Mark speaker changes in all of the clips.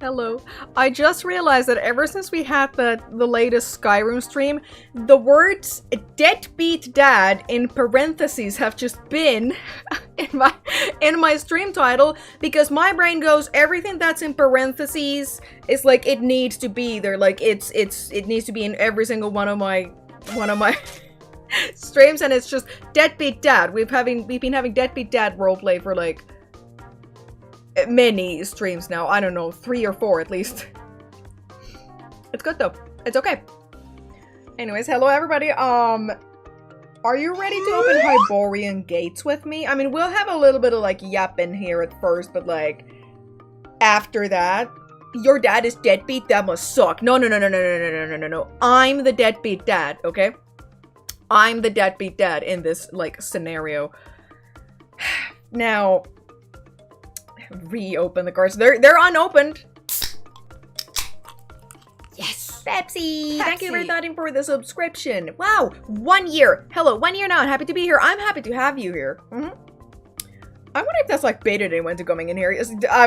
Speaker 1: Hello. I just realized that ever since we had the latest Skyrim stream, the words deadbeat dad in parentheses have just been in my stream title because my brain goes everything that's in parentheses is like it needs to be there, like it needs to be in every single one of my streams, and it's just deadbeat dad. We've been having deadbeat dad roleplay for like many streams now. I don't know, 3 or 4 at least. It's good though. It's okay. Anyways, hello everybody. Are you ready to open Hyborian gates with me? I mean, we'll have a little bit of like yapping here at first, but like after that, your dad is deadbeat. That must suck. No. I'm the deadbeat dad, okay? I'm the deadbeat dad in this like scenario. Now, reopen the cards. They're unopened. Yes, Pepsi. Thank you for thoughting for the subscription. Wow, 1 year. Hello, 1 year now. I'm happy to be here. I'm happy to have you here. I wonder if that's like baited anyone into coming in here.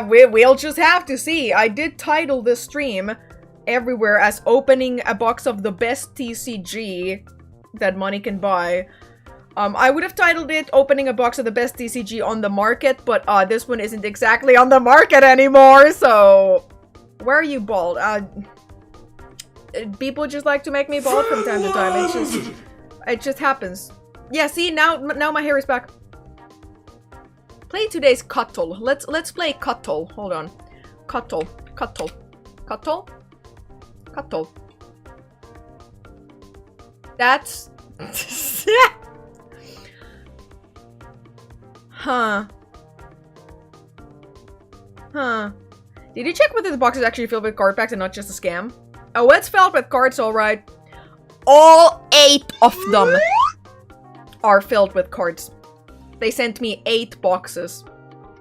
Speaker 1: We'll just have to see. I did title this stream everywhere as opening a box of the best TCG that money can buy. I would have titled it opening a box of the best TCG on the market, but this one isn't exactly on the market anymore, so where are you, bald? People just like to make me bald from time to time. It just happens. Yeah, see, now my hair is back. Play today's Cuttle. Let's play Cuttle. Hold on. Cuttle. That's Huh. Did you check whether the box is actually filled with card packs and not just a scam? Oh, it's filled with cards, alright. All 8 of them are filled with cards. They sent me 8 boxes.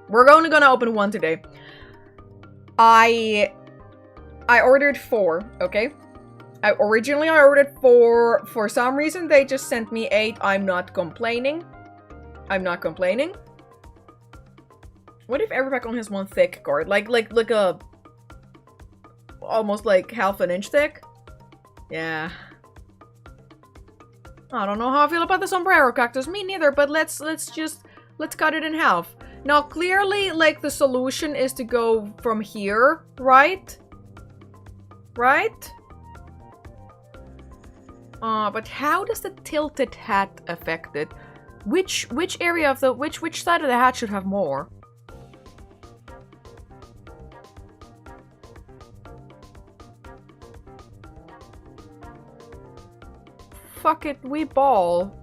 Speaker 1: We're only gonna open 1 today. I ordered 4, okay? Originally I ordered 4. For some reason they just sent me 8. I'm not complaining. What if every pack only has 1 thick card? Like a... almost like half an inch thick? Yeah. I don't know how I feel about the sombrero cactus. Me neither, but let's cut it in half. Now clearly, like, the solution is to go from here, right? Right? But how does the tilted hat affect it? Which area of the which side of the hat should have more? Fuck it, we ball.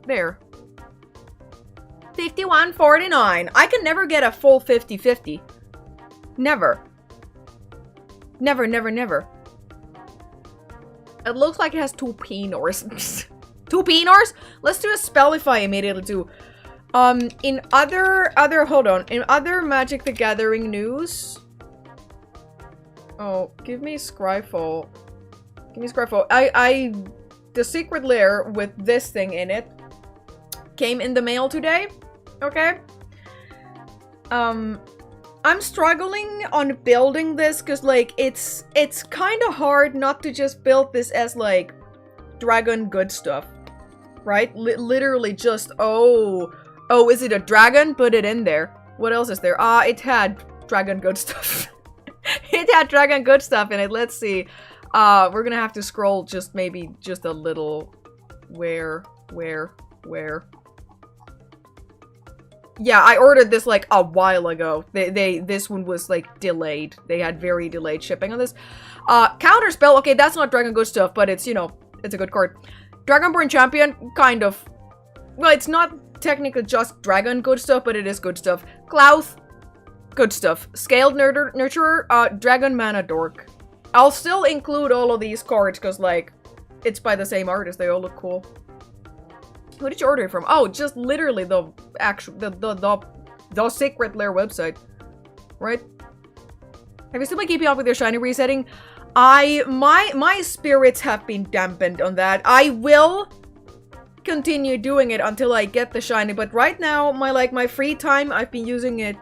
Speaker 1: There. 51.49. I can never get a full 50-50. Never. Never. It looks like it has 2 Pinors. 2 Pinors? Let's do a Spellify immediately too. In other Magic the Gathering news. Oh, give me Scryfall. The secret lair with this thing in it came in the mail today. Okay. I'm struggling on building this because like it's kind of hard not to just build this as like dragon good stuff, right? Literally just oh, is it a dragon? Put it in there. What else is there? It had dragon good stuff. It had dragon good stuff in it. Let's see. We're gonna have to scroll just maybe just a little. Where? Yeah, I ordered this like a while ago. This one was like delayed. They had very delayed shipping on this. Counterspell. Okay, that's not dragon good stuff, but it's, you know, it's a good card. Dragonborn Champion, kind of. Well, it's not technically just dragon good stuff, but it is good stuff. Klauth, good stuff. Scaled Nurturer, Dragon Mana Dork. I'll still include all of these cards because, like, it's by the same artist. They all look cool. Who did you order it from? Oh, just literally the actual the secret lair website, right? Have you still been keeping up with your shiny resetting? My spirits have been dampened on that. I will continue doing it until I get the shiny, but right now my free time, I've been using it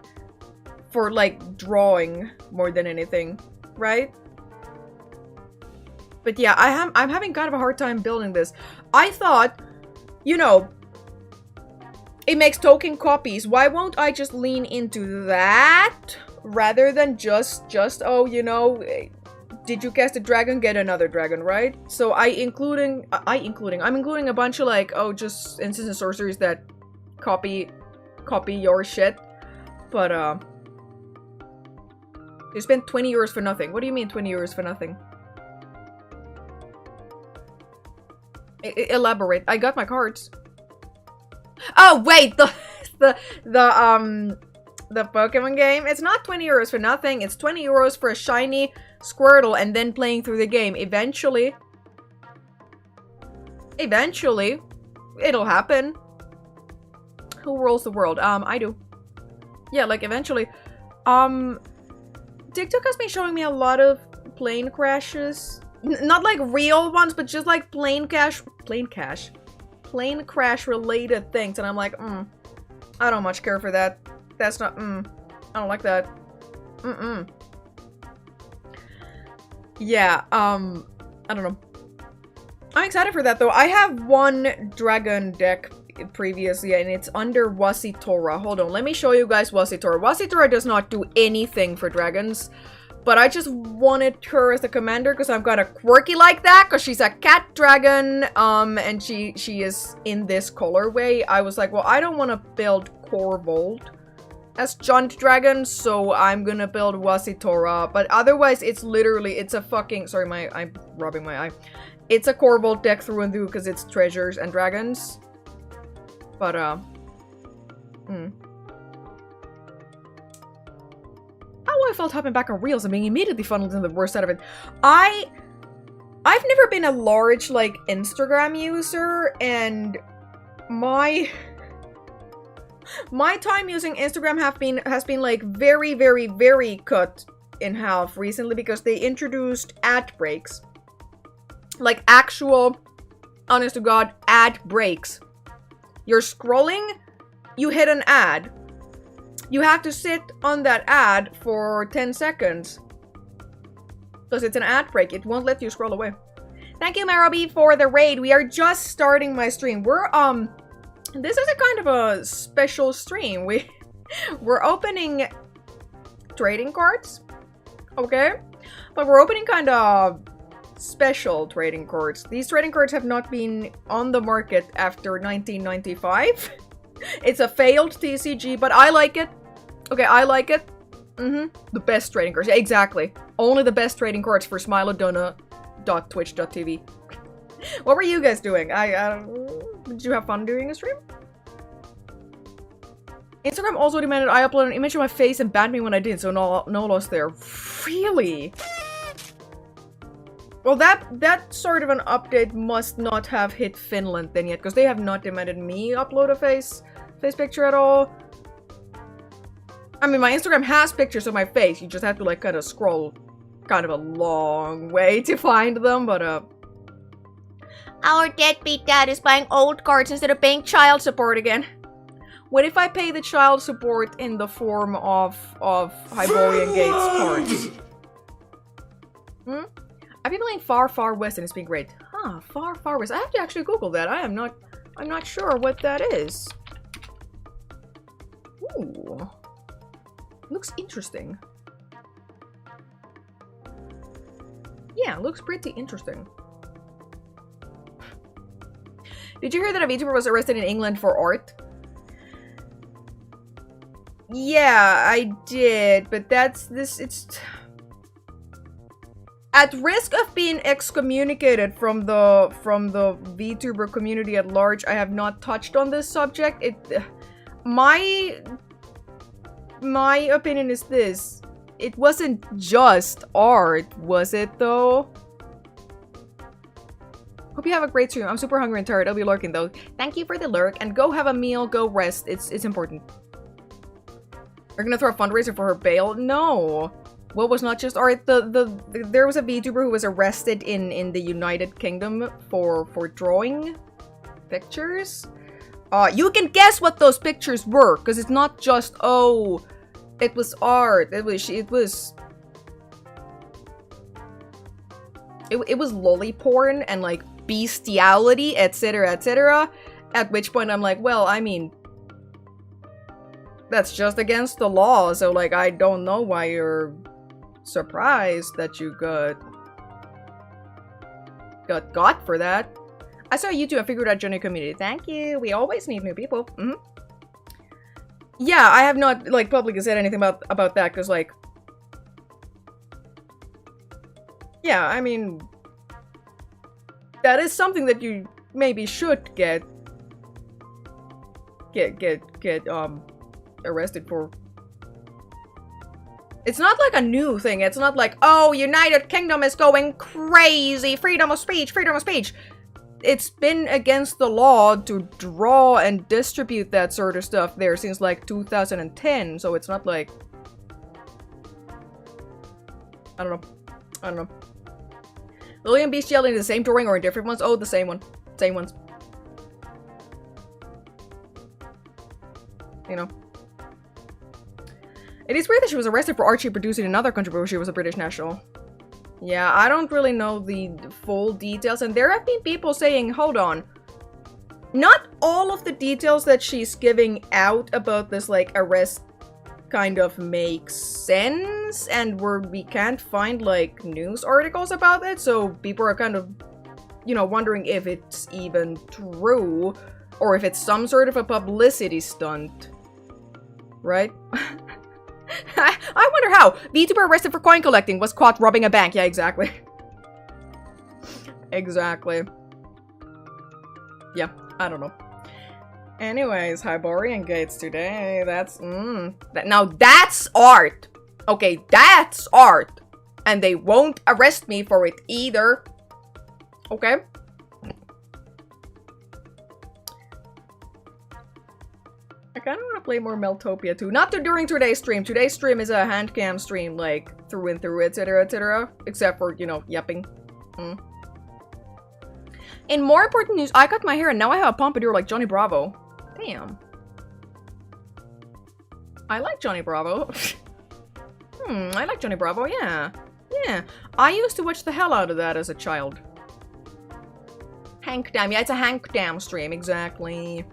Speaker 1: for like drawing more than anything, right? But yeah, I'm having kind of a hard time building this. I thought, you know, it makes token copies. Why won't I just lean into that rather than just oh, you know, did you cast a dragon, get another dragon, right? So I'm including a bunch of like, oh, just instants and sorceries that copy your shit. But you spent 20 euros for nothing. What do you mean 20 euros for nothing? Elaborate. I got my cards. Oh wait, the Pokemon game. It's not 20 euros for nothing. It's 20 euros for a shiny Squirtle and then playing through the game. Eventually, it'll happen. Who rules the world? I do. Yeah, like eventually. TikTok has been showing me a lot of plane crashes. Not like real ones, but just like plane crash related things, and I'm like, I don't much care for that. That's not, I don't like that. Yeah, I don't know. I'm excited for that though. I have one dragon deck previously, and it's under Wasitora. Hold on, let me show you guys Wasitora. Wasitora does not do anything for dragons. But I just wanted her as the commander because I'm kind of quirky like that, because she's a cat dragon, and she is in this colorway. I was like, well, I don't want to build Corvold as Junt Dragon, so I'm gonna build Wasitora. But otherwise, it's literally, it's a fucking, sorry, I'm rubbing my eye. It's a Corvold deck through and through because it's treasures and dragons. But, How I felt hopping back on Reels and being immediately funneled into the worst out of it. I've never been a large, like, Instagram user, and my time using Instagram has been like very, very, very cut in half recently because they introduced ad breaks. Like actual, honest to God, ad breaks. You're scrolling, you hit an ad. You have to sit on that ad for 10 seconds. Because it's an ad break. It won't let you scroll away. Thank you, Marobi, for the raid. We are just starting my stream. We're, this is a kind of a special stream. We're opening trading cards. Okay? But we're opening kind of special trading cards. These trading cards have not been on the market after 1995. It's a failed TCG, but I like it. Okay, I like it. The best trading cards. Yeah, exactly. Only the best trading cards for SmilodonnaVT. What were you guys doing? Did you have fun doing a stream? Instagram also demanded I upload an image of my face and banned me when I did, so no loss there. Really? Well, that sort of an update must not have hit Finland then yet, because they have not demanded me upload a face picture at all. I mean, my Instagram has pictures of my face. You just have to like kind of scroll kind of a long way to find them, but our deadbeat dad is buying old cards instead of paying child support again. What if I pay the child support in the form of Hyborian Gates cards? I've been playing Far Far West and it's been great. Huh, Far Far West. I have to actually Google that. I'm not sure what that is. Ooh. Looks interesting. Yeah, looks pretty interesting. Did you hear that a VTuber was arrested in England for art? Yeah, I did, but it's at risk of being excommunicated from the VTuber community at large. I have not touched on this subject. My opinion is this. It wasn't just art, was it though? Hope you have a great stream. I'm super hungry and tired. I'll be lurking though. Thank you for the lurk, and go have a meal, go rest. It's important. We're gonna throw a fundraiser for her bail? No. What was not just art? There was a VTuber who was arrested in the United Kingdom for drawing pictures. You can guess what those pictures were, because it's not just, oh, It was art. It was lolly porn and like bestiality, etc., etc. At which point I'm like, well, I mean, that's just against the law, so like I don't know why you're surprised that you got for that. I saw YouTube and figured out Johnny community. Thank you. We always need new people. Yeah, I have not like publicly said anything about that because like, yeah, I mean, that is something that you maybe should get arrested for. It's not like a new thing. It's not like, oh, United Kingdom is going crazy. Freedom of speech, freedom of speech. It's been against the law to draw and distribute that sort of stuff there since like 2010. So it's not like, I don't know. Lily and Bestiality in the same drawing or in different ones? Oh, the same one. Same ones. You know. It is weird that she was arrested for Archie producing in another country where she was a British national. Yeah, I don't really know the full details, and there have been people saying, hold on. Not all of the details that she's giving out about this, like, arrest kind of makes sense, and we can't find, like, news articles about it, so people are kind of, you know, wondering if it's even true, or if it's some sort of a publicity stunt. Right? I wonder how. VTuber arrested for coin collecting was caught robbing a bank. Yeah, exactly. Exactly. Yeah, I don't know. Anyways, Hyborian gates today. That's now that's art. Okay, that's art. And they won't arrest me for it either. Okay? I kind of want to play more Meltopia too. Not during today's stream. Today's stream is a hand cam stream, like, through and through, etc., etc. Except for, you know, yapping. In more important news, I cut my hair and now I have a pompadour like Johnny Bravo. Damn. I like Johnny Bravo. I like Johnny Bravo, yeah. Yeah. I used to watch the hell out of that as a child. Hank Dam. Yeah, it's a Hank Dam stream, exactly.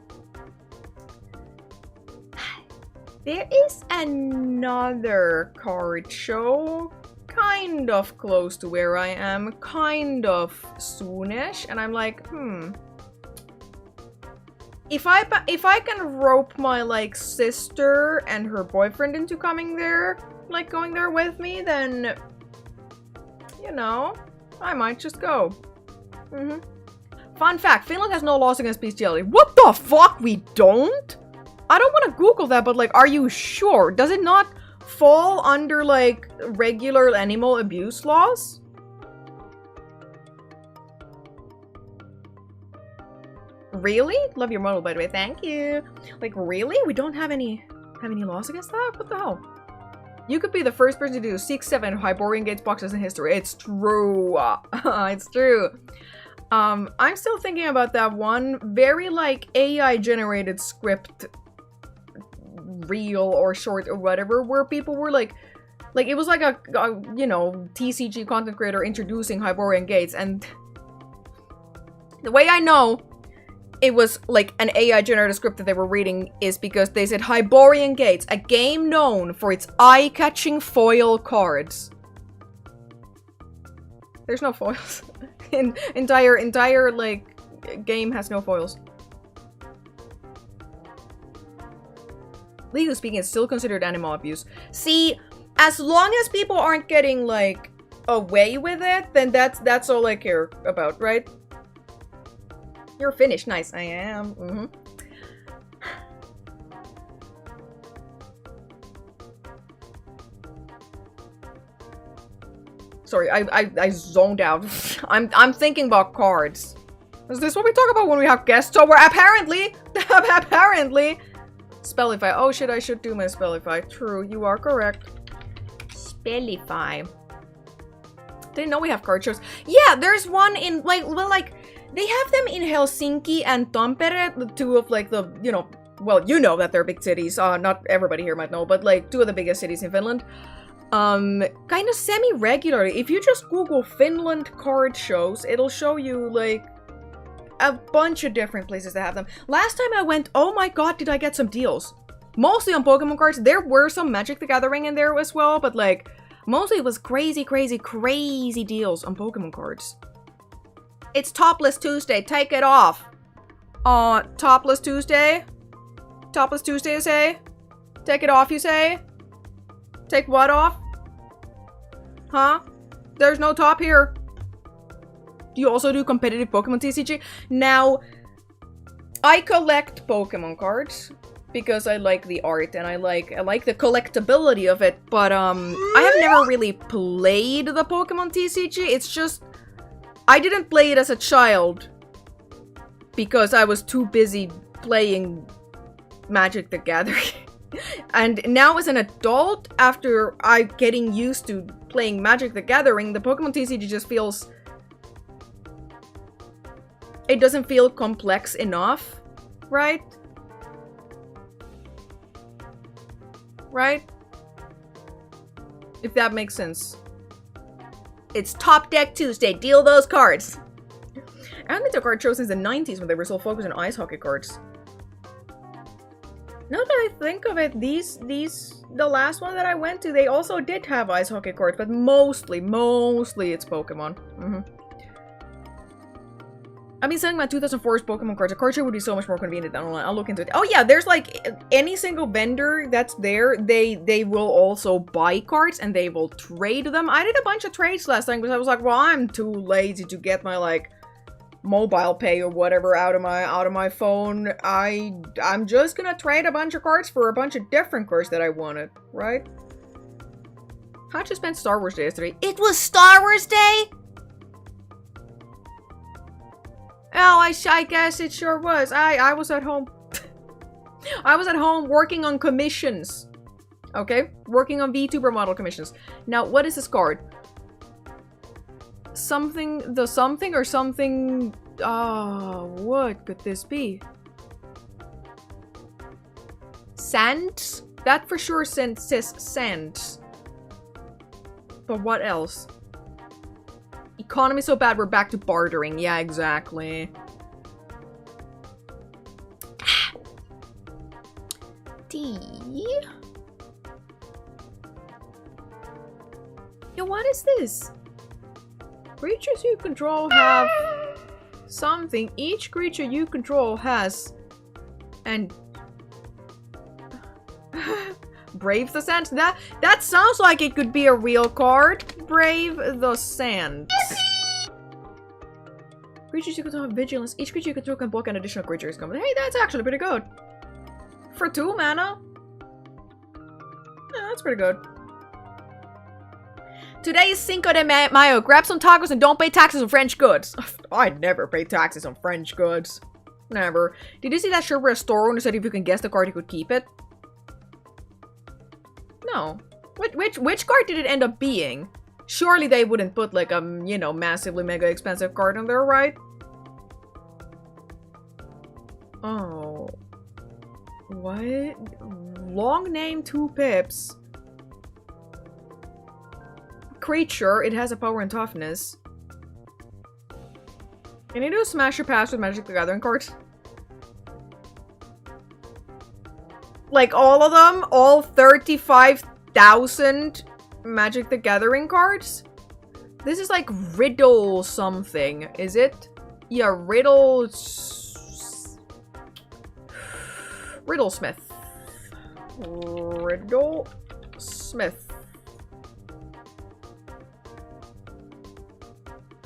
Speaker 1: There is another card show, kind of close to where I am, kind of soonish, and I'm like, If I can rope my, like, sister and her boyfriend into coming there, like, going there with me, then, you know, I might just go. Fun fact, Finland has no laws against bestiality. What the fuck? We don't? I don't want to Google that, but, like, are you sure? Does it not fall under, like, regular animal abuse laws? Really? Love your model, by the way. Thank you. Like, really? We don't have any laws against that? What the hell? You could be the first person to do 6-7 Hyborian Gates boxes in history. It's true. It's true. I'm still thinking about that one very, like, AI-generated script, reel or short or whatever, where people were like it was like a you know, TCG content creator introducing Hyborian Gates, and the way I know it was like an AI-generated script that they were reading is because they said Hyborian Gates, a game known for its eye-catching foil cards. There's no foils. entire like game has no foils. Legally speaking, it's still considered animal abuse. See, as long as people aren't getting, like, away with it, then that's all I care about, right? You're finished. Nice. I am. Sorry, I zoned out. I'm thinking about cards. Is this what we talk about when we have guests? So we're apparently Spellify. Oh shit, I should do my Spellify. True, you are correct. Spellify. Didn't know we have card shows. Yeah, there's one in, like, well, like, they have them in Helsinki and Tampere, the two of, like, the, you know, well, you know that they're big cities. Not everybody here might know, but like 2 of the biggest cities in Finland. Kind of semi-regularly. If you just Google Finland card shows, it'll show you like a bunch of different places that have them. Last time I went, oh my god, did I get some deals. Mostly on Pokemon cards. There were some Magic the Gathering in there as well, but like, mostly it was crazy, crazy, crazy deals on Pokemon cards. It's Topless Tuesday, take it off. Topless Tuesday? Topless Tuesday, you say? Take it off, you say? Take what off? Huh? There's no top here. Do you also do competitive Pokemon TCG? Now, I collect Pokemon cards because I like the art and I like the collectability of it, but I have never really played the Pokemon TCG. It's just I didn't play it as a child because I was too busy playing Magic the Gathering. And now as an adult, after I getting used to playing Magic the Gathering, the Pokemon TCG just feels... it doesn't feel complex enough, right? Right? If that makes sense. It's Top Deck Tuesday, deal those cards! I haven't been to a card show since the 90s when they were so focused on ice hockey cards. Now that I think of it, the last one that I went to, they also did have ice hockey cards, but mostly it's Pokemon. I've been selling my 2004's Pokemon cards. A card show would be so much more convenient than online. I'll look into it. Oh yeah, there's like any single vendor that's there, they will also buy cards and they will trade them. I did a bunch of trades last time because I was like, well, I'm too lazy to get my like mobile pay or whatever out of my phone. I'm just gonna trade a bunch of cards for a bunch of different cards that I wanted, right? How'd you spend Star Wars Day yesterday? It was Star Wars Day? Oh, I guess it sure was. I was at home. I was at home working on commissions. Okay? Working on VTuber model commissions. Now, what is this card? Something or something... what could this be? Sands? That for sure says sands. But what else? Economy so bad, we're back to bartering. Yeah, exactly. D. Yo, what is this? Creatures you control have something. Each creature you control has... and... Brave the Sands? That sounds like it could be a real card. Brave the Sands. Creatures you control have vigilance. Each creature you control can block an additional creature's combat. Hey, that's actually pretty good. For 2 mana. Yeah, that's pretty good. Today is Cinco de Mayo. Grab some tacos and don't pay taxes on French goods. I'd never pay taxes on French goods. Never. Did you see that shirt where a store owner said if you can guess the card, you could keep it? No. Which card did it end up being? Surely they wouldn't put like a, you know, massively mega expensive card on there, right? Oh. What? Long name, 2 pips. Creature, it has a power and toughness. Can you do a smash or pass with Magic the Gathering cards? Like all of them? All 35,000 Magic the Gathering cards? This is like Riddle something, is it? Yeah, Riddlesmith. Riddlesmith.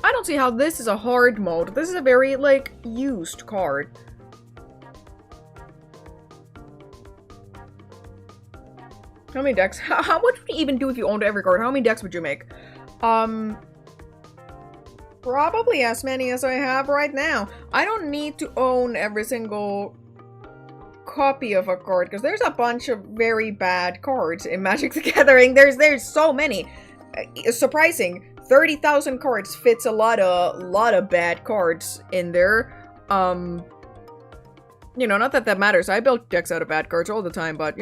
Speaker 1: I don't see how this is a hard mode. This is a very, like, used card. How many decks? How would you even do if you owned every card? How many decks would you make? Probably as many as I have right now. I don't need to own every single copy of a card because there's a bunch of very bad cards in Magic the Gathering. There's so many. Surprising. 30,000 cards fits a lot of bad cards in there. You know, not that that matters. I build decks out of bad cards all the time, but,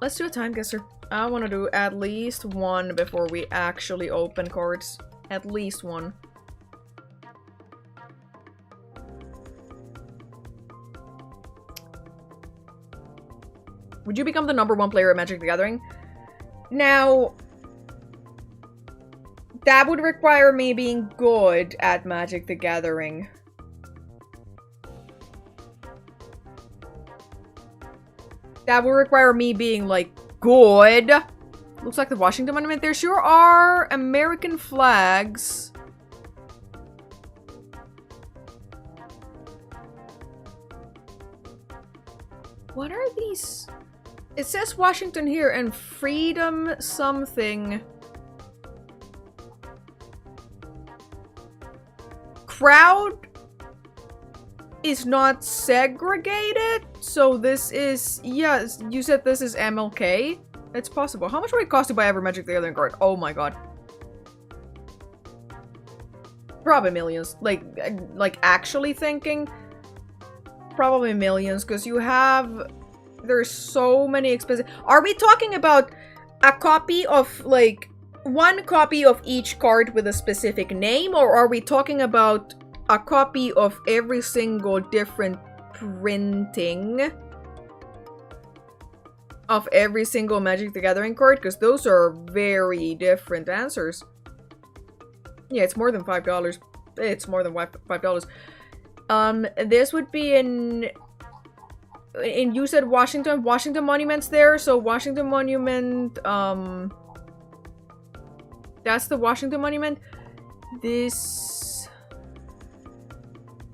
Speaker 1: let's do a time guesser. I want to do at least one before we actually open cards. At least one. Would you become the #1 player at Magic the Gathering? Now, that would require me being good at Magic the Gathering. That would require me being, like, good. Looks like the Washington Monument. There sure are American flags. What are these? It says Washington here and freedom something. Crowd is not segregated, so this is, yes, you said this is MLK? It's possible. How much would it cost to buy every Magic the Gathering card? Oh my god. Probably millions. Like actually thinking, probably millions, because you have, there's so many expensive. Are we talking about a copy of, like, one copy of each card with a specific name, or are we talking about a copy of every single different printing of every single Magic the Gathering card? Because those are very different answers. Yeah, it's more than $5. It's more than $5. This would be in you said Washington Monument's there, so Washington Monument, that's the Washington Monument. This,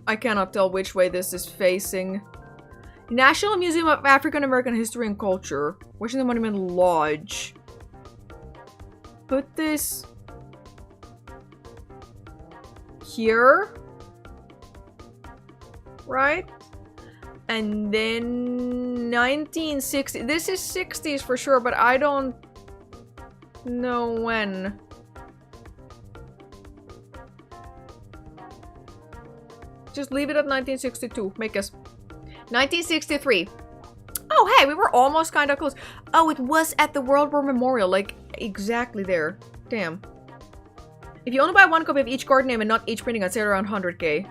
Speaker 1: I cannot tell which way this is facing. National Museum of African American History and Culture. Washington Monument Lodge. Put this here. Right? And then 1960. This is 60s for sure, but I don't know when. Just leave it at 1962. Make us 1963. Oh, hey, we were almost kind of close. Oh, it was at the World War Memorial. Like, exactly there. Damn. If you only buy one copy of each card name and not each printing, I'd say around 100k.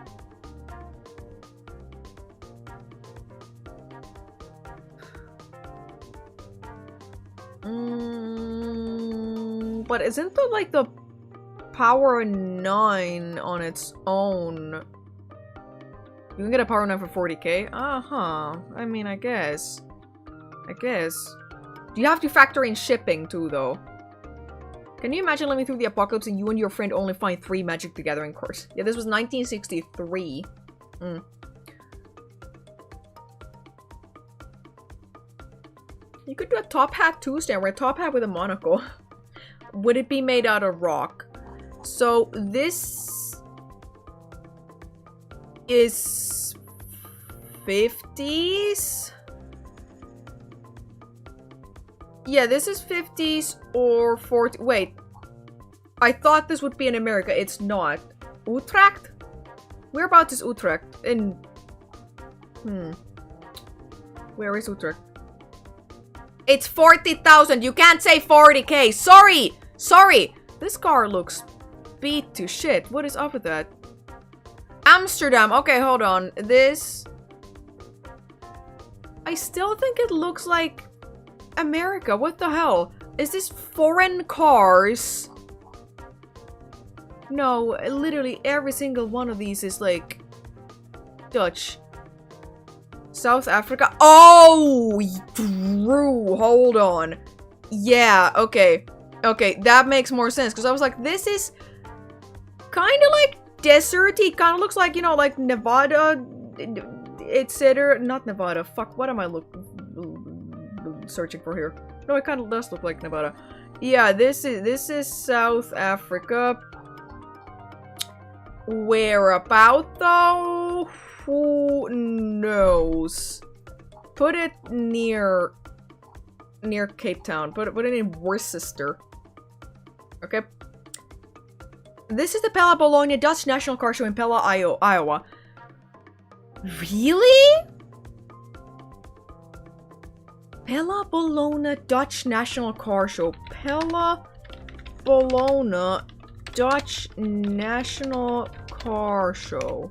Speaker 1: But isn't the, like, the Power 9 on its own? You can get a Power 9 for 40k? Uh-huh. I mean, I guess. You have to factor in shipping, too, though. Can you imagine living through the apocalypse and you and your friend only find 3 Magic the Gathering cards? Yeah, this was 1963. You could do a top hat too, Stan. Wear a top hat with a monocle. Would it be made out of rock? So this is 50s? Yeah, this is 50s or 40. Wait. I thought this would be in America. It's not. Utrecht? Whereabouts is Utrecht? In... Where is Utrecht? It's 40,000. You can't say 40k. Sorry! Sorry! This car looks beat to shit. What is up with that? Amsterdam. Okay, hold on. This... I still think it looks like America. What the hell? Is this foreign cars? No, literally every single one of these is like Dutch. South Africa. Oh, Drew, hold on. Yeah, okay. Okay, that makes more sense. Because I was like, this is kind of like deserty. Kind of looks like, you know, like Nevada, etc. Not Nevada. Fuck, what am I searching for here? No, it kind of does look like Nevada. Yeah, this is South Africa. Where about, though? Who knows? Put it near Cape Town. Put it in Worcester. Okay. This is the Pella Bologna Dutch National Car Show in Pella, Iowa. Really? Pella Bologna Dutch National Car Show. Pella Bologna Dutch National Car Show.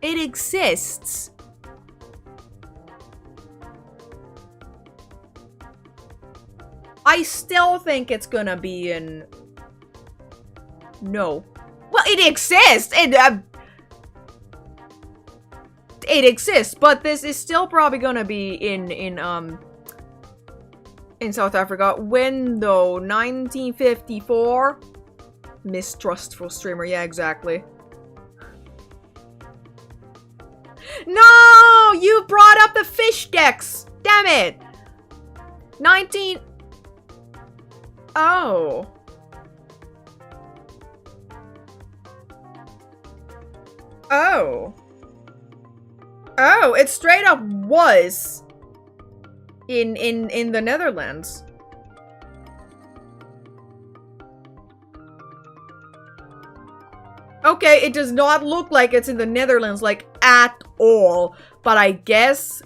Speaker 1: It exists. I still think it's gonna be in... No. Well, it exists! It exists, but this is still probably gonna be in South Africa. When though? 1954? Mistrustful streamer, yeah, exactly. No! You brought up the fish decks! Damn it! 19... Oh. Oh. Oh, it straight up was in the Netherlands. Okay, it does not look like it's in the Netherlands, like, at all. But I guess...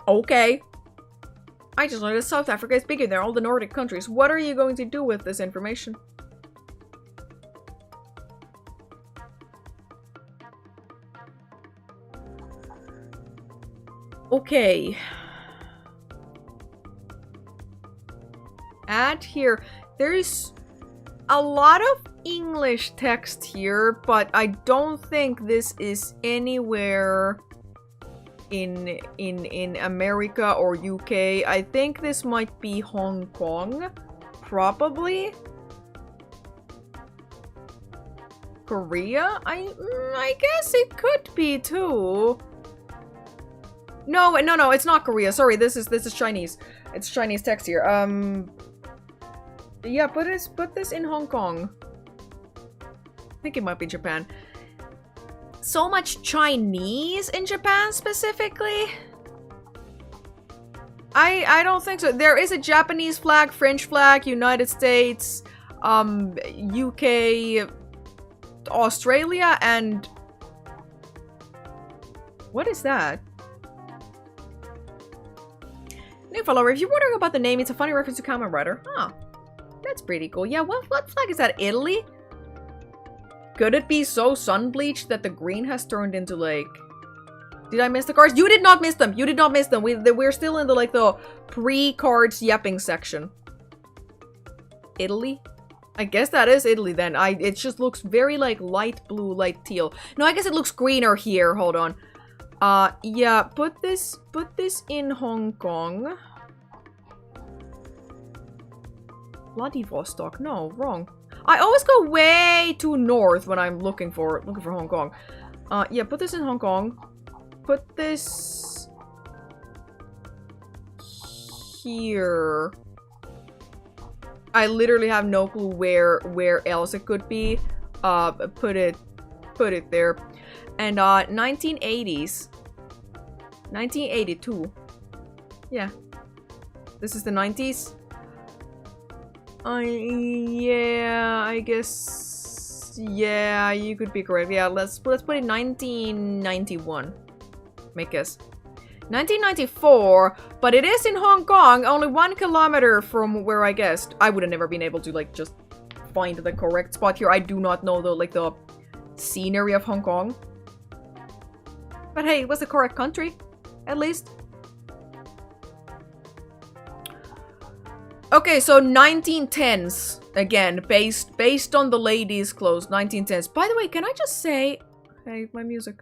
Speaker 1: Okay. I just learned that South Africa is bigger than all the Nordic countries. What are you going to do with this information? Okay. Add here. There's a lot of English text here, but I don't think this is anywhere in America or UK. I think this might be Hong Kong, probably. Korea? I guess it could be too. No, it's not Korea. Sorry, this is Chinese. It's Chinese text here. Yeah, put this in Hong Kong. I think it might be Japan. So much Chinese in Japan specifically? I don't think so. There is a Japanese flag, French flag, United States, UK, Australia, and... What is that? New follower, if you're wondering about the name, it's a funny reference to Kamen Rider. Huh. That's pretty cool. Yeah, what flag is that? Italy? Could it be so sun-bleached that the green has turned into, like... Did I miss the cards? You did not miss them! You did not miss them! We're still in the, like, the pre-cards yapping section. Italy? I guess that is Italy, then. It just looks very, like, light blue, light teal. No, I guess it looks greener here. Hold on. Yeah, put this in Hong Kong. Vladivostok? No, wrong. I always go way too north when I'm looking for Hong Kong. Yeah, put this in Hong Kong. Put this here. I literally have no clue where else it could be. Put it there. And 1980s. 1982. Yeah. This is the 90s. Yeah, I guess. Yeah, you could be correct. Yeah, let's put it 1991. Make guess. 1994, but it is in Hong Kong, only 1 kilometer from where I guessed. I would have never been able to, like, just find the correct spot here. I do not know the scenery of Hong Kong. But hey, it was the correct country, at least. Okay, so 1910s again, based on the ladies' clothes. 1910s. By the way, can I just say, hey, my music.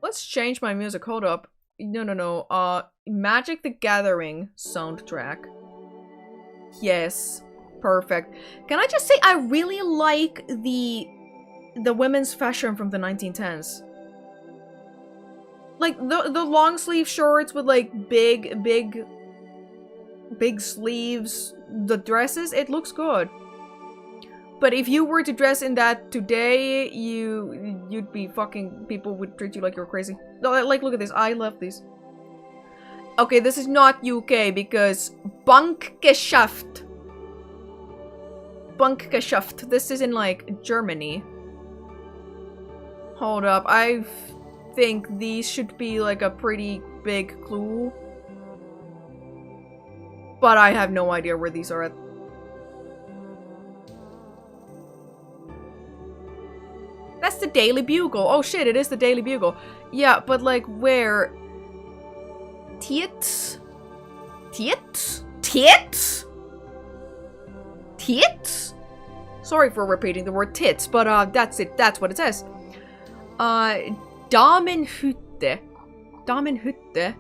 Speaker 1: Let's change my music. Hold up. No. Magic the Gathering soundtrack. Yes, perfect. Can I just say I really like the women's fashion from the 1910s. Like the long sleeve shorts with like big sleeves, the dresses, it looks good. But if you were to dress in that today, you'd be fucking, people would treat you like you're crazy. Like, look at this. I love these. Okay, this is not UK because Bankgeschäft. Bankgeschäft. This is in, like, Germany. Hold up. I think these should be, like, a pretty big clue. But I have no idea where these are at. That's the Daily Bugle. Oh shit, it is the Daily Bugle. Yeah, but like where? Tits? Tits? Tits? Tits? Sorry for repeating the word tits, but that's it. That's what it says. Damenhütte. Damenhütte.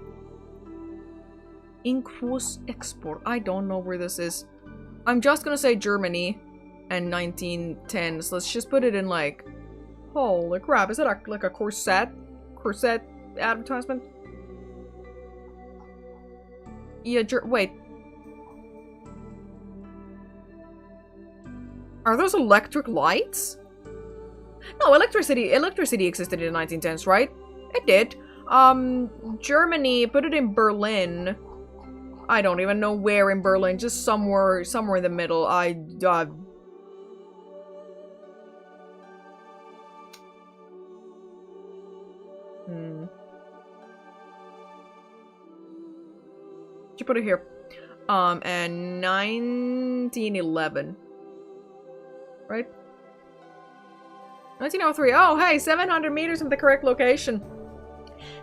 Speaker 1: Incus export. I don't know where this is. I'm just gonna say Germany and 1910s. Let's just put it in like... Holy crap, is that like a corset? Corset advertisement? Yeah, wait. Are those electric lights? No, electricity existed in the 1910s, right? It did. Germany, put it in Berlin. I don't even know where in Berlin, just somewhere in the middle. You put it here. And 1911. Right? 1903. Oh, hey, 700 meters from the correct location.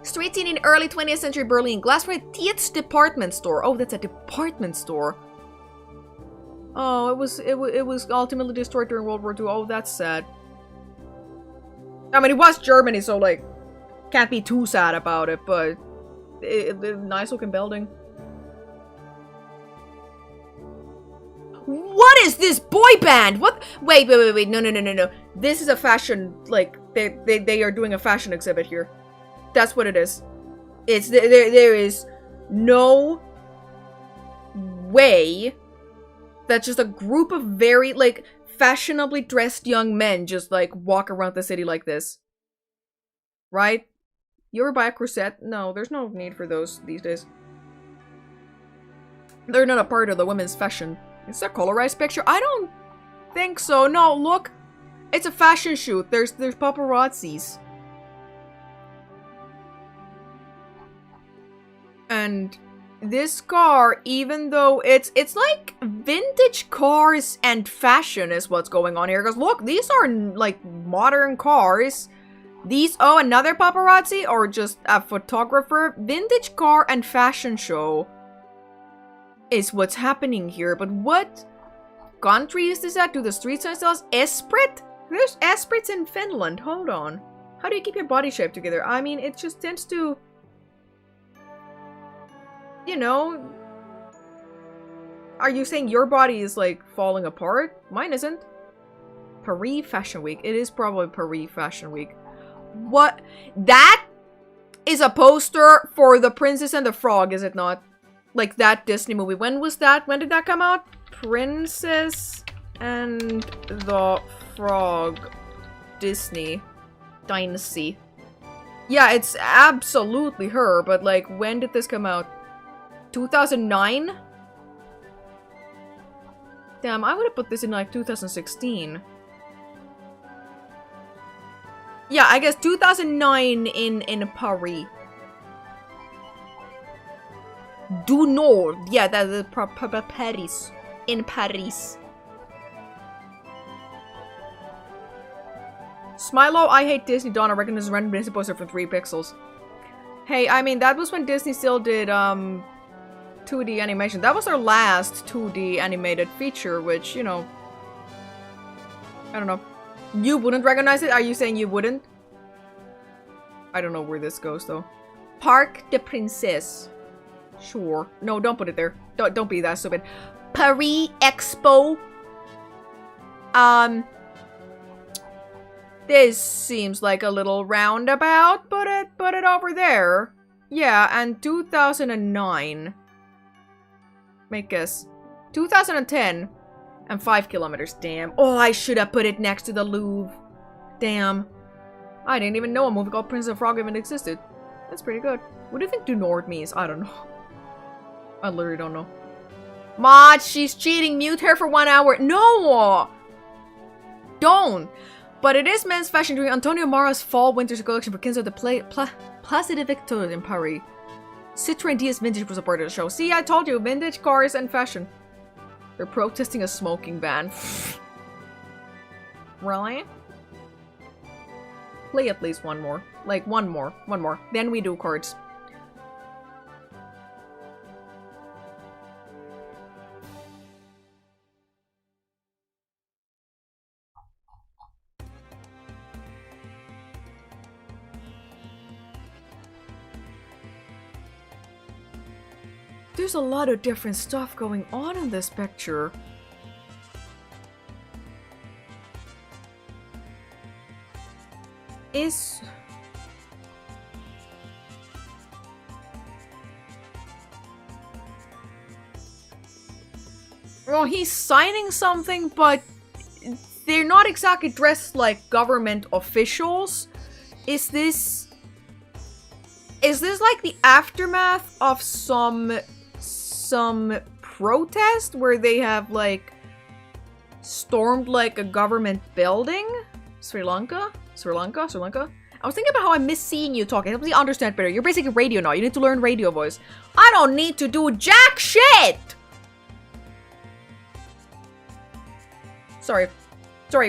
Speaker 1: Street scene in early 20th century Berlin. Glassware Tietz department store. Oh, that's a department store. Oh, it was ultimately destroyed during World War II. Oh, that's sad. I mean, it was Germany, so like, can't be too sad about it, but nice looking building. What is this boy band? What? Wait. No. This is a fashion, like, they are doing a fashion exhibit here. That's what it is. It's, there is no way that just a group of very, like, fashionably dressed young men just, like, walk around the city like this. Right? You ever buy a corset? No, there's no need for those these days. They're not a part of the women's fashion. Is that a colorized picture? I don't think so. No, look. It's a fashion shoot. There's paparazzis. And this car, even though it's like vintage cars and fashion is what's going on here. Because look, these are like modern cars. These, oh, another paparazzi or just a photographer? Vintage car and fashion show is what's happening here. But what country is this at? Do the street signs tell us? Esprit? There's Esprits in Finland. Hold on. How do you keep your body shape together? I mean, it just tends to... You know, are you saying your body is like falling apart? Mine isn't. Paris Fashion Week. It is probably Paris Fashion Week. What? That is a poster for The Princess and the Frog, is it not? Like that Disney movie. When was that? When did that come out? Princess and the Frog. Disney. Dynasty. Yeah, it's absolutely her, but like, when did this come out? 2009? Damn, I would have put this in like 2016. Yeah, I guess 2009 in Paris. Du Nord. Yeah, that's Paris. In Paris. Smilo, I hate Disney. Donna, reckon this is a random Disney poster for 3 pixels. Hey, I mean, that was when Disney still did, 2D animation. That was their last 2D animated feature, which, you know... I don't know. You wouldn't recognize it? Are you saying you wouldn't? I don't know where this goes, though. Parc des Princes. Sure. No, don't put it there. Don't be that stupid. Paris Expo. This seems like a little roundabout. Put it over there. Yeah, and 2009. Make guess. 2010 and 5 kilometers. Damn. Oh, I should have put it next to the Louvre. Damn. I didn't even know a movie called Princess and the Frog even existed. That's pretty good. What do you think Du Nord means? I don't know. I literally don't know. Mod, she's cheating. Mute her for 1 hour. No! Don't. But it is men's fashion during Antonio Mara's fall-winter collection for Kings of the Place de Victor in Paris. Citroën DS Vintage was a part of the show. See, I told you, vintage cars and fashion. They're protesting a smoking ban. Really? Play at least one more. Like, one more. Then we do cards. There's a lot of different stuff going on in this picture. Well, he's signing something, but they're not exactly dressed like government officials. Is this like the aftermath of some protest where they have like stormed like a government building? Sri Lanka? I was thinking about how I miss seeing you talk. I helps me understand better. You're basically radio now. You need to learn radio voice. I don't need to do jack shit! Sorry.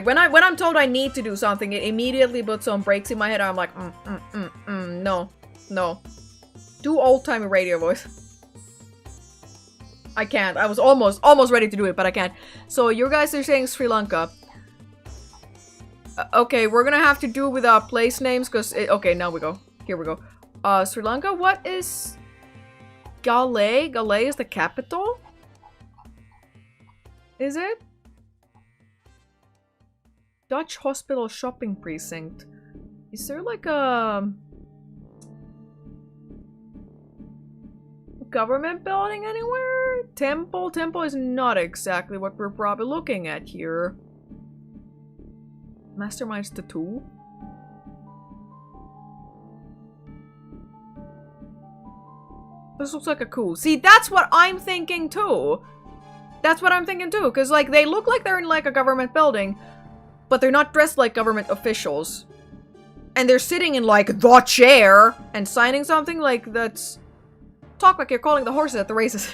Speaker 1: When I'm told I need to do something, it immediately puts some brakes in my head. I'm like, no. Do old-timey radio voice. I can't. I was almost ready to do it, but I can't. So you guys are saying Sri Lanka. Okay, we're gonna have to do without place names, because... Okay, now we go. Here we go. Sri Lanka, what is... Galay? Galay is the capital? Is it? Dutch Hospital Shopping Precinct. Is there like a... government building anywhere? Temple? Temple is not exactly what we're probably looking at here. Mastermind's tattoo? This looks like a coup. See, that's what I'm thinking too. Because, like, they look like they're in, like, a government building, but they're not dressed like government officials. And they're sitting in, like, the chair and signing something, like, that's... Talk like you're calling the horses at the races.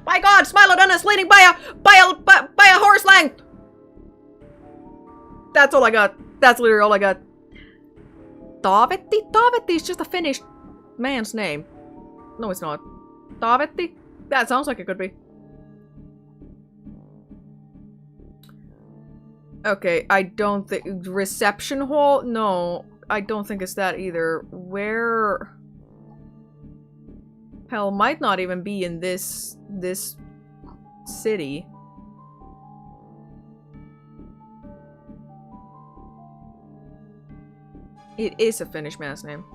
Speaker 1: My god, Smilodonna's leading by a horse length! That's all I got. That's literally all I got. Taavetti? Taavetti is just a Finnish man's name. No, it's not. Taavetti? That sounds like it could be. Okay, I don't think... Reception hall? No, I don't think it's that either. Where... Hell, might not even be in this city. It is a Finnish man's name.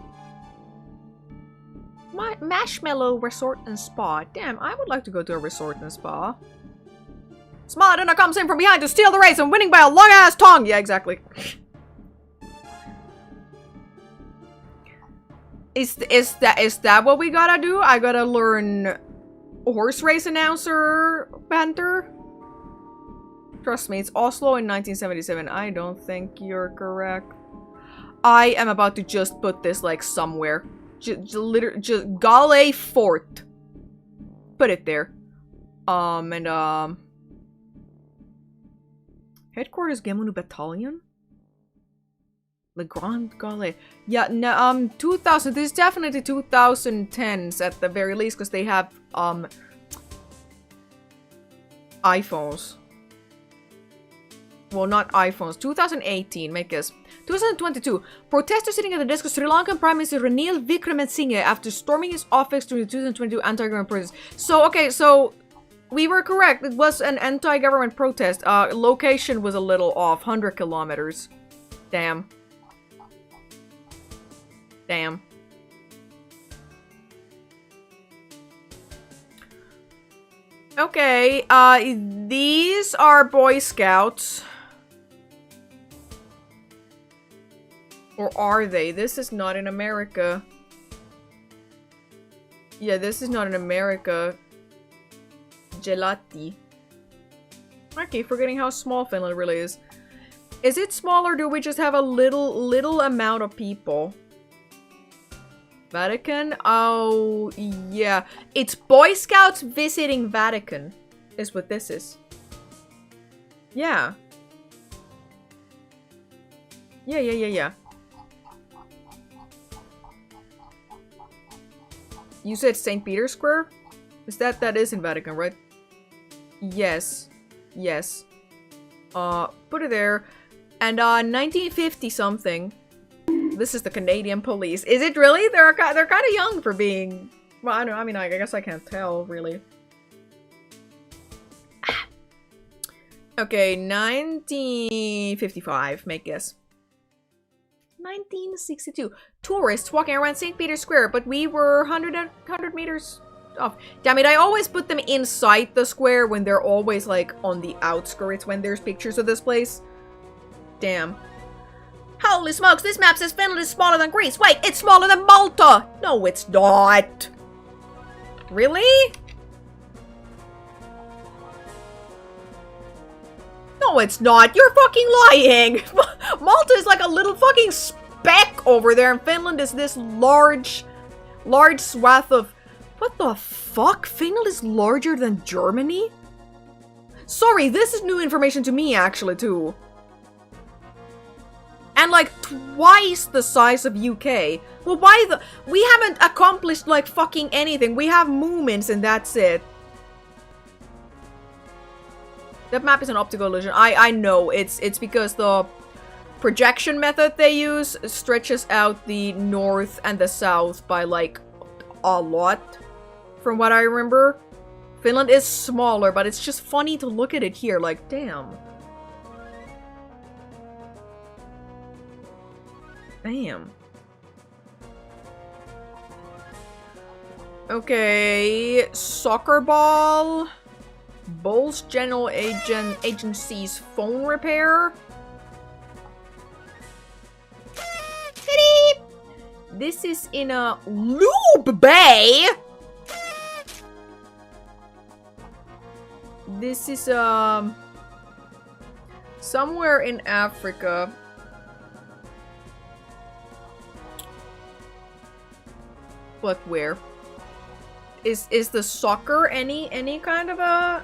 Speaker 1: Marshmallow Resort and Spa. Damn, I would like to go to a resort and spa. Smilodonna comes in from behind to steal the race and winning by a long-ass tongue! Yeah, exactly. Is that what we gotta do? I gotta learn horse race announcer banter? Trust me, it's Oslo in 1977. I don't think you're correct. I am about to just put this like somewhere. Just Gale Fort. Put it there. Headquarters Gemunu Battalion? Le Grand Gale. Yeah, no, 2000. This is definitely 2010s at the very least, because they have, iPhones. Well, not iPhones. 2018, make guess. 2022. Protesters sitting at the desk of Sri Lankan Prime Minister Ranil Wickremesinghe after storming his office during the 2022 anti-government protest. So, okay, so... We were correct. It was an anti-government protest. Location was a little off. 100 kilometers. Damn. Damn. Okay, these are Boy Scouts. Or are they? This is not in America. Yeah, this is not in America. Gelati. I keep forgetting how small Finland really is. Is it small, or do we just have a little amount of people? Vatican? Oh, yeah. It's Boy Scouts visiting Vatican, is what this is. Yeah. Yeah. You said St. Peter's Square? That is in Vatican, right? Yes. Yes. Put it there. And 1950 something. This is the Canadian police. Is it really? They're kind of young for being. Well, I don't know. I mean, I guess I can't tell really. Okay, 1955. Make guess. 1962. Tourists walking around St. Peter's Square, but we were 100 meters off. Damn it! I always put them inside the square when they're always like on the outskirts when there's pictures of this place. Damn. Holy smokes, this map says Finland is smaller than Greece. Wait, it's smaller than Malta! No, it's not. Really? No, it's not. You're fucking lying. Malta is like a little fucking speck over there, and Finland is this large swath of... What the fuck? Finland is larger than Germany? Sorry, this is new information to me, actually, too. And like twice the size of UK. Well, why the... We haven't accomplished like fucking anything. We have movements and that's it. That map is an optical illusion. I know. It's because the projection method they use stretches out the north and the south by like a lot. From what I remember. Finland is smaller, but it's just funny to look at it here. Like, damn. Damn. Okay, soccer ball. Bulls General Agency's phone repair. This is in a Lube Bay. This is somewhere in Africa. But where? Is the soccer any kind of a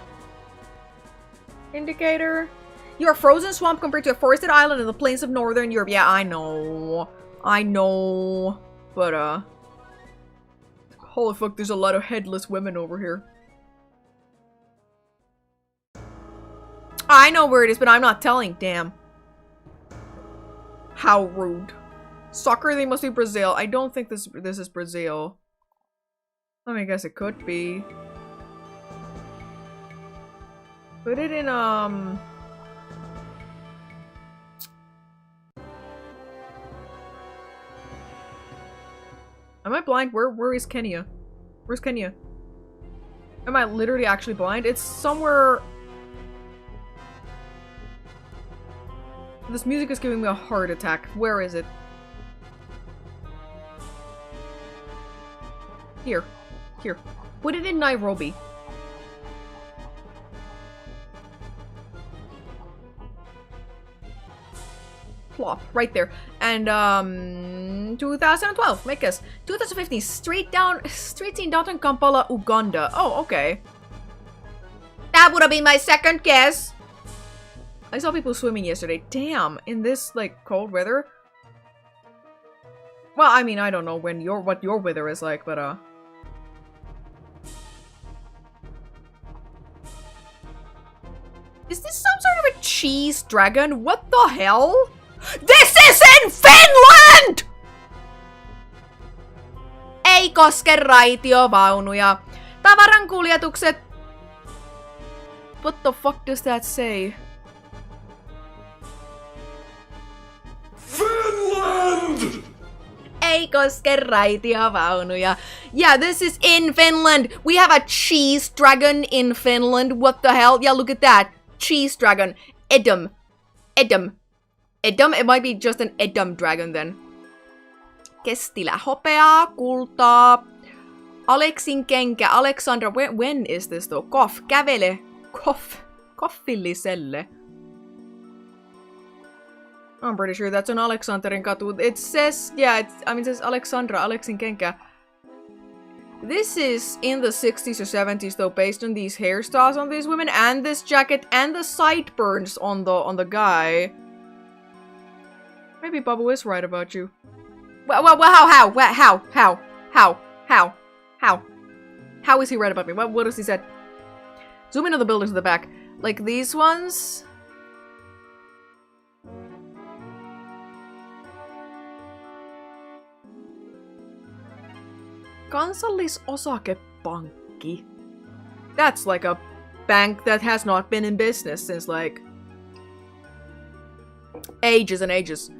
Speaker 1: indicator? You're a frozen swamp compared to a forested island in the plains of northern Europe. Yeah, I know. But holy fuck, there's a lot of headless women over here. I know where it is, but I'm not telling. Damn. How rude. Soccer, they must be Brazil. I don't think this is Brazil. I mean, I guess it could be. Put it in, Am I blind? Where is Kenya? Where's Kenya? Am I literally actually blind? It's somewhere... This music is giving me a heart attack. Where is it? Here. Here. Put it in Nairobi. Plop. Right there. And, 2012. Make us. 2015. Streets in downtown Kampala, Uganda. Oh, okay. That would have been my second guess. I saw people swimming yesterday. Damn. In this, like, cold weather. Well, I mean, I don't know what your weather is like, but, Is this some sort of a cheese dragon? What the hell? This is in Finland! Ei koske raitiovaunuja. Tavarankuljetukset. What the fuck does that say?
Speaker 2: Finland!
Speaker 1: Ei koske raitiovaunuja. Yeah, this is in Finland. We have a cheese dragon in Finland. What the hell? Yeah, look at that. Cheese dragon. Edom. Edom. Edom? It might be just an Edom dragon then. Kestilä hopeaa, kultaa. Aleksin kenkä. Alexandra, when is this though? Kävele. Koffilliselle. I'm pretty sure that's on Aleksanterin katu. It says, yeah, it says Alexandra, Aleksin kenkä. This is in the 60s or 70s though, based on these hairstyles on these women, and this jacket, and the sideburns on the guy. Maybe Babu is right about you. Well, how is he right about me? What does he say? Zoom into the buildings in the back. Like these ones? Kansallisosakepankki. That's like a bank that has not been in business since like ages and ages.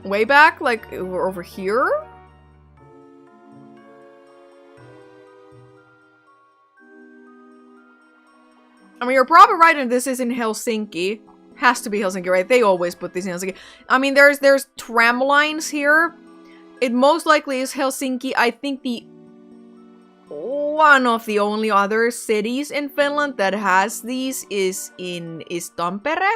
Speaker 1: Way back, like over here? I mean, you're probably right, and this is in Helsinki. Has to be Helsinki, right? They always put these in Helsinki. I mean, there's tram lines here. It most likely is Helsinki. I think one of the only other cities in Finland that has these is Tampere.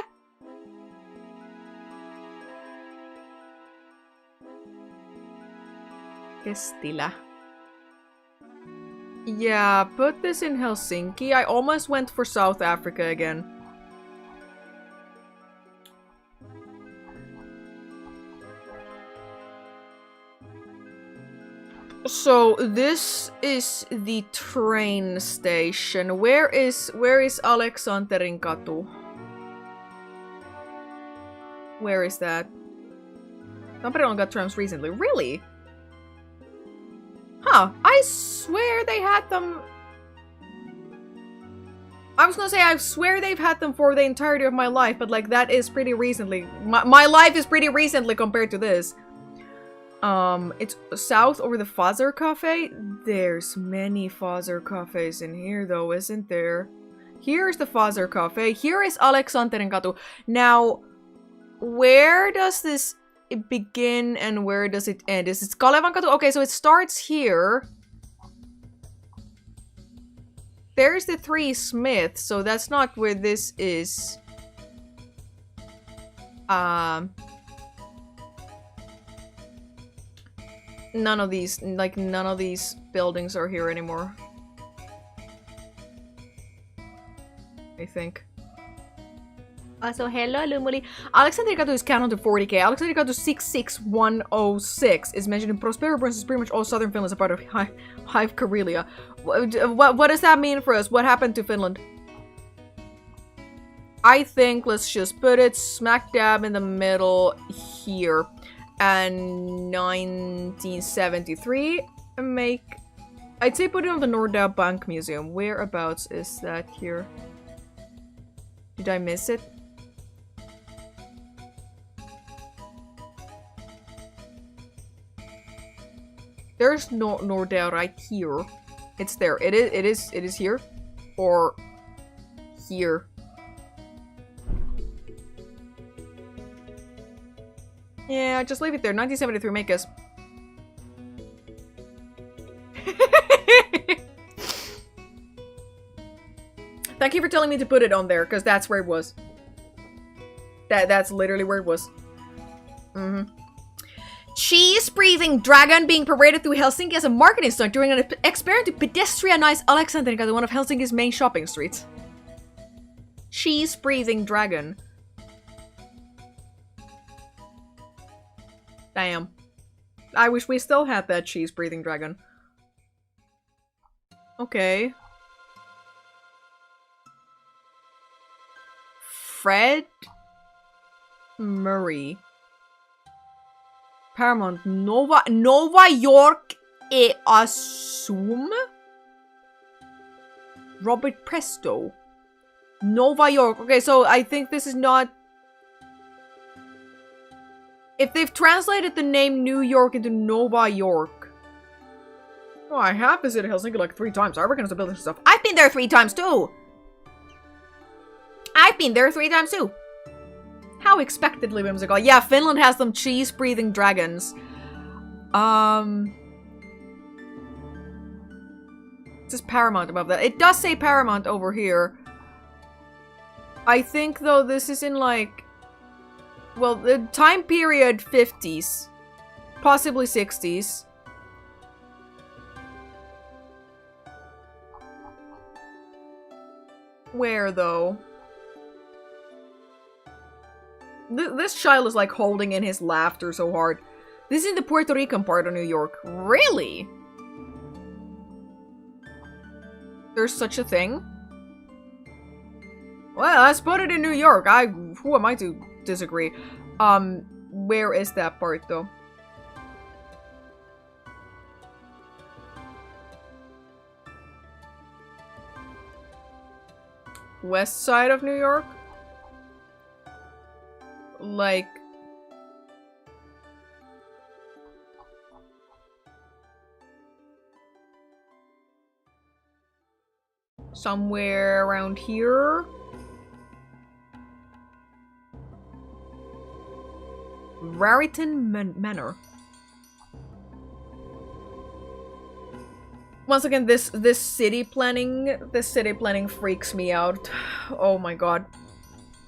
Speaker 1: Kestilä. Yeah, put this in Helsinki. I almost went for South Africa again. So this is the train station. Where is Aleksanterin katu? Where is that? Tampere only got trams recently. Really? Huh. I swear they had them... I was gonna say, I swear they've had them for the entirety of my life, but like, that is pretty recently. My life is pretty recently compared to this. It's south over the Fazer Cafe. There's many Fazer Cafes in here though, isn't there? Here's the Fazer Cafe. Here is Aleksanterin katu. Now, where does this begin and where does it end? Is it Kalevan katu? Okay, so it starts here. There's the Three Smiths, so that's not where this is. None of these buildings are here anymore. I think. Also, hello, Lumuli. Aleksanterin katu is counted to 40k. Aleksanterin katu 66106 is mentioned in Prospero versus pretty much all southern Finland as a part of Hive Karelia. What does that mean for us? What happened to Finland? I think let's just put it smack dab in the middle here. And 1973 I'd say put it on the Nordea Bank Museum. Whereabouts is that here? Did I miss it? There's no Nordea right here. It's there. It is here. Or here. Yeah, just leave it there. 1973 make us. Thank you for telling me to put it on there, because that's where it was. That's literally where it was. Cheese-breathing dragon being paraded through Helsinki as a marketing stunt during an experiment to pedestrianize Aleksanterin katu, one of Helsinki's main shopping streets. Cheese-breathing dragon. Damn. I wish we still had that cheese-breathing dragon. Okay. Fred Murray. Paramount. Nova York e assume? Robert Presto. Nova York. Okay, so I think this is not... If they've translated the name New York into Nova York. Oh, I have visited Helsinki like 3 times. I recognize the buildings and stuff. I've been there 3 times too! I've been there 3 times too! How expectedly whimsical. Yeah, Finland has them cheese-breathing dragons. It says Paramount above that. It does say Paramount over here. I think, though, this is in, like... Well, the time period 50s. Possibly 60s. Where, though? This child is, like, holding in his laughter so hard. This is in the Puerto Rican part of New York. Really? There's such a thing? Well, I spotted it in New York. Who am I to disagree? Where is that part, though? West side of New York? Like... somewhere around here? Raritan Manor. Once again, this city planning freaks me out. Oh my god.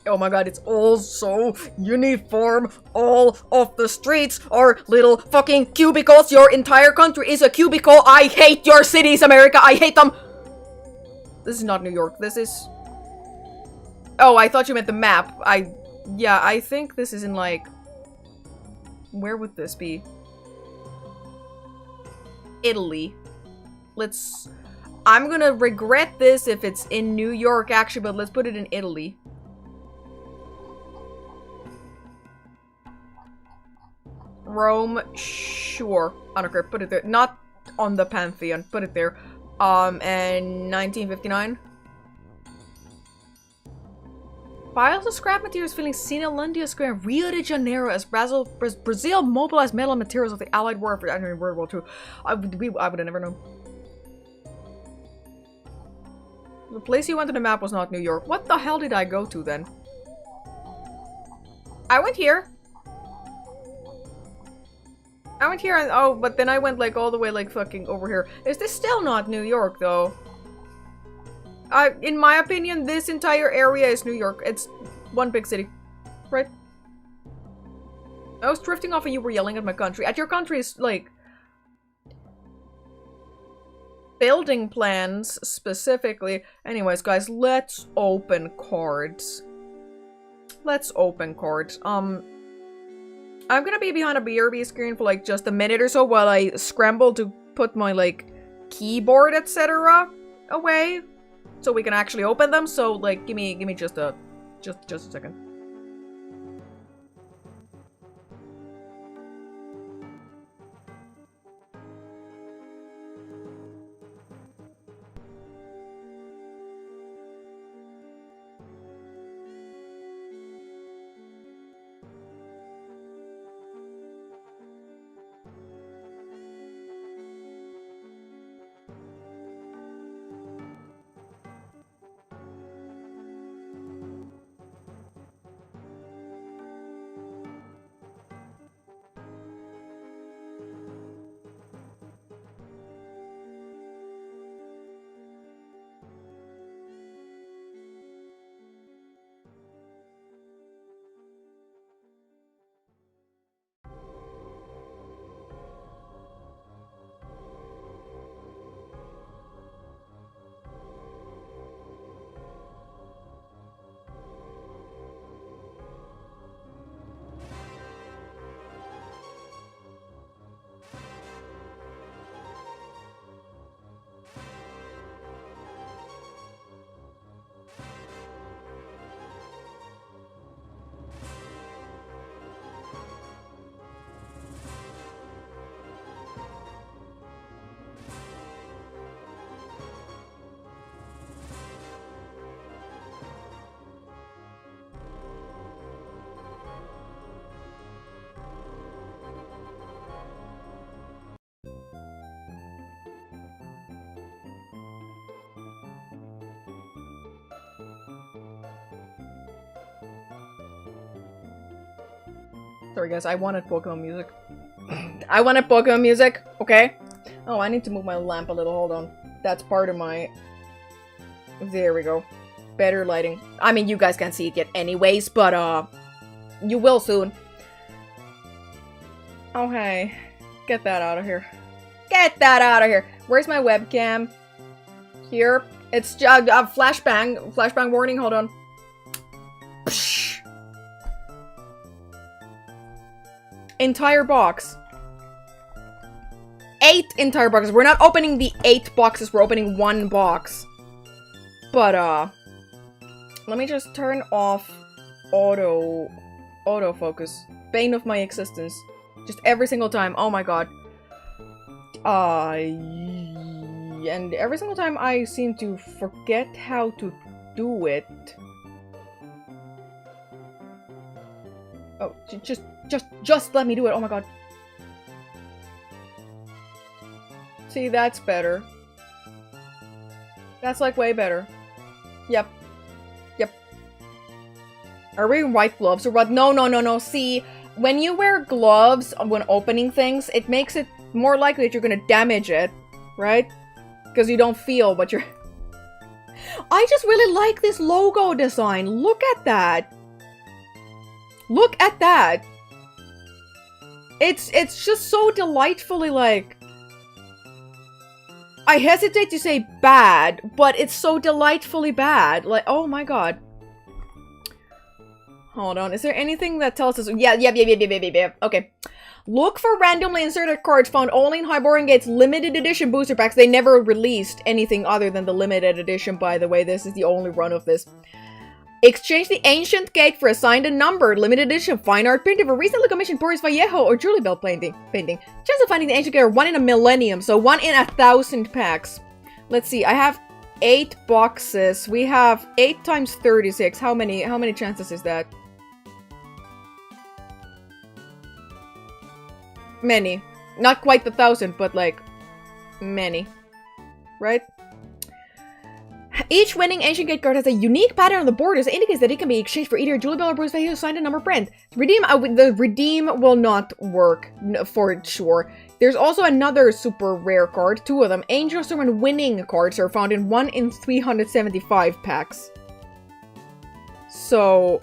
Speaker 1: Oh my god, it's all so uniform. All of the streets are little fucking cubicles. Your entire country is a cubicle. I hate your cities, America. I hate them. This is not New York. This is... Oh, I thought you meant the map. Yeah, I think this is in, like... Where would this be? Italy. Let's... I'm gonna regret this if it's in New York, actually, but let's put it in Italy. Rome, sure. I don't care, put it there. Not on the Pantheon, put it there. And 1959. Piles of scrap materials filling Cinelundia Square, Rio de Janeiro, as Brazil mobilized metal materials of the Allied War for World War II. I would have never known. The place you went on the map was not New York. What the hell did I go to then? I went here. I went here and oh, but then I went like all the way like fucking over here. Is this still not New York though? In my opinion, this entire area is New York. It's one big city, right? I was drifting off and you were yelling at my country. At your country's like building plans specifically. Anyways, guys, let's open cards. Let's open cards. I'm gonna be behind a BRB screen for like just a minute or so while I scramble to put my like keyboard, etc. away, so we can actually open them. So like, give me just a second. Sorry guys, I wanted Pokemon music. I wanted Pokemon music, okay? Oh, I need to move my lamp a little, hold on. That's part of my... There we go. Better lighting. I mean, you guys can't see it yet anyways, but, you will soon. Oh, hey. Get that out of here. Get that out of here! Where's my webcam? Here. It's flashbang. Flashbang warning, hold on. Psh. Entire box. 8 entire boxes. We're not opening the 8 boxes, we're opening 1 box. But, let me just turn off autofocus. Bane of my existence. Just every single time. Oh my god. And every single time I seem to forget how to do it. Oh, just let me do it. Oh my god. See, that's better. That's like way better. Yep. Yep. Are we wearing white gloves or what? No. See, when you wear gloves when opening things, it makes it more likely that you're gonna damage it, right? Because you don't feel what you're... I just really like this logo design. Look at that. Look at that. It's just so delightfully like... I hesitate to say bad, but it's so delightfully bad. Like, oh my god. Hold on, is there anything that tells us... Yeah. Okay. Look for randomly inserted cards found only in Hyborian Gate's limited edition booster packs. They never released anything other than the limited edition, by the way. This is the only run of this. Exchange the Ancient Gate for a signed and numbered limited edition fine art painting of a recently commissioned Boris Vallejo or Julie Bell painting. Chance of finding the Ancient Gate are 1 in a millennium, so 1 in 1,000 packs. Let's see, I have 8 boxes. We have 8 times 36. How many chances is that? Many. Not quite the 1,000, but like, many. Right? Each winning Ancient Gate card has a unique pattern on the borders that indicates that it can be exchanged for either Julie Bell or Bruce Vallejo signed a number brand. The redeem will not work for sure. There's also another super rare card, 2 of them. Angel Storm and Winning cards are found in 1 in 375 packs. So,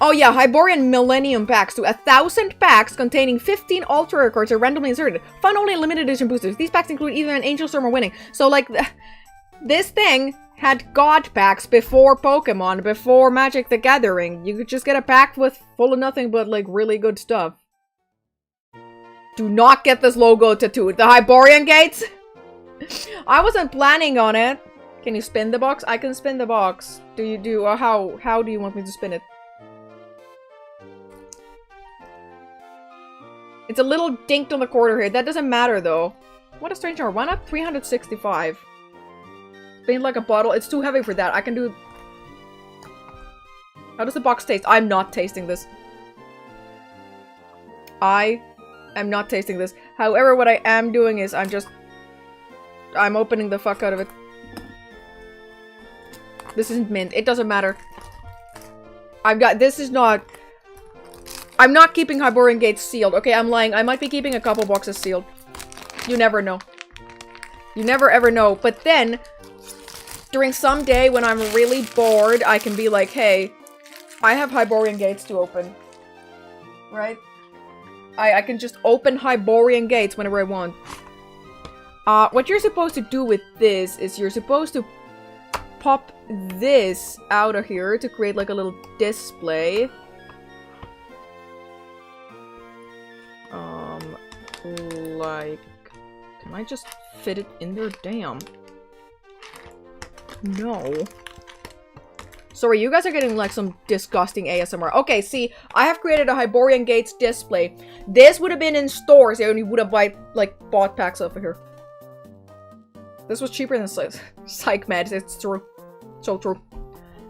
Speaker 1: Oh yeah, Hyborian Millennium packs to 1,000 packs containing 15 ultra rare cards are randomly inserted. Found only in limited edition boosters. These packs include either an Angel Storm or Winning. So like, this thing had God packs before Pokemon, before Magic the Gathering. You could just get a pack full of nothing but like really good stuff. Do not get this logo tattooed. The Hyborian Gates? I wasn't planning on it. Can you spin the box? I can spin the box. How do you want me to spin it? It's a little dinked on the corner here. That doesn't matter, though. What a strange number. 1 up 365. Spin like a bottle. It's too heavy for that. I can do... How does the box taste? I'm not tasting this. I am not tasting this. However, what I am doing is I'm opening the fuck out of it. This isn't mint. It doesn't matter. This is not... I'm not keeping Hyborian Gates sealed. Okay, I'm lying. I might be keeping a couple boxes sealed. You never know. You never ever know. But then, during some day when I'm really bored, I can be like, hey, I have Hyborian Gates to open. Right? I can just open Hyborian Gates whenever I want. What you're supposed to do with this is you're supposed to pop this out of here to create like a little display. Like, can I just fit it in there? Damn. No. Sorry, you guys are getting like some disgusting ASMR. Okay, see, I have created a Hyborian Gates display. This would have been in stores and you would have bought packs over here. This was cheaper than Psych Meds. It's true. So true.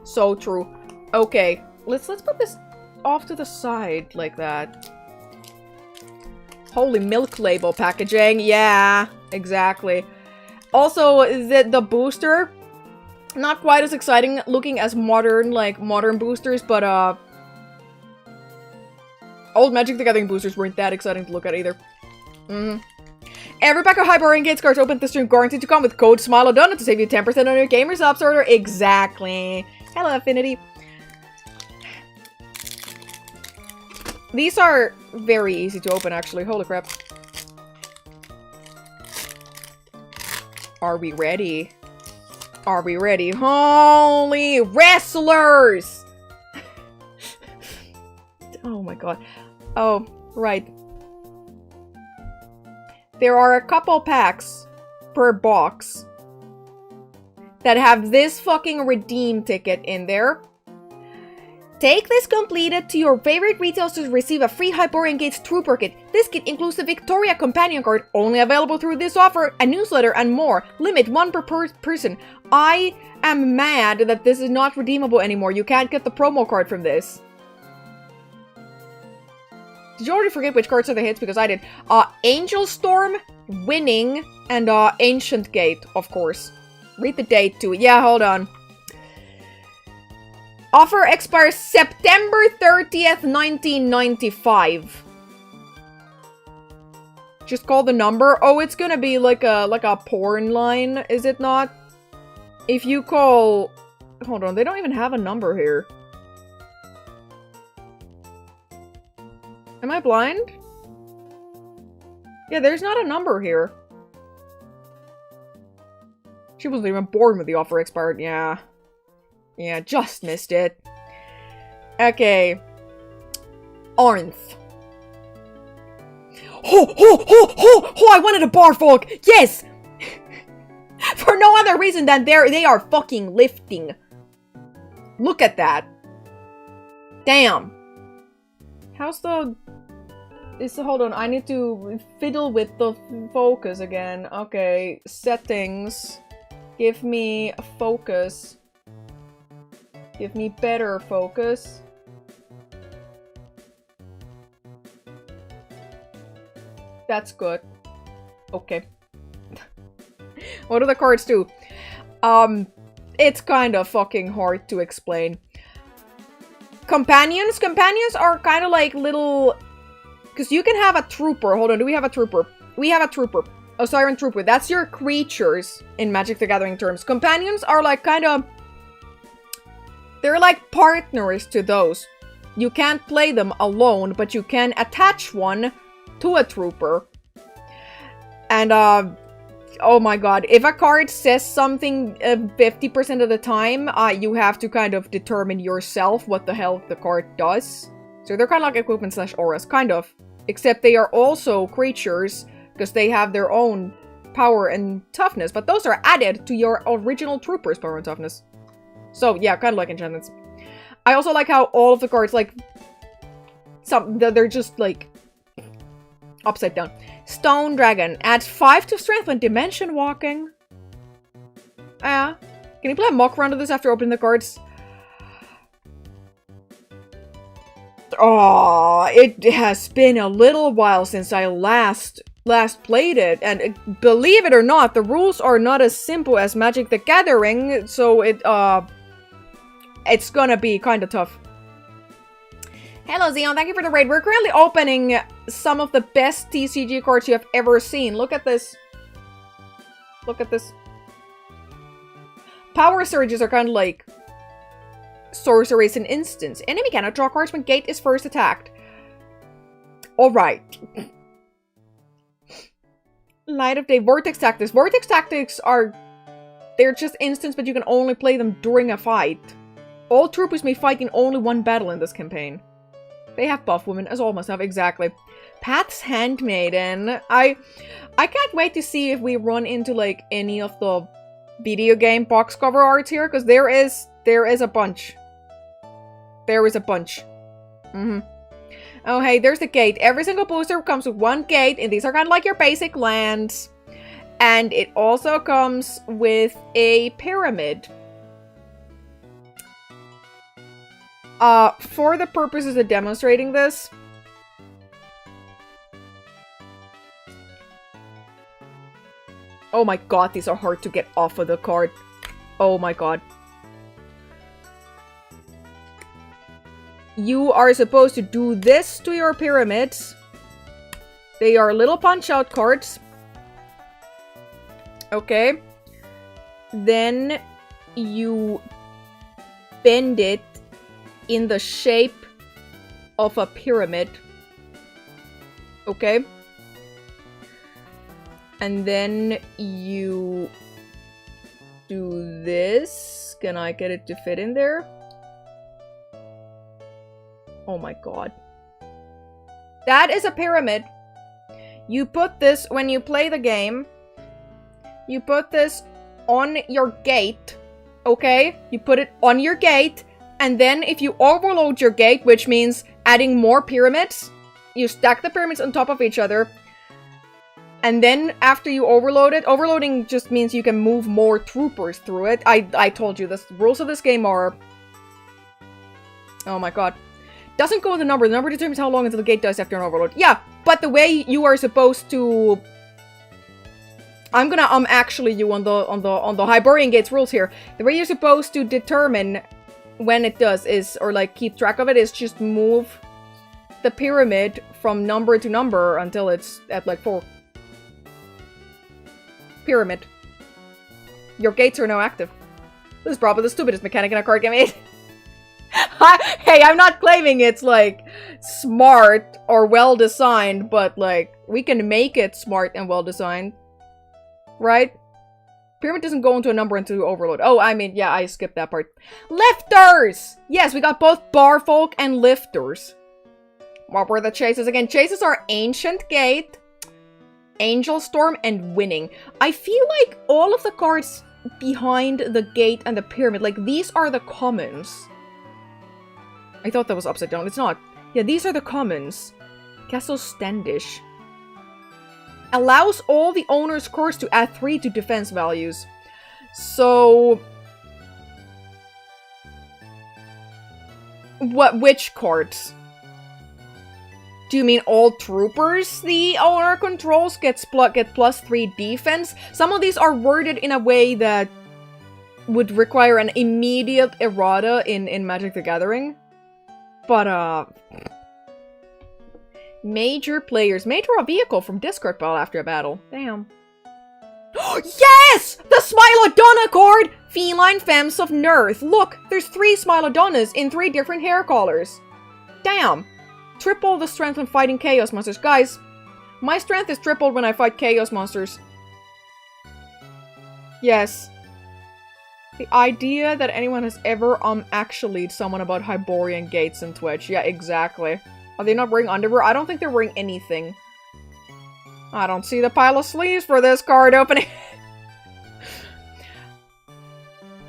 Speaker 1: So true. Okay, let's put this off to the side like that. Holy milk label packaging. Yeah, exactly. Also, the booster, not quite as exciting looking as modern boosters, but old Magic the Gathering boosters weren't that exciting to look at either. Every pack of Hyborian Gates cards opened this stream guaranteed to come with code SmilodonnaVT to save you 10% on your gamer subs order. Exactly. Hello, Affinity. These are very easy to open, actually. Holy crap. Are we ready? Are we ready? Holy wrestlers! Oh my god. Oh, right. There are a couple packs per box that have this fucking redeem ticket in there. Take this completed to your favorite retailers to receive a free Hyborian Gates Trooper Kit. This kit includes the Victoria Companion card, only available through this offer, a newsletter, and more. Limit 1 per person. I am mad that this is not redeemable anymore. You can't get the promo card from this. Did you already forget which cards are the hits? Because I did. Angel Storm, Winning, and Ancient Gate, of course. Read the date too. Yeah, hold on. Offer expires September 30th, 1995. Just call the number. Oh, it's gonna be like a porn line, is it not? If you call... Hold on, they don't even have a number here. Am I blind? Yeah, there's not a number here. She wasn't even born when the offer expired. Yeah. Yeah, just missed it. Okay. Arnth. I wanted a Barfog! Yes! For no other reason than they are fucking lifting. Look at that. Damn. How's the... hold on, I need to fiddle with the focus again. Okay, settings. Give me a focus. Give me better focus. That's good. Okay. What do the cards do? It's kind of fucking hard to explain. Companions? Companions are kind of like little... Because you can have a trooper. Hold on, do we have a trooper? We have a trooper. A Siren Trooper. That's your creatures in Magic the Gathering terms. Companions are like kind of... They're like partners to those. You can't play them alone, but you can attach one to a trooper. And, oh my god. If a card says something 50% of the time, you have to kind of determine yourself what the hell the card does. So they're kind of like equipment slash auras, kind of. Except they are also creatures, because they have their own power and toughness. But those are added to your original trooper's power and toughness. So, yeah, kind of like enchantments. I also like how all of the cards, like... they're just, like... upside down. Stone Dragon. Adds 5 to strength when dimension walking. Can you play a mock round of this after opening the cards? Oh, it has been a little while since I last played it, and believe it or not, the rules are not as simple as Magic the Gathering, so it's gonna be kind of tough. Hello, Xeon, thank you for the raid. We're currently opening some of the best TCG cards you have ever seen. Look at this. Look at this. Power Surges are kind of like sorceries and instants. Enemy cannot draw cards when Gate is first attacked. Alright. Light of Day. Vortex Tactics. Vortex Tactics are... They're just instants, but you can only play them during a fight. All troopers may fight in only one battle in this campaign. They have buff women, as all must have. Exactly. Pat's Handmaiden. I can't wait to see if we run into, like, any of the video game box cover arts here, because there is a bunch. There is a bunch. Oh, hey, there's the gate. Every single booster comes with one gate, and these are kind of like your basic lands. And it also comes with a pyramid. For the purposes of demonstrating this, oh my god, these are hard to get off of the card. Oh my god. You are supposed to do this to your pyramids. They are little punch-out cards. Okay. Then you bend it in the shape of a pyramid. Okay. And then you do this. Can I get it to fit in there? Oh my god. That is a pyramid. You put this, when you play the game, you put this on your gate, okay? You put it on your gate, and then if you overload your gate, which means adding more pyramids, you stack the pyramids on top of each other, and then after you overload it, overloading just means you can move more troopers through it. I told you, the rules of this game are... Oh my god. Doesn't go with the number. The number determines how long until the gate dies after an overload. Yeah, but the way you are supposed to... I'm gonna actually you on the Hyborian Gates rules here. The way you're supposed to determine when it does is, or like keep track of it, is just move the pyramid from number to number until it's at like 4. Pyramid. Your gates are now active. This is probably the stupidest mechanic in a card game made. Hey, I'm not claiming it's like smart or well designed, but like we can make it smart and well designed. Right? Pyramid doesn't go into a number until you overload. Oh, I mean, yeah, I skipped that part. Lifters! Yes, we got both barfolk and lifters. What were the chases again? Chases are Ancient Gate, Angel Storm, and Winning. I feel like all of the cards behind the gate and the pyramid, like these are the commons. I thought that was upside down. It's not. Yeah, these are the commons. Castle Standish. Allows all the owner's cards to add 3 to defense values. So... which cards? Do you mean all troopers the owner controls get plus 3 defense? Some of these are worded in a way that would require an immediate errata in Magic the Gathering. But, major players may draw a vehicle from discard pile after a battle. Damn. Yes! The Smilodonna card! Feline Femmes of Nerth. Look, there's 3 Smilodonnas in 3 different hair colors. Damn. Triple the strength when fighting Chaos Monsters. Guys, my strength is tripled when I fight Chaos Monsters. Yes. The idea that anyone has ever actually someone about Hyborian Gates in Twitch. Yeah, exactly. Are they not wearing underwear? I don't think they're wearing anything. I don't see the pile of sleeves for this card opening.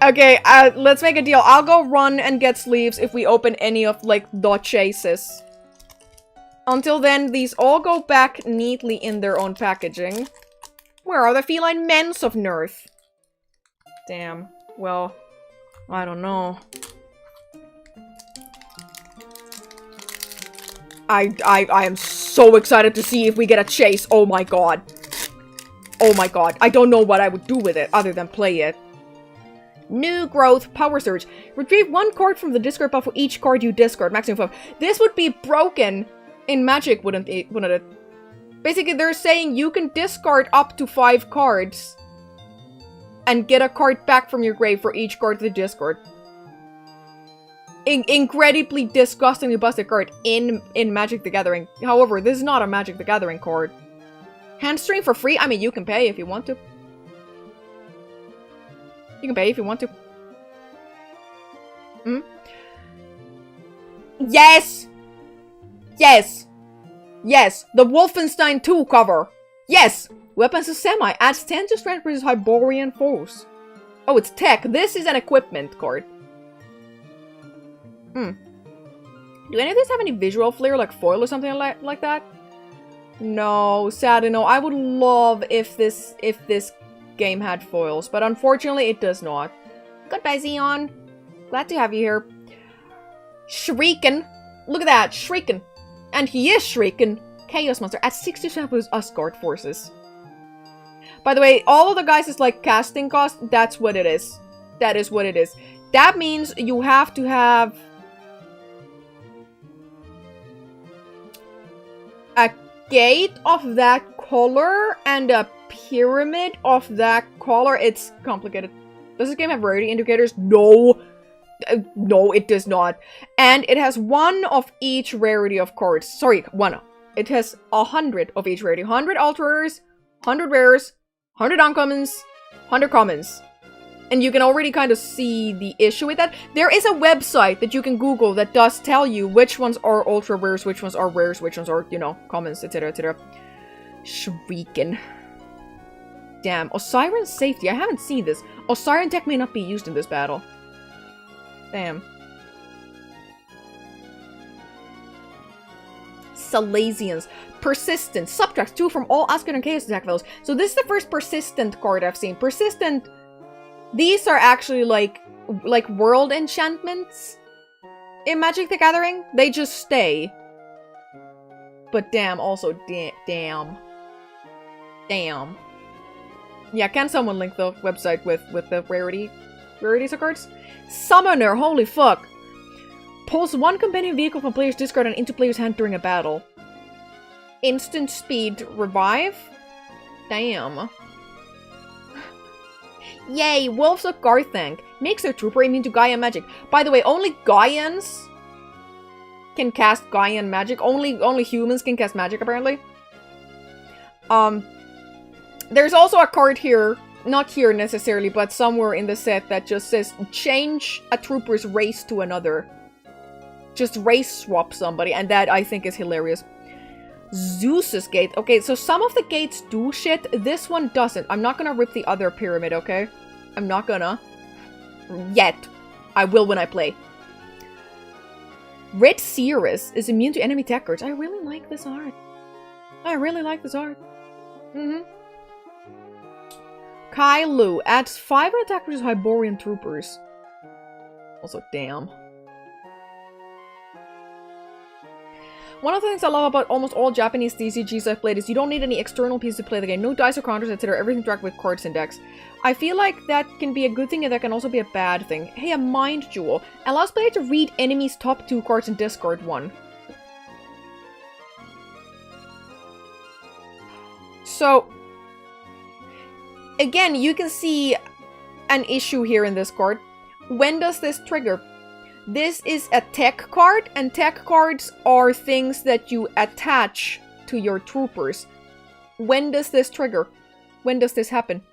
Speaker 1: Okay, let's make a deal. I'll go run and get sleeves if we open any of, like, the chases. Until then, these all go back neatly in their own packaging. Where are the Feline Men's of Nerth? Damn. Well, I don't know. I am so excited to see if we get a chase. Oh my god. Oh my god. I don't know what I would do with it other than play it. New Growth Power Surge. Retrieve 1 card from the discard pile for each card you discard. Maximum 5. This would be broken in Magic, wouldn't it? Basically, they're saying you can discard up to 5 cards and get a card back from your grave for each card to the discard. Incredibly disgustingly busted card in Magic the Gathering. However, this is not a Magic the Gathering card. Handstring for free? I mean, you can pay if you want to. You can pay if you want to. Hmm? Yes! Yes! Yes! The Wolfenstein 2 cover! Yes! Weapons of Semi adds 10 to strength versus Hyborian foes. Oh, it's tech. This is an equipment card. Hmm. Do any of these have any visual flair, like foil or something like that? No, sadly no. I would love if this game had foils, but unfortunately it does not. Goodbye, Xeon. Glad to have you here. Shrieking. Look at that, Shrieking. And he is Shrieking. Chaos Monster at 60% with Asgard forces. By the way, all of the guys is like casting cost. That's what it is. That is what it is. That means you have to have a gate of that color and a pyramid of that color. It's complicated. Does this game have rarity indicators? No. No, it does not. And it has 1 of each rarity of cards. Sorry, 1. It has 100 of each rarity. 100 ultra rares, 100 rares, 100 uncommons, 100 commons. And you can already kind of see the issue with that. There is a website that you can Google that does tell you which ones are ultra rares, which ones are rares, which ones are, you know, commons, etc, etc. Shrieking. Damn. Osiren safety. I haven't seen this. Osiren tech may not be used in this battle. Damn. Salesians. Persistent. Subtracts 2 from all Asgard and Chaos attack values. So this is the first persistent card I've seen. Persistent. These are actually like world enchantments in Magic the Gathering. They just stay. But damn, also damn. Damn. Yeah, can someone link the website with the rarities of cards? Summoner, holy fuck. Pulls 1 companion vehicle from player's discard and into player's hand during a battle. Instant speed revive? Damn. Yay, Wolves of Garthank. Makes their trooper immune to Gaian magic. By the way, only Gaians can cast Gaian magic. Only humans can cast magic, apparently. There's also a card here, not here necessarily, but somewhere in the set that just says, change a trooper's race to another. Just race swap somebody, and that I think is hilarious. Zeus's gate. Okay, so some of the gates do shit. This one doesn't. I'm not gonna rip the other pyramid, okay? I'm not gonna. Yet. I will when I play. Red Cirrus is immune to enemy tech cards. I really like this art. I really like this art. Kai Lu adds 5 attack versus Hyborian troopers. Also, damn. One of the things I love about almost all Japanese TCGs I've played is you don't need any external pieces to play the game. No dice or counters, etc. Everything tracked with cards and decks. I feel like that can be a good thing and that can also be a bad thing. Hey, a Mind Jewel. Allows player to read enemies' top 2 cards and discard 1. So, again, you can see an issue here in this card. When does this trigger? This is a tech card, and tech cards are things that you attach to your troopers. When does this trigger? When does this happen?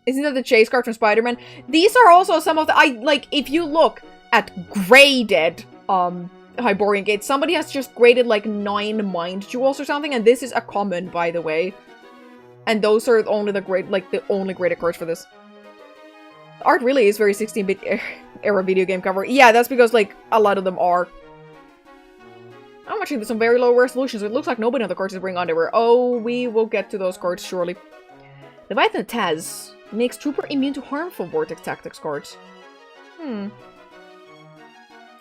Speaker 1: Isn't that the chase card from Spider-Man? These are also some of the... if you look at graded Hyborian Gates, somebody has just graded like 9 Mind Jewels or something, and this is a common, by the way. And those are only the only graded cards for this. The art really is very 16-bit era video game cover. Yeah, that's because, like, a lot of them are. I'm watching some very low resolution, so it looks like nobody on the cards is wearing underwear. Oh, we will get to those cards, surely. Leviathan Taz makes Trooper immune to harmful Vortex Tactics cards.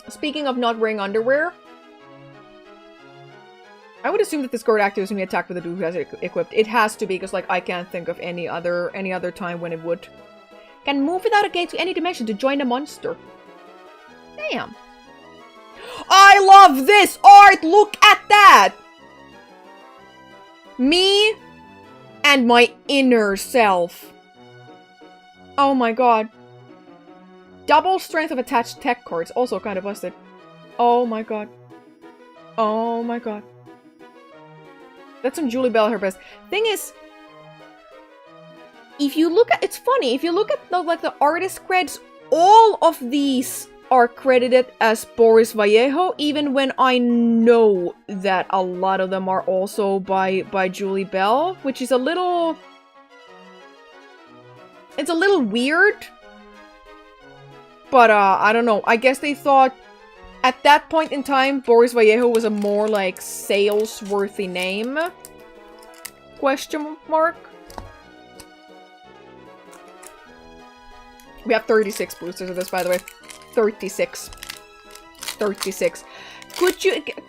Speaker 1: Speaking of not wearing underwear, I would assume that this card activates when you attack with a dude who has it equipped. It has to be, because, like, I can't think of any other time when it would. Can move without a gate to any dimension to join a monster. Damn. I love this art! Look at that! Me and my inner self. Oh my god. Double strength of attached tech cards. Also kind of busted. Oh my god. Oh my god. That's some Julie Bell her best. Thing is, if you look at, it's funny, if you look at the artist creds, all of these are credited as Boris Vallejo, even when I know that a lot of them are also by Julie Bell, which is a little... It's a little weird. But, I don't know. I guess they thought, at that point in time, Boris Vallejo was a more, like, sales-worthy name? Question mark? We have 36 boosters of this, by the way. 36. 36.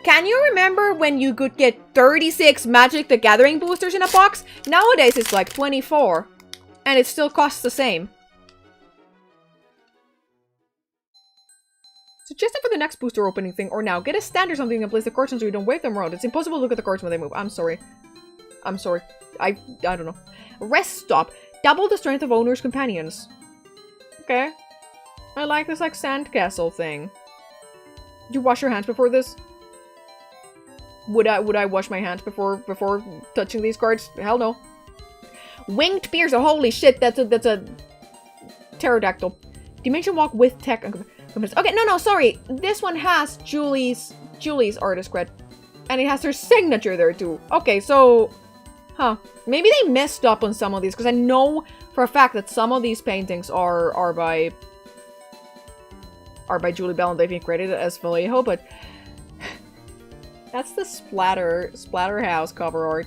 Speaker 1: Can you remember when you could get 36 Magic the Gathering boosters in a box? Nowadays it's like 24. And it still costs the same. Suggested for the next booster opening thing, or now, get a stand or something and place the cards so you don't wave them around. It's impossible to look at the cards when they move. I'm sorry. I'm sorry. I don't know. Rest stop. Double the strength of owner's companions. Okay. I like this, like, sandcastle thing. Did you wash your hands before this? Would I wash my hands before touching these cards? Hell no. Winged piercer. Holy shit, that's a pterodactyl. Dimension walk with tech. Okay, no, sorry. This one has Julie's artist cred. And it has her signature there too. Okay, so... Huh. Maybe they messed up on some of these, because I know for a fact that some of these paintings are by Julie Bell and they've been credited as Vallejo, but... That's the Splatterhouse cover art.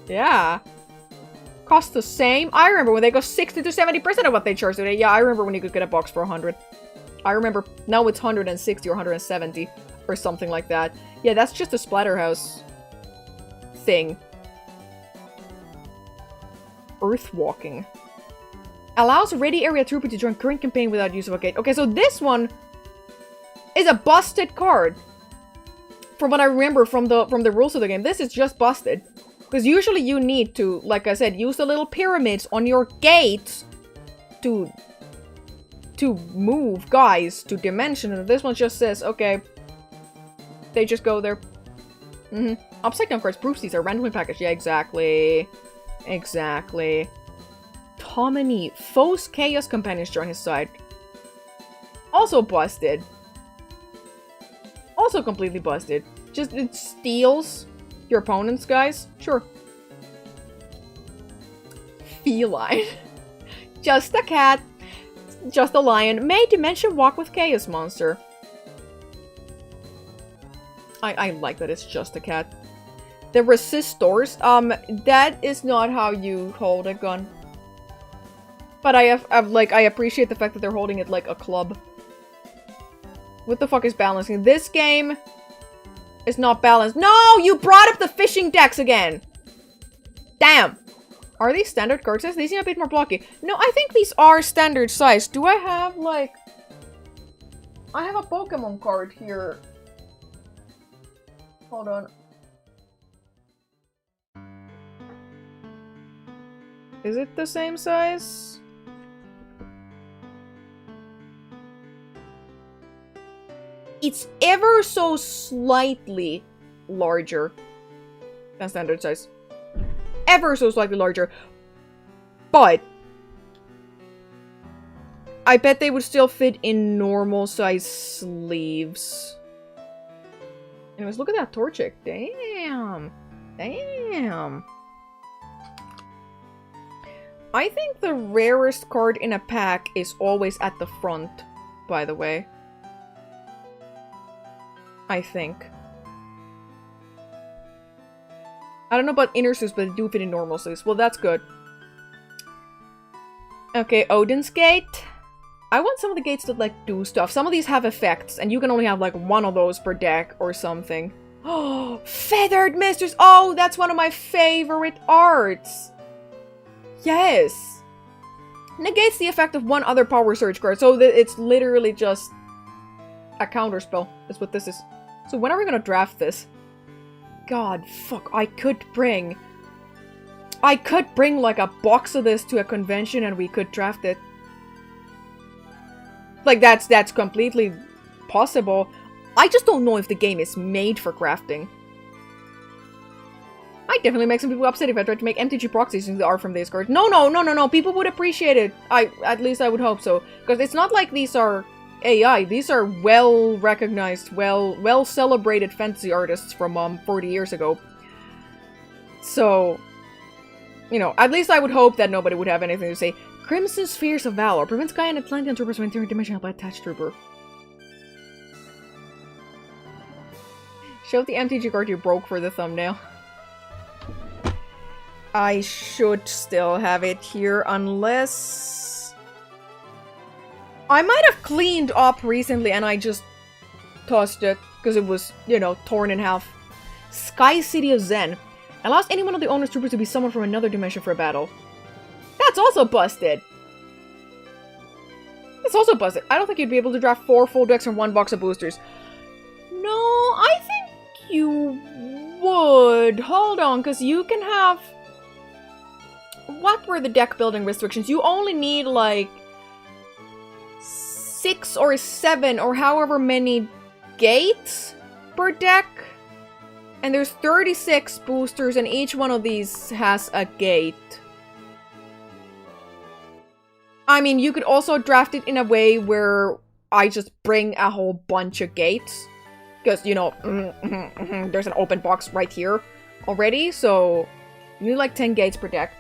Speaker 1: Yeah. Cost the same. I remember when they go 60 to 70% of what they charge today. Yeah, I remember when you could get a box for 100. I remember now it's 160 or 170 or something like that. Yeah, that's just a Splatterhouse thing. Earthwalking. Allows ready area trooper to join current campaign without use of a gate. Okay, so this one is a busted card. From what I remember from the rules of the game, this is just busted. Because usually you need to, like I said, use the little pyramids on your gates to move guys to dimension. And this one just says, okay, they just go there. Upside down cards proves these are randomly packaged. Yeah, exactly. Exactly. Tomini, foe's chaos companions join his side. Also busted. Also completely busted. Just, it steals your opponents, guys. Sure. Feline. Just a cat. Just a lion. May dimension walk with chaos monster. I like that it's just a cat. The resistors. That is not how you hold a gun. But I appreciate the fact that they're holding it like a club. What the fuck is balancing? This game is not balanced. No! You brought up the fishing decks again! Damn! Are these standard card size? They seem a bit more blocky. No, I think these are standard size. Do I have, like... I have a Pokemon card here. Hold on. Is it the same size? It's ever so slightly larger than standard size. Ever so slightly larger. But I bet they would still fit in normal size sleeves. Anyways, look at that Torchic. Damn. Damn. I think the rarest card in a pack is always at the front, by the way. I think. I don't know about inner sleeves, but they do fit in normal sleeves. Well, that's good. Okay, Odin's Gate. I want some of the gates to, like, do stuff. Some of these have effects, and you can only have, like, one of those per deck or something. Oh, Feathered Mistress! Oh, that's one of my favorite arts! Yes! Negates the effect of one other power surge card, so it's literally just a counterspell, is what this is. So when are we gonna draft this? God, fuck, I could bring like a box of this to a convention and we could draft it. Like, that's completely possible. I just don't know if the game is made for crafting. I'd definitely make some people upset if I tried to make MTG proxies using the art from these cards. No, people would appreciate it. At least I would hope so. Because it's not like these are AI. These are well-recognized, well-celebrated fantasy artists from 40 years ago. So, you know, at least I would hope that nobody would have anything to say. Crimson Spheres of Valor. Prevents Gaia and Atlantean troopers from entering dimension by attached trooper. Show the MTG card you broke for the thumbnail. I should still have it here unless... I might have cleaned up recently and I just tossed it because it was, you know, torn in half. Sky City of Zen. Allows any one of the owner's troopers to be summoned from another dimension for a battle. That's also busted. It's also busted. I don't think you'd be able to draft 4 full decks from 1 box of boosters. No, I think you would... Hold on, because you can have... What were the deck building restrictions? You only need, like... 6 or 7 or however many gates per deck. And there's 36 boosters and each one of these has a gate. I mean, you could also draft it in a way where I just bring a whole bunch of gates. Because, you know, there's an open box right here already. So, you need like 10 gates per deck.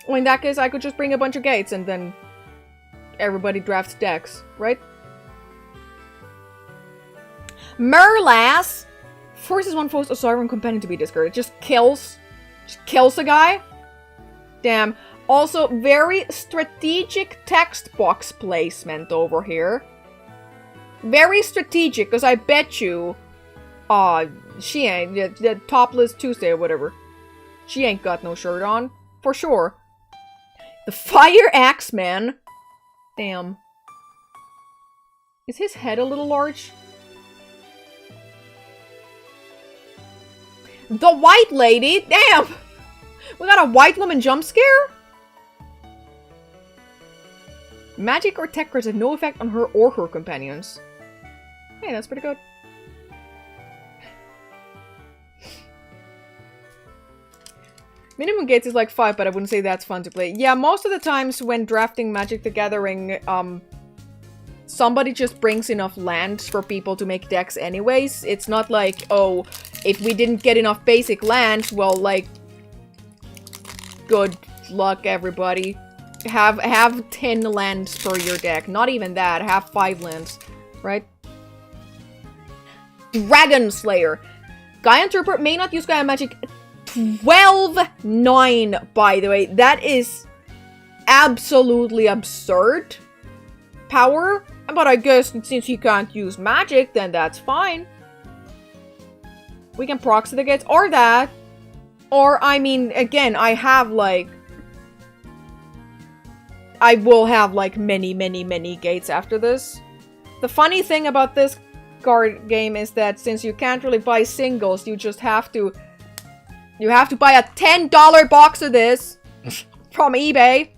Speaker 1: Well, in that case, I could just bring a bunch of gates and then everybody drafts decks, right? Merlas forces one foe's Osiris companion to be discarded. Just kills a guy. Damn. Also, very strategic text box placement over here. Very strategic, because I bet you... she ain't... The Topless Tuesday or whatever. She ain't got no shirt on. For sure. The Fire Axeman. Damn. Is his head a little large? The White Lady? Damn! We got a white woman jump scare? Magic or tech cards have no effect on her or her companions. Hey, that's pretty good. Minimum gates is like 5, but I wouldn't say that's fun to play. Yeah, most of the times when drafting Magic the Gathering, somebody just brings enough lands for people to make decks anyways. It's not like, oh, if we didn't get enough basic lands, well, like, good luck, everybody. Have 10 lands for your deck. Not even that. Have 5 lands, right? Dragon Slayer. Gaia Trooper may not use Gaia Magic 12-9, by the way. That is absolutely absurd power. But I guess since he can't use magic, then that's fine. We can proxy the gates, or that. Or, I mean, again, I have, like... I will have, like, many, many, many gates after this. The funny thing about this card game is that since you can't really buy singles, you just have to... You have to buy a $10 box of this from eBay.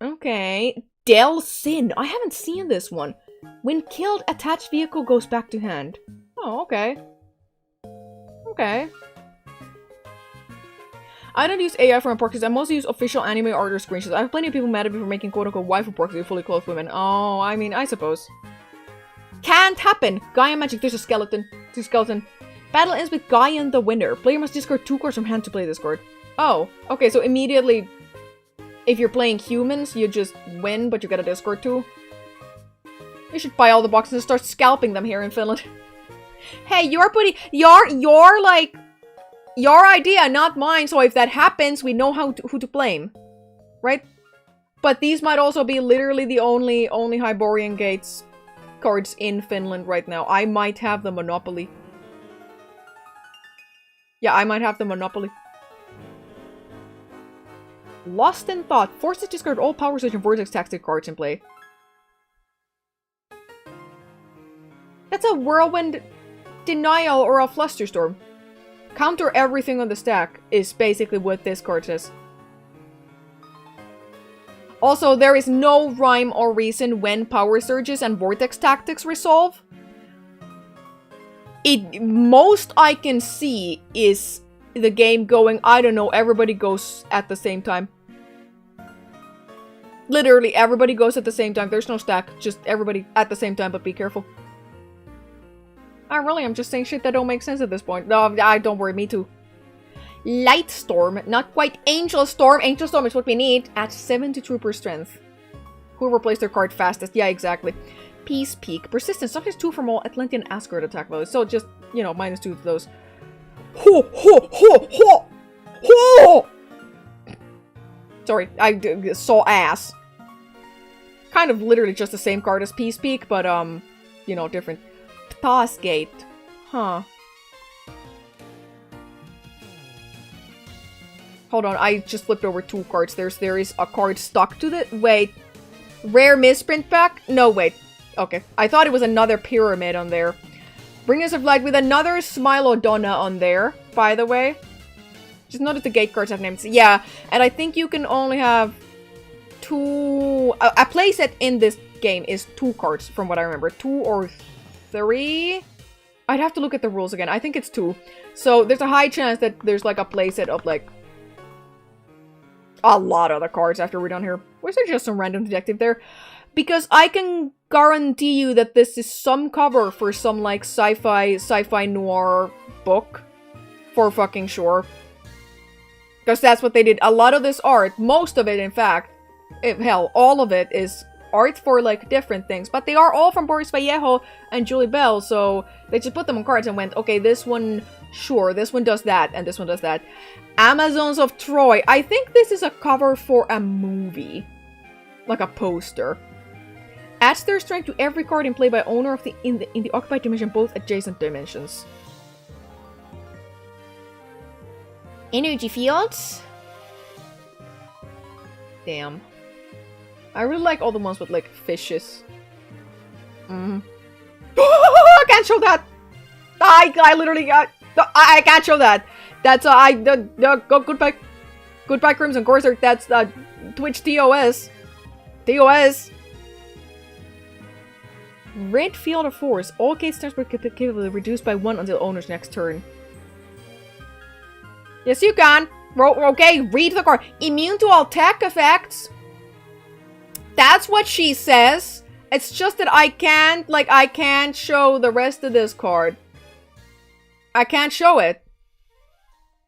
Speaker 1: Okay. Del Sin. I haven't seen this one. When killed, attached vehicle goes back to hand. Oh, okay. Okay. I don't use AI for my proxies. I mostly use official anime art or screenshots. I have plenty of people mad at me for making quote-unquote waifu proxies with fully clothed women. Oh, I mean, I suppose. Can't happen! Gaia Magic, there's a skeleton. There's a skeleton. Battle ends with Gaia the winner. Player must discard 2 cards from hand to play this card. Oh, okay, so immediately, if you're playing humans, you just win, but you gotta discard 2. You should buy all the boxes and start scalping them here in Finland. Hey, you're like... Your idea, not mine, so if that happens, we know who to blame. Right? But these might also be literally the only Hyborian Gates cards in Finland right now. I might have the monopoly. Yeah, I might have the monopoly. Lost in Thought. Force to discard all Power Surge and Vortex Tactic cards in play. That's a Whirlwind Denial or a Flusterstorm. Counter everything on the stack is basically what this card says. Also, there is no rhyme or reason when Power Surges and Vortex Tactics resolve. Most I can see is the game going, I don't know, everybody goes at the same time. Literally, everybody goes at the same time. There's no stack, just everybody at the same time, but be careful. Really, I'm just saying shit that don't make sense at this point. No, don't worry, me too. Light Storm, not quite Angel Storm. Angel Storm is what we need at 70 Trooper Strength. Whoever plays their card fastest. Yeah, exactly. Peace Peak. Persistence. Sometimes 2 from all Atlantean Asgard attack values. So just, you know, -2 of those. Ho, ho, ho, ho, ho! Sorry, I saw ass. Kind of literally just the same card as Peace Peak, but, you know, different. Tossgate. Huh. Hold on, I just flipped over 2 cards. There is a card stuck to the... Wait. Rare misprint back? No, wait. Okay. I thought it was another pyramid on there. Bring us a flag with another Smilodonna on there, by the way. Just notice the gate cards have names. Yeah, and I think you can only have 2... A playset in this game is 2 cards, from what I remember. 2 or 3? I'd have to look at the rules again. I think it's 2. So there's a high chance that there's like a playset of like a lot of the cards after we're done here. Was there just some random detective there? Because I can guarantee you that this is some cover for some like sci-fi noir book. For fucking sure. Because that's what they did. A lot of this art, most of it in fact, hell, all of it is art for like different things. But they are all from Boris Vallejo and Julie Bell, so they just put them on cards and went, okay, this one, sure, this one does that, and this one does that. Amazons of Troy. I think this is a cover for a movie. Like a poster. Adds their strength to every card in play by owner of the in the occupied dimension, both adjacent dimensions. Energy fields. Damn. I really like all the ones with like fishes. I can't show that. I literally got. I can't show that. That's goodbye, goodbye Crimson Corsair. That's Twitch TOS. TOS. Red Field of Force. All case stars were capable reduced by 1 until owner's next turn. Yes, you can. Okay, read the card. Immune to all tech effects. That's what she says. It's just that I can't show the rest of this card. I can't show it.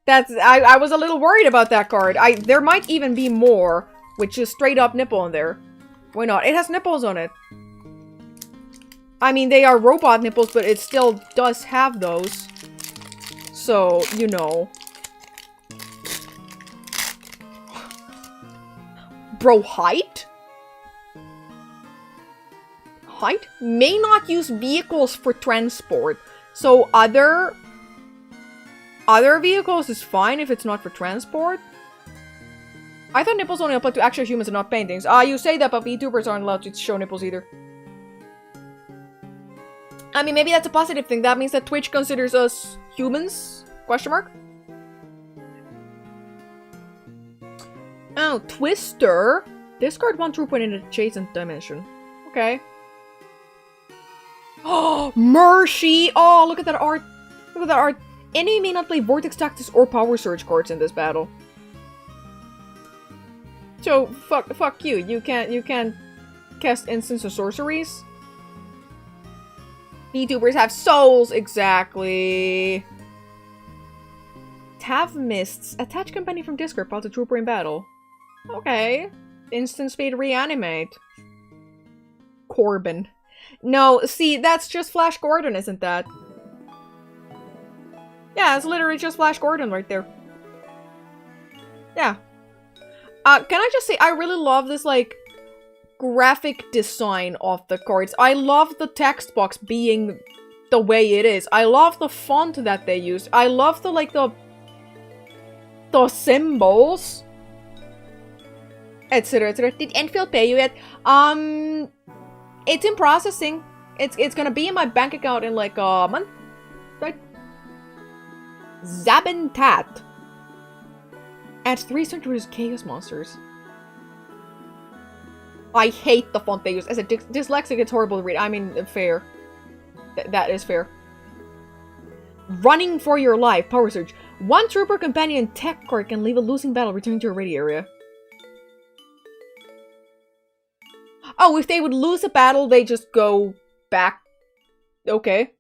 Speaker 1: I was a little worried about that card. There might even be more with just straight up nipple on there. Why not? It has nipples on it. I mean, they are robot nipples, but it still does have those. So, you know. Bro, height? Height? May not use vehicles for transport. So other vehicles is fine if it's not for transport. I thought nipples only apply to actual humans and not paintings. You say that, but VTubers aren't allowed to show nipples either. I mean, maybe that's a positive thing. That means that Twitch considers us humans? Question mark? Oh, Twister. Discard 1 trooper in an adjacent dimension. Okay. Oh, Mercy! Oh, look at that art. Look at that art. Enemy may not play Vortex Tactics or Power Surge cards in this battle. So, fuck you. You can't cast instants or sorceries. VTubers have souls, exactly. Tav Mists. Attach companion from Discord, pile to trooper in battle. Okay. Instant speed reanimate. Corbin. No, see, that's just Flash Gordon, isn't that? Yeah, it's literally just Flash Gordon right there. Yeah. Can I just say, I really love this, like, graphic design of the cards. I love the text box being the way it is. I love the font that they used. I love the, like, the symbols. Etc, etc. Did Enfield pay you yet? It's in processing. It's gonna be in my bank account in, like, a month. Right? Zabentat. Adds 3 strength to reduce chaos monsters. I hate the font they use. As a dyslexic, it's horrible to read. I mean, fair. That is fair. Running for your life. Power Surge. 1 trooper companion tech card can leave a losing battle, returning to your ready area. Oh, if they would lose a battle, they just go back. Okay.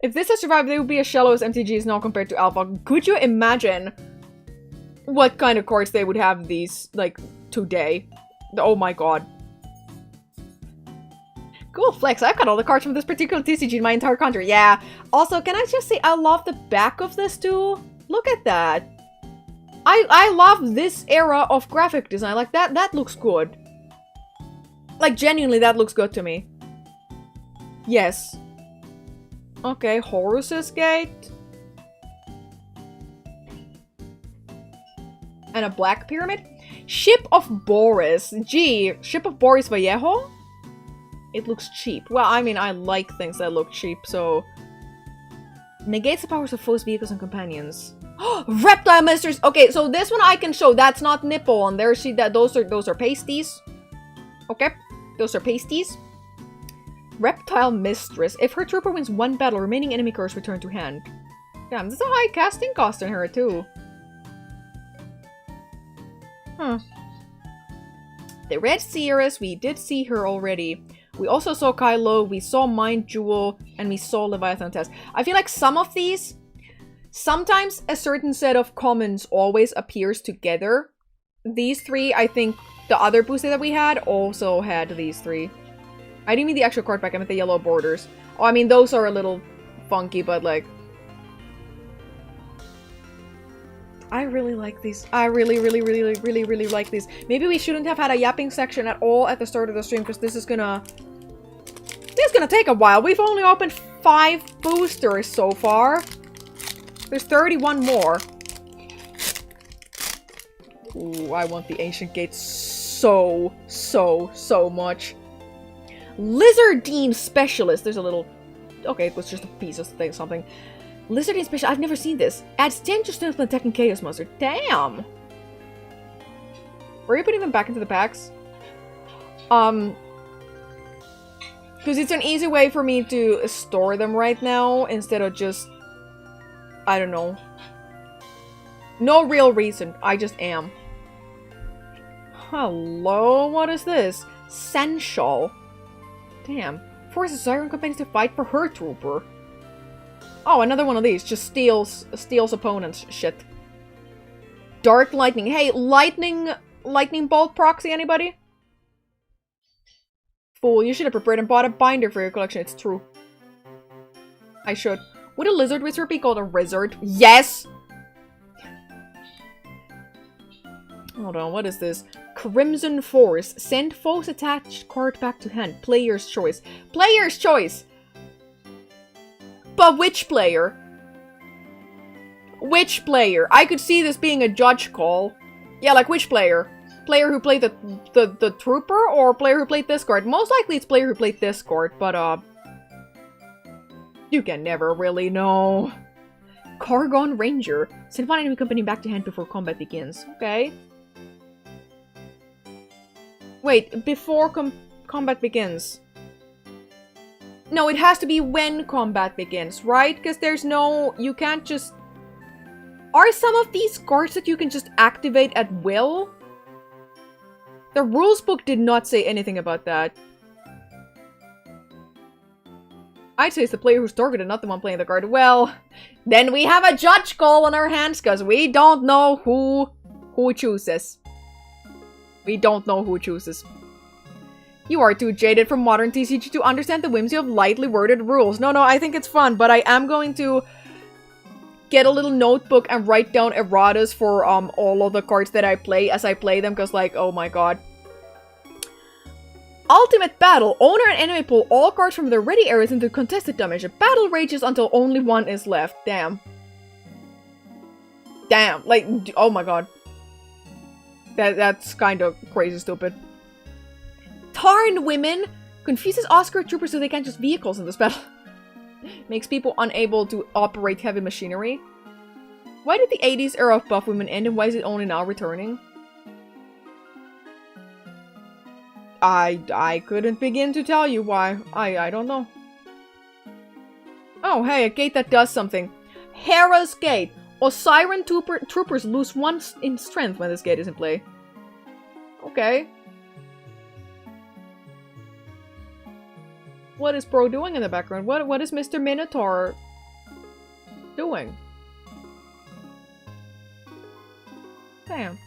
Speaker 1: If this has survived, they would be as shallow as MTGs now compared to Alpha. Could you imagine what kind of cards they would have these, like, today? Oh my god. Cool flex, I've got all the cards from this particular TCG in my entire country. Yeah. Also, can I just say, I love the back of this too? Look at that. I love this era of graphic design. Like, that looks good. Like, genuinely, that looks good to me. Yes. Okay, Horus's Gate. And a black pyramid. Ship of Boris. Gee, Ship of Boris Vallejo? It looks cheap. Well, I mean, I like things that look cheap, so Negates the powers of foes, vehicles, and companions. Reptile mistress! Okay, so this one I can show. That's not nipple on there. See that those are pasties. Okay. Those are pasties. Reptile mistress. If her trooper wins one battle, remaining enemy cards return to hand. Damn, there's a high casting cost in her too. Huh. The Red Seeress, we did see her already. We also saw Kylo, we saw Mind Jewel, and we saw Leviathan Test. I feel like some of these, sometimes a certain set of commons always appears together. These three, I think the other booster that we had also had these three. I didn't mean the actual card pack, I meant the yellow borders. Oh, I mean, those are a little funky, but like... I really like these. I really like these. Maybe we shouldn't have had a yapping section at all at the start of the stream, because this is gonna take a while. We've only opened 5 boosters so far. There's 31 more. Ooh, I want the Ancient Gate so much. Lizardine Specialist. There's a little... Okay, it was just a piece of something. Lizardine Special. I've never seen this. Adds 10 to strength when attacking Chaos Monster. Damn! Were you putting them back into the packs? Because it's an easy way for me to store them right now instead of just... I don't know. No real reason. I just am. Hello? What is this? Sensual. Damn. Forces Siren companions to fight for her trooper. Oh, another one of these. Just steals opponents' shit. Dark Lightning. Hey, Lightning Bolt proxy, anybody? Fool, you should have prepared and bought a binder for your collection. It's true. I should. Would a lizard wizard be called a wizard? Yes! Hold on, what is this? Crimson Force. Send foes attached card back to hand. Player's choice. Player's choice! But which player? Which player? I could see this being a judge call. Yeah, like which player? Player who played the trooper or player who played this card? Most likely it's player who played this card, but you can never really know. Cargon Ranger. Send one enemy company back to hand before combat begins. Okay. Wait, before combat begins. No, it has to be when combat begins, right? Because there's no... You can't just... Are some of these cards that you can just activate at will? The rules book did not say anything about that. I'd say it's the player who's targeted, not the one playing the card. Well, then we have a judge call on our hands, because we don't know who chooses. We don't know who chooses. You are too jaded from modern TCG to understand the whimsy of lightly worded rules. No, I think it's fun, but I am going to get a little notebook and write down erratas for all of the cards that I play as I play them, because like, oh my god. Ultimate Battle. Owner and enemy pull all cards from their ready areas into contested damage. A battle rages until only one is left. Damn. Damn. Like, oh my god. That's kind of crazy stupid. Tarn Women confuses Oscar troopers so they can't use vehicles in this battle. Makes people unable to operate heavy machinery. Why did the 80s era of buff women end and why is it only now returning? I couldn't begin to tell you why. I don't know. Oh, hey, a gate that does something. Hera's Gate. Osiren troopers lose 1 in strength when this gate is in play. Okay. What is Bro doing in the background? What is Mr. Minotaur doing? Damn.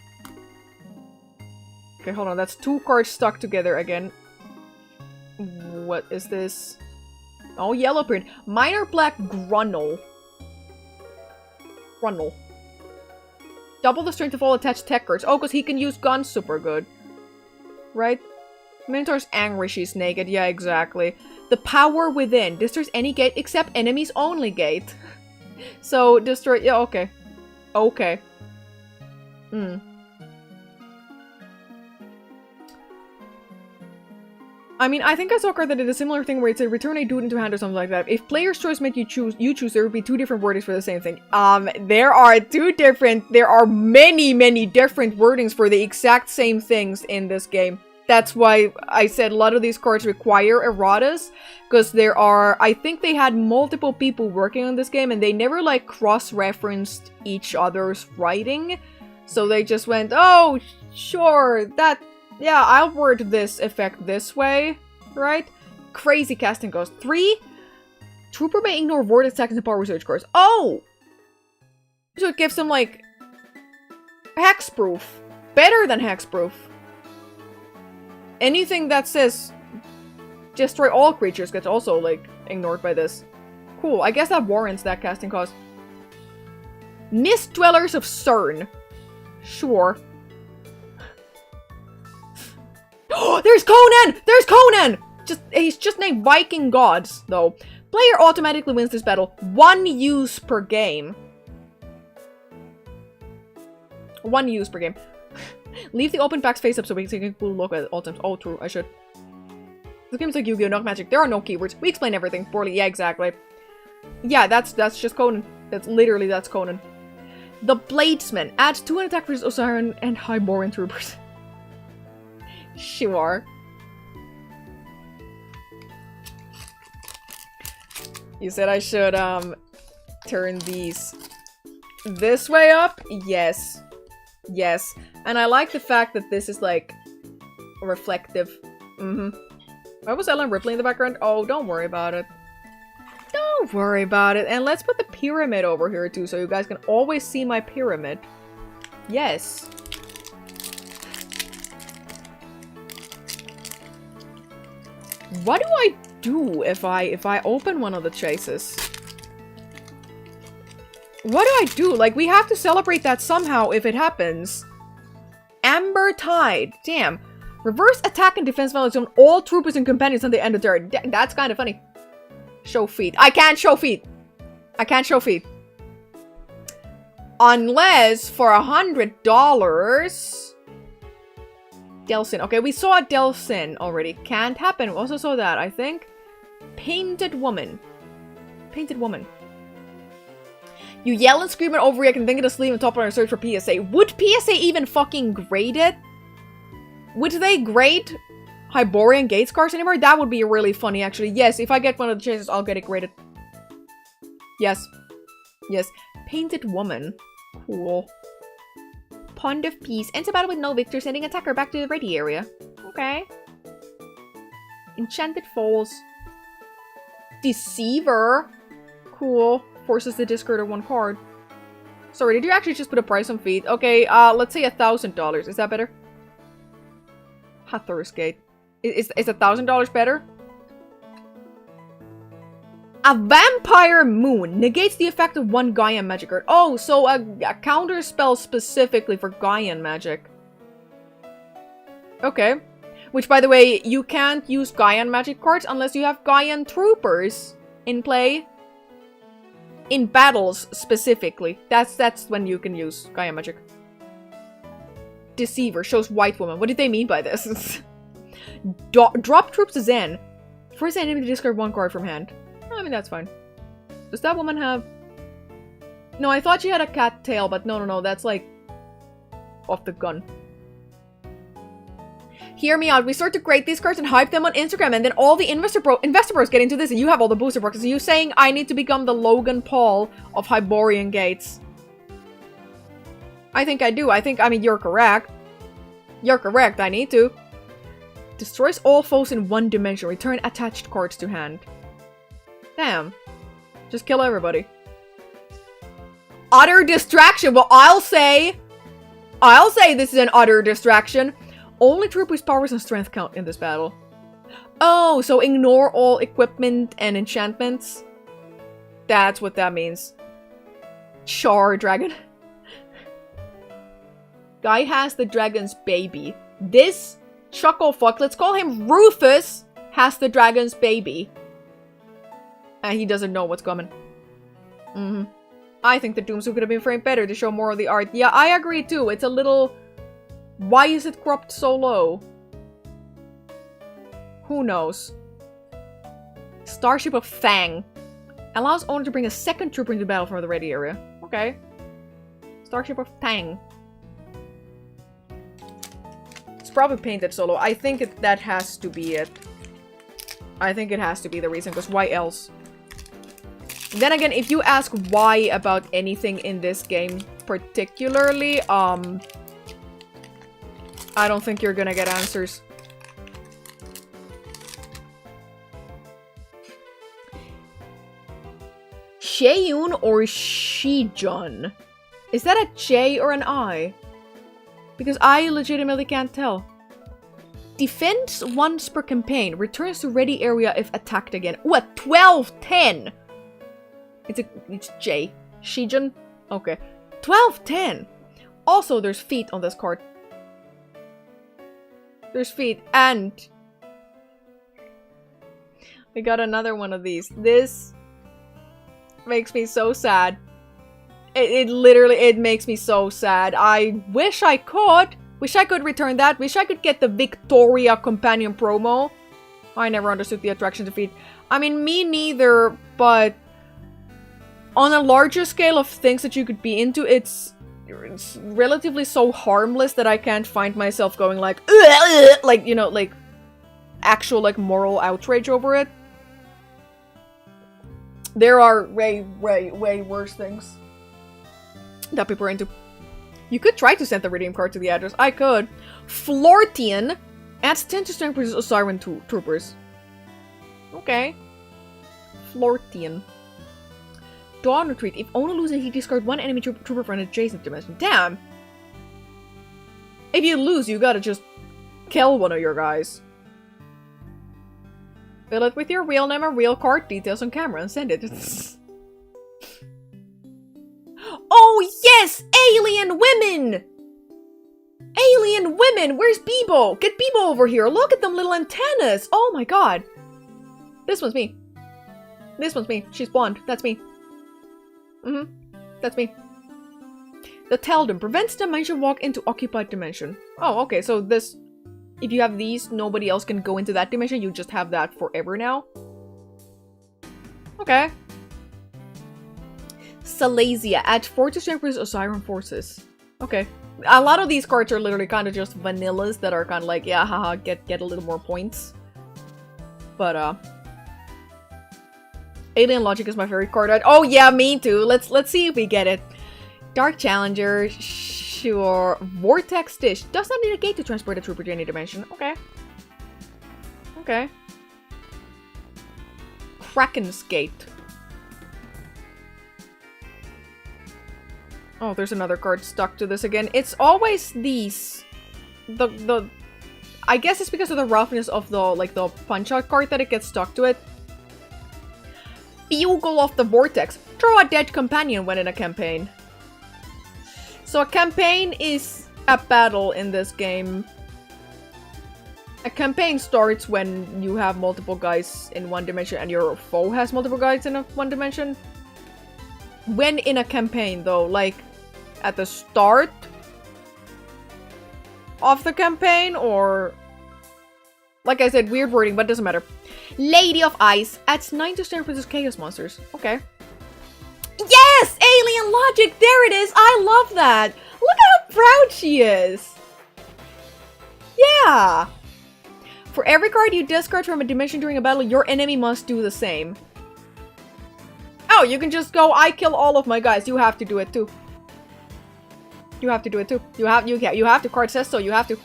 Speaker 1: Okay, hold on. That's 2 cards stuck together again. What is this? Oh, yellow print. Minor Black Grunnel. Grunnel. Double the strength of all attached tech cards. Oh, because he can use guns super good. Right? Minotaur's angry she's naked. Yeah, exactly. The Power Within. Destroys any gate except enemies only gate. So, destroy... Yeah, okay. Okay. I mean, I think I saw a card that did a similar thing where it said return a dude into hand or something like that. If player's choice meant you choose, there would be 2 different wordings for the same thing. There are many different wordings for the exact same things in this game. That's why I said a lot of these cards require erratas, because I think they had multiple people working on this game and they never like cross-referenced each other's writing. So they just went, oh, sure, yeah, I'll word this effect this way, right? Crazy casting cost. 3. Trooper may ignore ward attacks and power research cards. Oh! So it gives them, like, hexproof. Better than hexproof. Anything that says destroy all creatures gets also, like, ignored by this. Cool, I guess that warrants that casting cost. Mist Dwellers of CERN. Sure. Oh, there's Conan! There's Conan! He's just named Viking Gods, though. Player automatically wins this battle. 1 use per game. 1 use per game. Leave the open packs face up so we can take a cool look at all times. Oh, true, I should. This game's like Yu-Gi-Oh! Not Magic. There are no keywords. We explain everything poorly. Yeah, exactly. Yeah, that's just Conan. That's Conan. The Bladesman. Adds 2 attack versus Osiris and Hyborian troopers. Sure. You said I should, turn these this way up? Yes. Yes. And I like the fact that this is, like, reflective. Why was Ellen Ripley in the background? Oh, don't worry about it. Don't worry about it. And let's put the pyramid over here, too, so you guys can always see my pyramid. Yes. What do I do if I open one of the chases? What do I do? Like, we have to celebrate that somehow if it happens. Amber Tide. Damn. Reverse attack and defense values on all troopers and companions on the end of turn. That's kind of funny. Show feet. I can't show feet. I can't show feet. Unless for $100... Delsin. Okay, we saw Delsin already. Can't happen. We also saw that, I think. Painted Woman. Painted Woman. You yell and scream and overreact and think of the sleeve and top on a search for PSA. Would PSA even fucking grade it? Would they grade Hyborian Gates cards anymore? That would be really funny, actually. Yes, if I get one of the chases, I'll get it graded. Yes. Yes. Painted Woman. Cool. Pond of Peace. Ends a battle with no victor, sending attacker back to the ready area. Okay. Enchanted Falls. Deceiver. Cool. Forces the discard of 1 card. Sorry, did you actually just put a price on feet? Okay, let's say $1,000. Is that better? Hathor's Gate. Is $1,000 better? A Vampire Moon negates the effect of 1 Gaian magic card. Oh, so a counter spell specifically for Gaian magic. Okay. Which, by the way, you can't use Gaian magic cards unless you have Gaian troopers in play. In battles, specifically. That's when you can use Gaian magic. Deceiver shows white woman. What did they mean by this? Drop troops to Zen. First enemy to discard 1 card from hand. I mean, that's fine. Does that woman have... No, I thought she had a cat tail, but no, that's like... off the gun. Hear me out. We start to grade these cards and hype them on Instagram, and then all the investor bros get into this, and you have all the booster boxes. Are you saying I need to become the Logan Paul of Hyborian Gates? I think I do. I mean, you're correct. You're correct. I need to. Destroys all foes in 1 dimension. Return attached cards to hand. Damn. Just kill everybody. Utter distraction. Well, I'll say this is an utter distraction. Only troopers' powers and strength count in this battle. Oh, so ignore all equipment and enchantments? That's what that means. Char dragon. Guy has the dragon's baby. This chucklefuck, let's call him Rufus, has the dragon's baby. And he doesn't know what's coming. I think the Doomsuit could have been framed better to show more of the art. Yeah, I agree too. It's a little... Why is it cropped so low? Who knows? Starship of Fang. Allows owner to bring a second trooper into battle from the ready area. Okay. Starship of Fang. It's probably painted solo. I think that has to be it. I think it has to be the reason, because why else? Then again, if you ask why about anything in this game particularly, I don't think you're gonna get answers. Sheyun or Shijun? Is that a J or an I? Because I legitimately can't tell. Defense once per campaign. Returns to ready area if attacked again. Ooh, a 12-10! It's J. Shijun? Okay. 12-10! Also, there's feet on this card. There's feet, and... we got another one of these. This... makes me so sad. It literally makes me so sad. I wish I could. Wish I could return that. Wish I could get the Victoria companion promo. I never understood the attraction to feet. I mean, me neither, but on a larger scale of things that you could be into, it's relatively so harmless that I can't find myself going like, like, you know, like actual like moral outrage over it. There are way worse things that people are into. You could try to send the redeem card to the address. I could. Flortian adds 10 to strength versus Osiran troopers. Okay. Flortian. Dawn Retreat. If owner loses, he discard one enemy trooper from an adjacent dimension. Damn. If you lose, you gotta just kill one of your guys. Fill it with your real name and real card details on camera and send it. Oh yes! Alien women! Alien women! Where's Bebo? Get Bebo over here. Look at them little antennas. Oh my god. This one's me. This one's me. She's blonde. That's me. That's me. The Teldum prevents dimension walk into occupied dimension. Oh, okay. So this... if you have these, nobody else can go into that dimension. You just have that forever now. Okay. Salasia. Add 4 to strength versus Osiran forces. Okay. A lot of these cards are literally kind of just vanillas that are kind of like, yeah, haha, get a little more points. But, Alien Logic is my favorite card. Oh yeah, me too. Let's see if we get it. Dark Challenger. Sure. Vortex Dish. Does not need a gate to transport a trooper to any dimension. Okay. Okay. Kraken's Gate. Oh, there's another card stuck to this again. It's always these. I guess it's because of the roughness of the, like, the punch-out card that it gets stuck to it. Bugle of the Vortex. Draw a dead companion when in a campaign. So a campaign is a battle in this game. A campaign starts when you have multiple guys in one dimension and your foe has multiple guys in one dimension. When in a campaign though, like at the start of the campaign, or like I said, weird wording, but it doesn't matter. Lady of Ice adds 9 to strength versus chaos monsters. Okay. Yes! Alien Logic! There it is! I love that! Look at how proud she is! Yeah! For every card you discard from a dimension during a battle, your enemy must do the same. Oh, you can just go, I kill all of my guys. You have to do it too. You have to do it too. You have to. Card says so. You have to.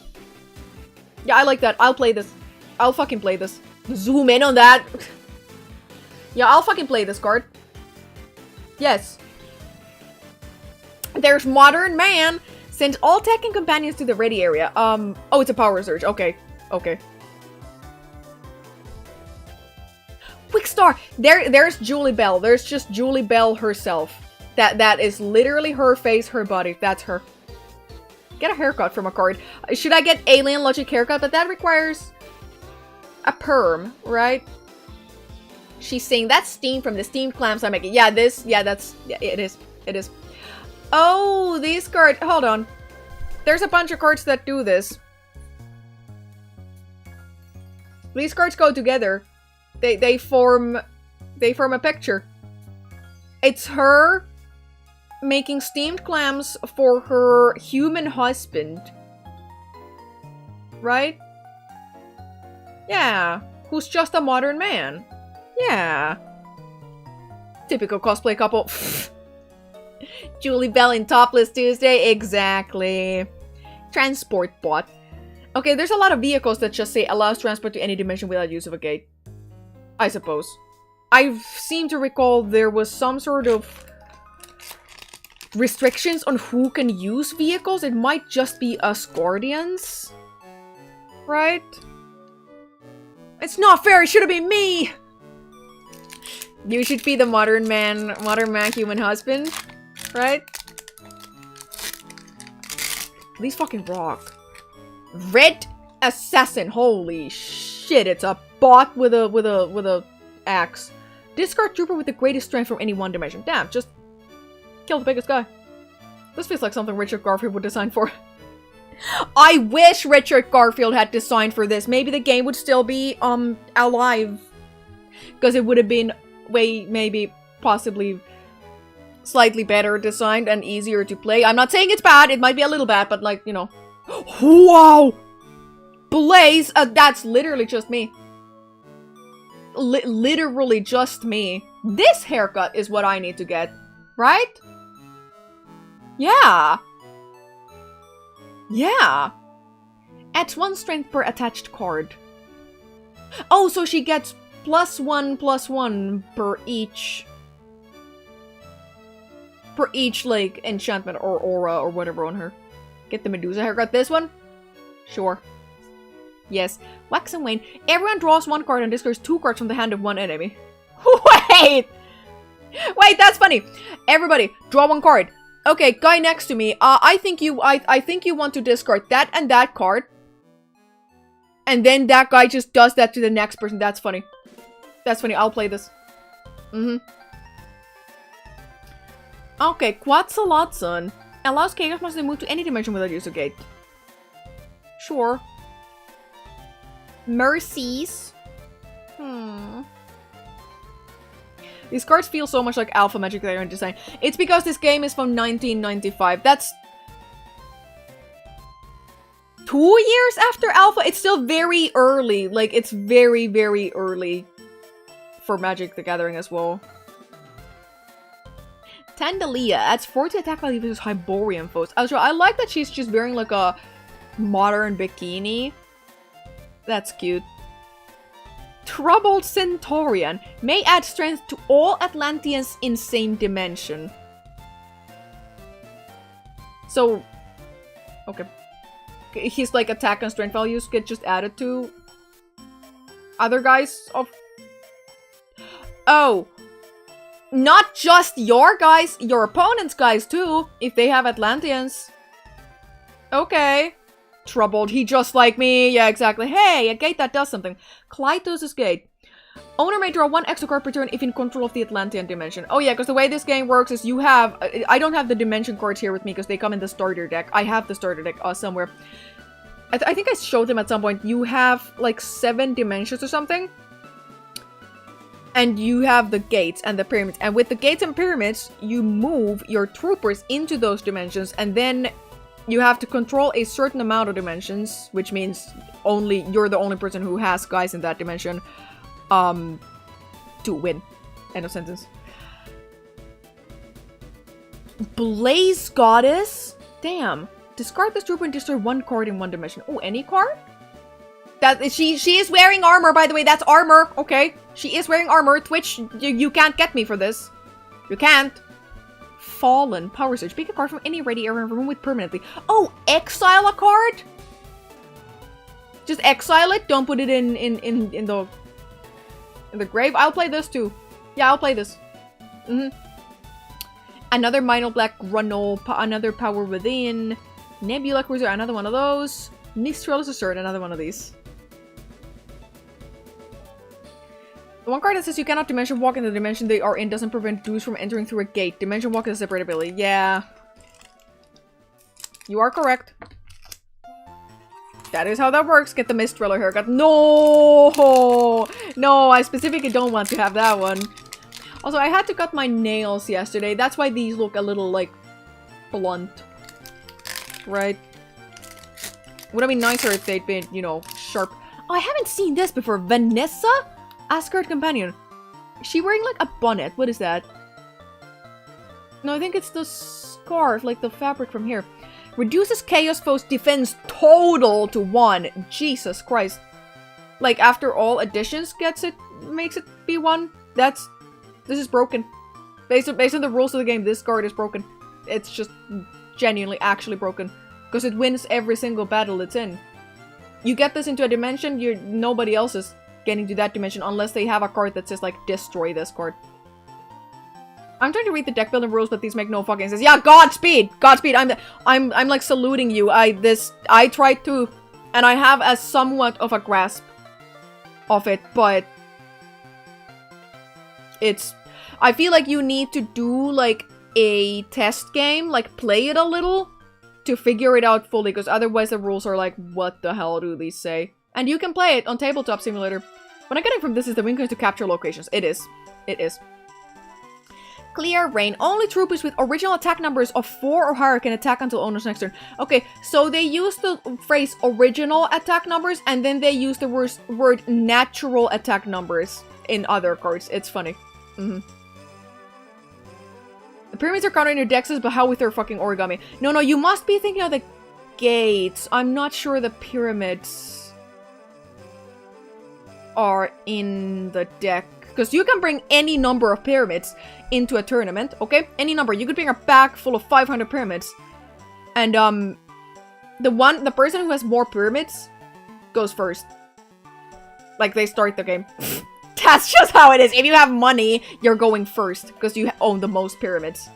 Speaker 1: Yeah, I like that. I'll play this. I'll fucking play this. Zoom in on that. Yeah, I'll fucking play this card. Yes. There's Modern Man. Send all tech and companions to the ready area. Oh, it's a power surge. Okay. Okay. Quick Star. There's Julie Bell. There's just Julie Bell herself. That is literally her face, her body. That's her. Get a haircut from a card. Should I get Alien Logic haircut? But that requires a perm, right? She's saying that's steam from the steamed clams I'm making. Yeah, this. Yeah, that's. Yeah, it is. It is. Oh, these cards. Hold on. There's a bunch of cards that do this. These cards go together. They form a picture. It's her making steamed clams for her human husband. Right? Yeah. Who's just a modern man. Yeah. Typical cosplay couple. Julie Bell in Topless Tuesday. Exactly. Transport bot. Okay, there's a lot of vehicles that just say allows transport to any dimension without use of a gate. I suppose. I seem to recall there was some sort of restrictions on who can use vehicles. It might just be us Guardians. Right? It's not fair, it should have been me! You should be the modern man, human husband. Right? These fucking rock. Red Assassin. Holy shit, it's a bot with a axe. Discard trooper with the greatest strength from any one dimension. Damn, just kill the biggest guy. This feels like something Richard Garfield would design for. I wish Richard Garfield had designed for this. Maybe the game would still be alive. Because it would have been way, maybe, possibly slightly better designed and easier to play. I'm not saying it's bad, it might be a little bad, but like, you know. Wow! Blaze! That's literally just me. Literally just me. This haircut is what I need to get. Right? Yeah. Yeah. Adds 1 strength per attached card. Oh, so she gets +1/+1 per each. Per each, like, enchantment or aura or whatever on her. Get the Medusa haircut. This one? Sure. Yes. Wax and Wane. Everyone draws 1 card and discards 2 cards from the hand of one enemy. Wait! Wait, that's funny. Everybody, draw 1 card. Okay, guy next to me. I think you want to discard that and that card. And then that guy just does that to the next person. That's funny. That's funny. I'll play this. Okay, Quetzalcoatl allows Chaos Monsters to move to any dimension without use of gate. Sure. Mercies. These cards feel so much like Alpha Magic they are in design. It's because this game is from 1995. That's 2 years after Alpha. It's still very early. Like, it's very, very early for Magic the Gathering as well. Tandalia adds 40 attack value versus Hyborian foes. I like that she's just wearing like a modern bikini. That's cute. Troubled Centaurian may add strength to all Atlanteans in same dimension. So, okay. His like attack and strength values get just added to other guys of... Oh. Not just your guys, your opponent's guys too, if they have Atlanteans. Okay. Troubled, he just like me. Yeah, exactly. Hey, a gate that does something. Klytos' gate. Owner may draw 1 extra card per turn if in control of the Atlantean dimension. Oh yeah, because the way this game works is you have... I don't have the dimension cards here with me because they come in the starter deck. I have the starter deck somewhere. I think I showed them at some point. You have like 7 dimensions or something. And you have the gates and the pyramids. And with the gates and pyramids, you move your troopers into those dimensions. And then you have to control a certain amount of dimensions. Which means you're the only person who has guys in that dimension. To win. End of sentence. Blaze Goddess? Damn. Discard this trooper and destroy 1 card in 1 dimension. Oh, any card? She is wearing armor, by the way. That's armor. Okay. She is wearing armor. Twitch, you can't get me for this. You can't. Fallen. Power Surge. Pick a card from any ready area and remove it permanently. Oh, exile a card? Just exile it. Don't put it in the grave. I'll play this too. Yeah, I'll play this. Another Minor Black Grunnoll. Another Power Within. Nebula Cruiser. Another one of those. Mistralis Assert. Another one of these. The 1 card that says you cannot dimension walk in the dimension they are in doesn't prevent dudes from entering through a gate. Dimension walk is a separate ability. Yeah. You are correct. That is how that works. Get the Mistriller haircut. No! No, I specifically don't want to have that one. Also, I had to cut my nails yesterday. That's why these look a little, like, blunt. Right? Would have been nicer if they'd been, you know, sharp. Oh, I haven't seen this before. Vanessa? Asgard Companion. Is she wearing, like, a bonnet? What is that? No, I think it's the scarf, like the fabric from here. Reduces Chaos Foe's defense total to 1. Jesus Christ. Like, after all additions makes it be 1. This is broken. Based on the rules of the game, this card is broken. It's just genuinely actually broken. Because it wins every single battle it's in. You get this into a dimension, nobody else is getting to that dimension unless they have a card that says, like, destroy this card. I'm trying to read the deck building rules, but these make no fucking sense. Yeah, Godspeed! Godspeed! I'm like saluting you. I tried to, and I have a somewhat of a grasp of it, but I feel like you need to do like a test game, like play it a little to figure it out fully, because otherwise the rules are like, what the hell do these say? And you can play it on Tabletop Simulator. What I'm getting from this is the win coins to capture locations. It is. It is. Clear Rain. Only troopers with original attack numbers of 4 or higher can attack until owner's next turn. Okay, so they use the phrase original attack numbers, and then they use the word natural attack numbers in other cards. It's funny. The pyramids are counted in your dexes, but how with their fucking origami? No, you must be thinking of the gates. I'm not sure the pyramids are in the deck. Because you can bring any number of pyramids into a tournament, okay? Any number. You could bring a bag full of 500 pyramids. And, the person who has more pyramids goes first. Like, they start the game. That's just how it is. If you have money, you're going first. Because you own the most pyramids.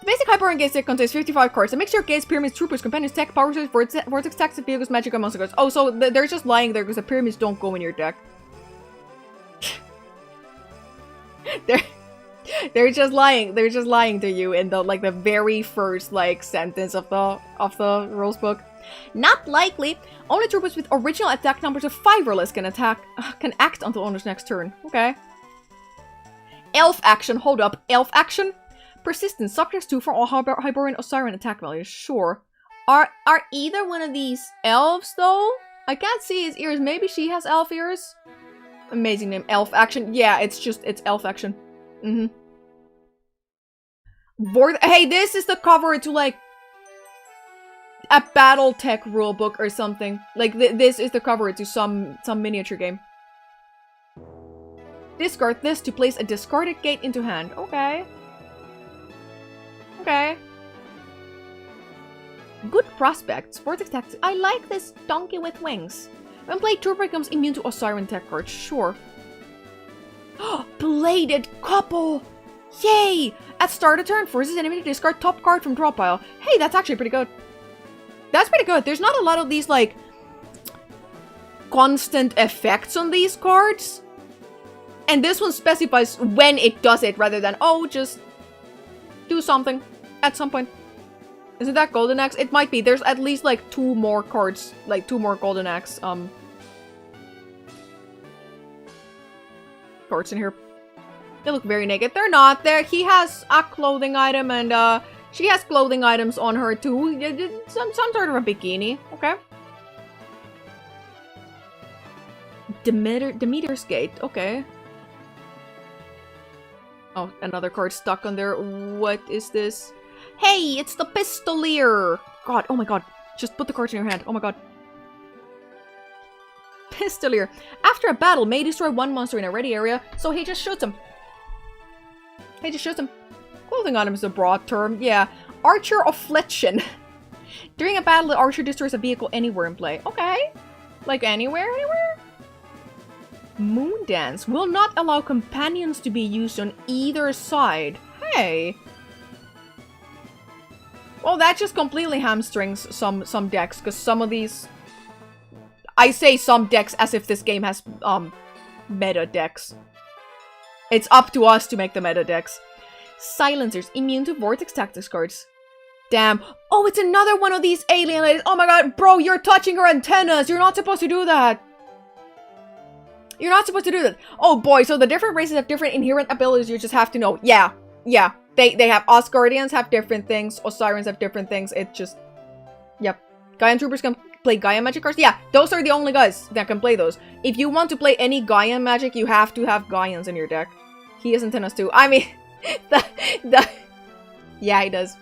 Speaker 1: The basic Hyborian Gates deck contains 55 cards. A mixture of gates, pyramids, troopers, companions, tech, power sources, vortex, tactics, vehicles, magic, and monster cards. Oh, so they're just lying there because the pyramids don't go in your deck. They're just lying. They're just lying to you in the the very first sentence of the rules book. Not likely. Only troopers with original attack numbers of 5 or less can act until owner's next turn. Okay. Elf action. Hold up. Elf action. Persistence. Subjects 2 for all Hyborian or Siren attack values. Sure. Are either one of these elves though? I can't see his ears. Maybe she has elf ears. Amazing name. Elf action. Yeah, it's elf action. Hey, this is the cover to a BattleTech rulebook or something. This is the cover to some miniature game. Discard this to place a discarded gate into hand. Okay. Okay. Good prospects. Vortex tactics. I like this donkey with wings. When played, Trooper becomes immune to Osiren tech cards. Sure. Bladed Couple! Yay! At start of turn, forces enemy to discard top card from draw pile. Hey, that's actually pretty good. That's pretty good. There's not a lot of these, constant effects on these cards. And this one specifies when it does it, rather than, oh, just do something at some point. Isn't that Golden Axe? It might be. There's at least, 2 more cards. 2 more Golden Axe, cards in here. They look very naked. They're not. He has a clothing item, and, she has clothing items on her, too. Some sort of a bikini. Okay. Demeter's Gate. Okay. Oh, another card stuck on there. What is this? Hey, it's the Pistolier! God, oh my god. Just put the cards in your hand. Oh my god. Pistolier. After a battle, may destroy 1 monster in a ready area, so he just shoots him. He just shoots him. Clothing item is a broad term. Yeah. Archer Affliction. During a battle, the archer destroys a vehicle anywhere in play. Okay. Anywhere? Moon Dance. Will not allow companions to be used on either side. Hey. Well, that just completely hamstrings some decks, because some of these... I say some decks as if this game has, meta decks. It's up to us to make the meta decks. Silencers. Immune to Vortex Tactics cards. Damn. Oh, it's another one of these alien ladies. Oh my god, bro, you're touching her antennas. You're not supposed to do that. You're not supposed to do that. Oh boy, so the different races have different inherent abilities. You just have to know. Yeah. Yeah. They have Asgardians have different things. Osirans have different things. It just... Yep. Gaian troopers can play Gaian magic cards. Yeah, those are the only guys that can play those. If you want to play any Gaian magic, you have to have Gaians in your deck. He has antennas too. I mean... Yeah, he does.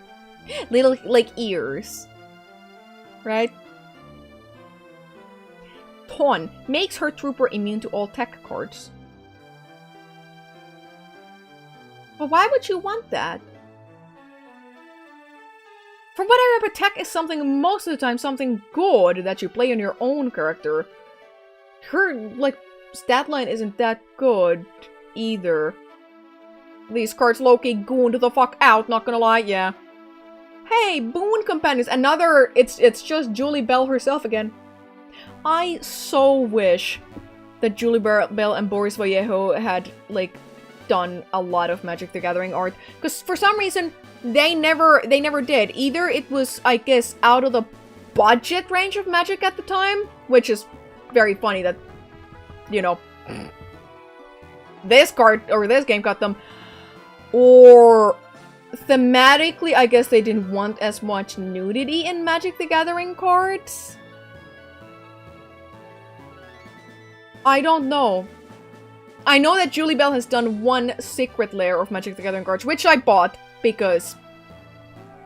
Speaker 1: Little, like, ears. Right? Pawn makes her trooper immune to all tech cards. But why would you want that? From what I remember, tech is something, most of the time, something good that you play on your own character. Her, like, stat line isn't that good either. These cards low-key gooned the fuck out, not gonna lie, yeah. Hey, Boon Companions, another, it's just Julie Bell herself again. I so wish that Julie Bell and Boris Vallejo had, like, done a lot of Magic the Gathering art. Because for some reason, they never did. Either it was, I guess, out of the budget range of Magic at the time, which is very funny that, you know, this card, or this game got them, or thematically, I guess they didn't want as much nudity in Magic the Gathering cards. I don't know. I know that Julie Bell has done one secret layer of Magic the Gathering cards, which I bought because,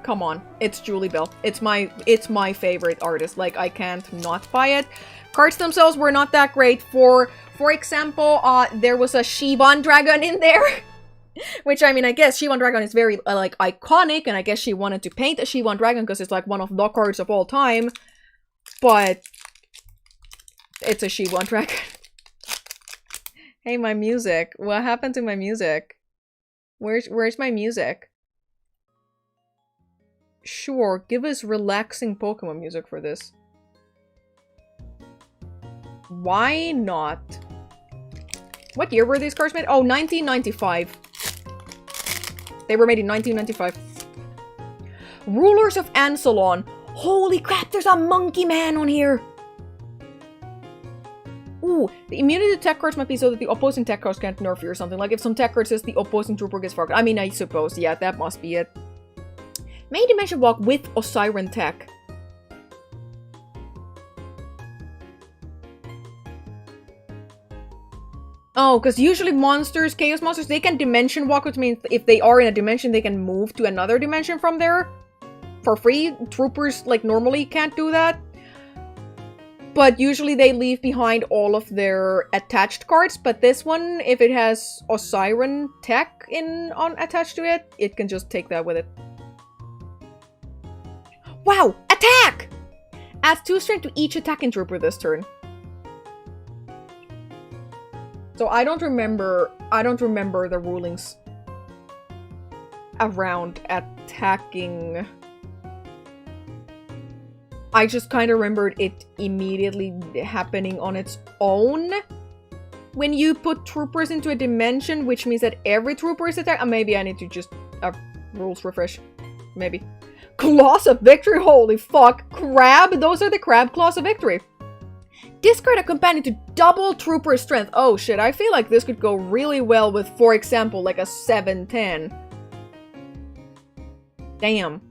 Speaker 1: come on, it's Julie Bell. It's my favorite artist. Like, I can't not buy it. Cards themselves were not that great. For example, there was a Shivan Dragon in there. Which, I mean, I guess Shivan Dragon is very, like, iconic, and I guess she wanted to paint a Shivan Dragon because it's, like, one of the cards of all time. But it's a Shivan Dragon. Hey, my music. What happened to my music? Where's my music? Sure, give us relaxing Pokemon music for this. Why not? What year were these cards made? Oh, 1995. They were made in 1995. Rulers of Ansalon. Holy crap, there's a monkey man on here! Ooh, the immunity to tech cards might be so that the opposing tech cards can't nerf you or something. Like if some tech card says the opposing trooper gets fucked. I mean, I suppose, yeah, that must be it. May Dimension Walk with Osiren tech. Oh, because usually monsters, chaos monsters, they can dimension walk, which means if they are in a dimension, they can move to another dimension from there for free. Troopers, like, normally can't do that. But usually they leave behind all of their attached cards. But this one, if it has Osiren tech attached to it, it can just take that with it. Wow! Attack! Adds 2 strength to each attacking trooper this turn. So I don't remember the rulings around attacking. I just kind of remembered it immediately happening on its own when you put troopers into a dimension, which means that every trooper is attacked. Maybe I need to just rules refresh. Maybe. Claws of Victory, holy fuck. Crab, those are the crab claws of victory. Discard a companion to double trooper strength. Oh shit, I feel like this could go really well with, for example, like a 7-10. Damn.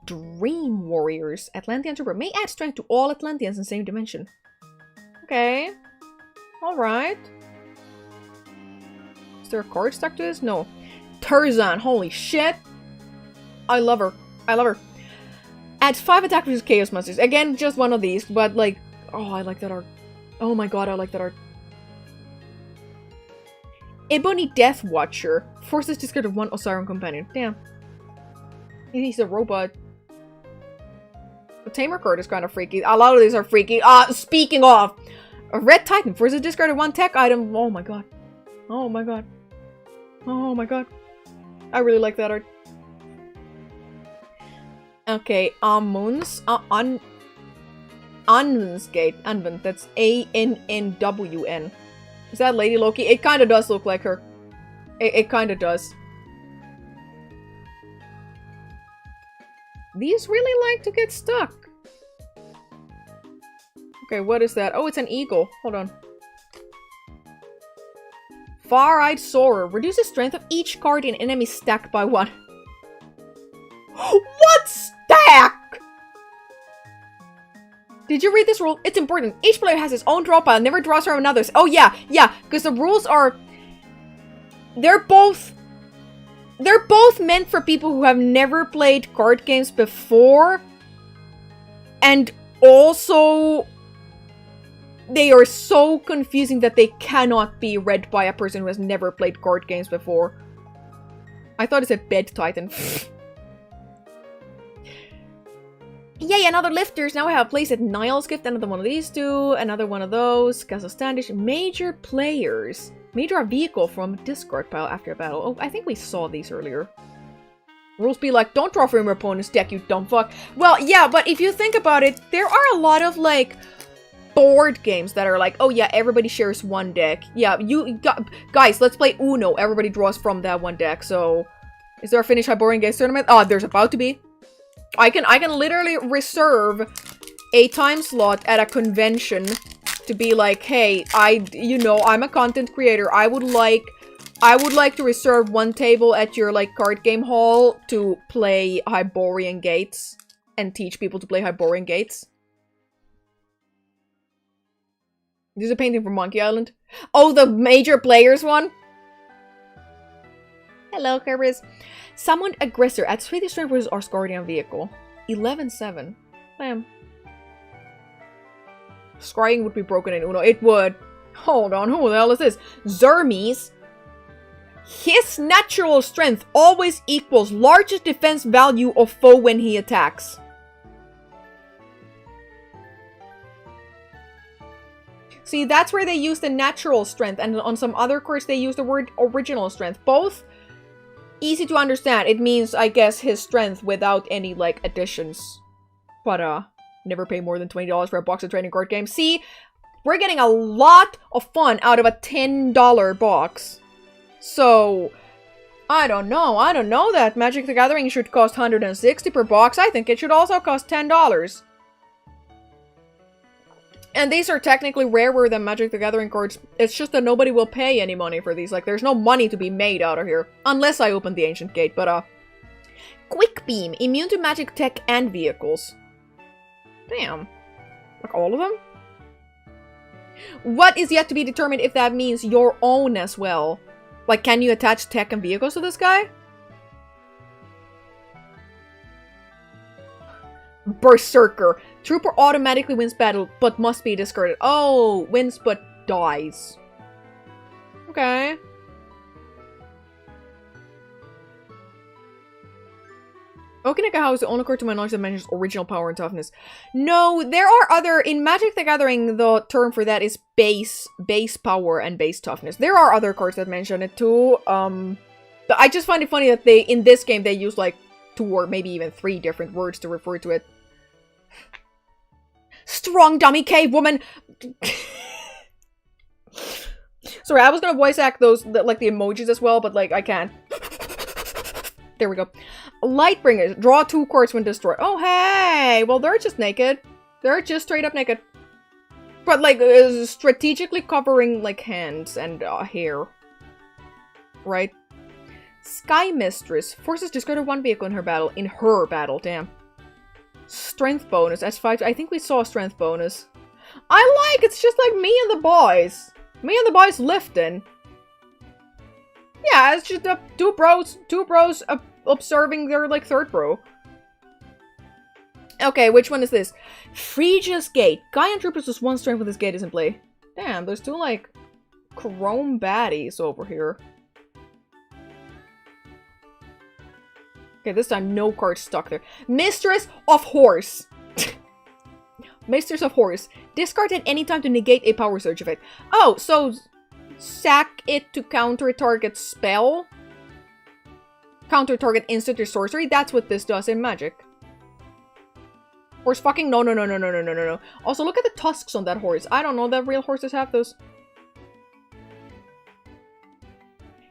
Speaker 1: Dream Warriors. Atlantean trooper may add strength to all Atlanteans in the same dimension. Okay. Alright. Is there a card stuck to this? No. Tarzan, holy shit. I love her. I love her. Adds 5 attack versus Chaos Monsters. Again, just one of these, but like... Oh, I like that art. Oh my god, I like that art. Ebony Death Watcher. Forces discard of 1 Osiren companion. Damn. He's a robot. The Tamer card is kind of freaky. A lot of these are freaky. Speaking of! A Red Titan. Forces discard of 1 tech item. Oh my god. Oh my god. Oh my god. I really like that art. Okay, Amun's Anvensgate. Anven. That's A-N-N-W-N. Is that Lady Loki? It kind of does look like her. It kind of does. These really like to get stuck. Okay, what is that? Oh, it's an eagle. Hold on. Far-eyed Soarer. Reduces strength of each card in enemy stack by 1. What stack? Did you read this rule? It's important. Each player has his own draw pile, never draws from another's. Oh yeah, because the rules are... They're both meant for people who have never played card games before. And also... They are so confusing that they cannot be read by a person who has never played card games before. I thought it said Bed Titan. Yay, another lifters. Now I have a place at Niall's Gift. Another one of these two. Another one of those. Castle Standish. Major players. May draw a vehicle from discard pile after a battle. Oh, I think we saw these earlier. Rules be like, don't draw from your opponent's deck, you dumb fuck. Well, yeah, but if you think about it, there are a lot of, like... board games that are like, oh yeah, everybody shares one deck. Yeah, guys, let's play Uno. Everybody draws from that one deck. So, is there a Finnish Hyborian Games tournament? Oh, there's about to be. I can literally reserve a time slot at a convention to be like, hey, I'm a content creator. I would like to reserve one table at your like card game hall to play Hyborian Gates and teach people to play Hyborian Gates. This is a painting from Monkey Island. Oh, the major players one? Hello, Kerberos. Summoned Aggressor. At 3 strength versus Asgardian vehicle. 11-7. Bam. Scrying would be broken in Uno. It would. Hold on, who the hell is this? Zermes. His natural strength always equals largest defense value of foe when he attacks. See, that's where they use the natural strength, and on some other cards they use the word original strength. Both easy to understand. It means, I guess, his strength without any, like, additions. But, never pay more than $20 for a box of trading card games. See, we're getting a lot of fun out of a $10 box. So, I don't know that Magic the Gathering should cost $160 per box. I think it should also cost $10. And these are technically rarer than Magic the Gathering cards. It's just that nobody will pay any money for these. Like, there's no money to be made out of here. Unless I open the Ancient Gate, but, Quick Beam. Immune to magic tech and vehicles. Damn. Like, all of them? What is yet to be determined if that means your own as well. Like, can you attach tech and vehicles to this guy? Berserker. Trooper automatically wins battle, but must be discarded. Oh, wins but dies. Okay. Okinaka House is the only card to my knowledge that mentions original power and toughness. No, there are other... In Magic the Gathering, the term for that is base power and base toughness. There are other cards that mention it too. But I just find it funny that in this game, they use like 2 or maybe even 3 different words to refer to it. Strong dummy cave woman! Sorry, I was gonna voice act those, like, the emojis as well, but, like, I can't. There we go. Lightbringers. Draw 2 cards when destroyed. Oh, hey! Well, they're just naked. They're just straight up naked. But, like, strategically covering, like, hands and hair. Right? Sky Mistress. Forces discarded 1 vehicle in her battle. In her battle, damn. Strength bonus. That's 5. I think we saw a strength bonus. It's just like me and the boys. Me and the boys lifting. Yeah, it's just two bros observing their, like, third bro. Okay, which one is this? Phrygia's Gate. Guy and Troopers with 1 strength with this gate is in play. Damn, there's 2, like, chrome baddies over here. Okay, this time no cards stuck there. Mistress of Horse. Mistress of Horse. Discard at any time to negate a power surge effect. Oh, so sack it to counter a target spell? Counter target instant or sorcery? That's what this does in Magic. Horse fucking? No. Also, look at the tusks on that horse. I don't know that real horses have those.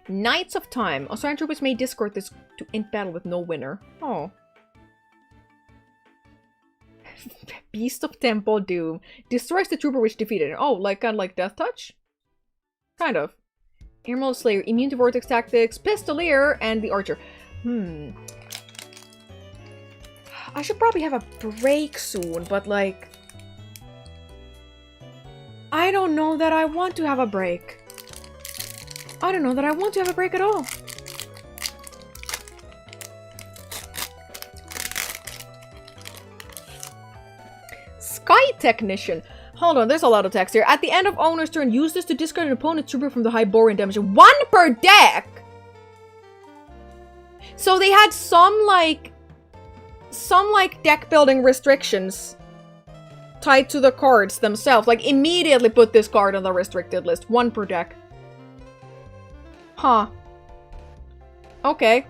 Speaker 1: Knights of Time. Australian troopers may discard this to end battle with no winner. Oh. Beast of Temple Doom. Destroys the trooper which defeated it. Oh, like kind of like Death Touch? Kind of. Emerald Slayer, immune to vortex tactics, Pistolier, and the Archer. I should probably have a break soon, but like... I don't know that I want to have a break. I don't know that I want to have a break at all. Sky Technician. Hold on, there's a lot of text here. At the end of owner's turn, use this to discard an opponent's trooper from the Hyborian dimension. 1 per deck! So they had some deck building restrictions tied to the cards themselves. Like, immediately put this card on the restricted list. 1 per deck. Huh. Okay.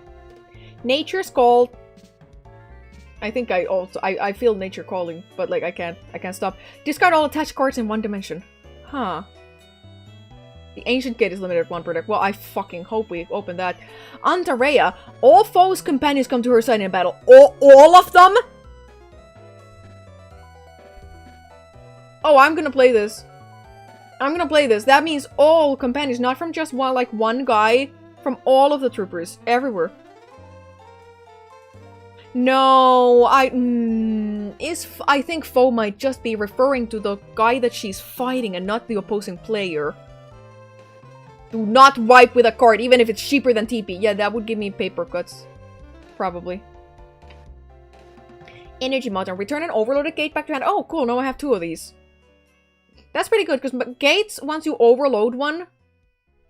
Speaker 1: Nature's Call. I think I feel nature calling, but like I can't stop. Discard all attached cards in 1 dimension. Huh. The Ancient Gate is limited 1 per deck. Well, I fucking hope we open that. Antareya. All foes' companions come to her side in battle. All of them? Oh, I'm gonna play this. I'm gonna play this. That means all companions, not from just one guy, from all of the troopers, everywhere. No, I think foe might just be referring to the guy that she's fighting and not the opposing player. Do not wipe with a card, even if it's cheaper than TP. Yeah, that would give me paper cuts. Probably. Energy Modern. Return an overloaded gate back to hand. Oh, cool. Now I have 2 of these. That's pretty good, because gates, once you overload one,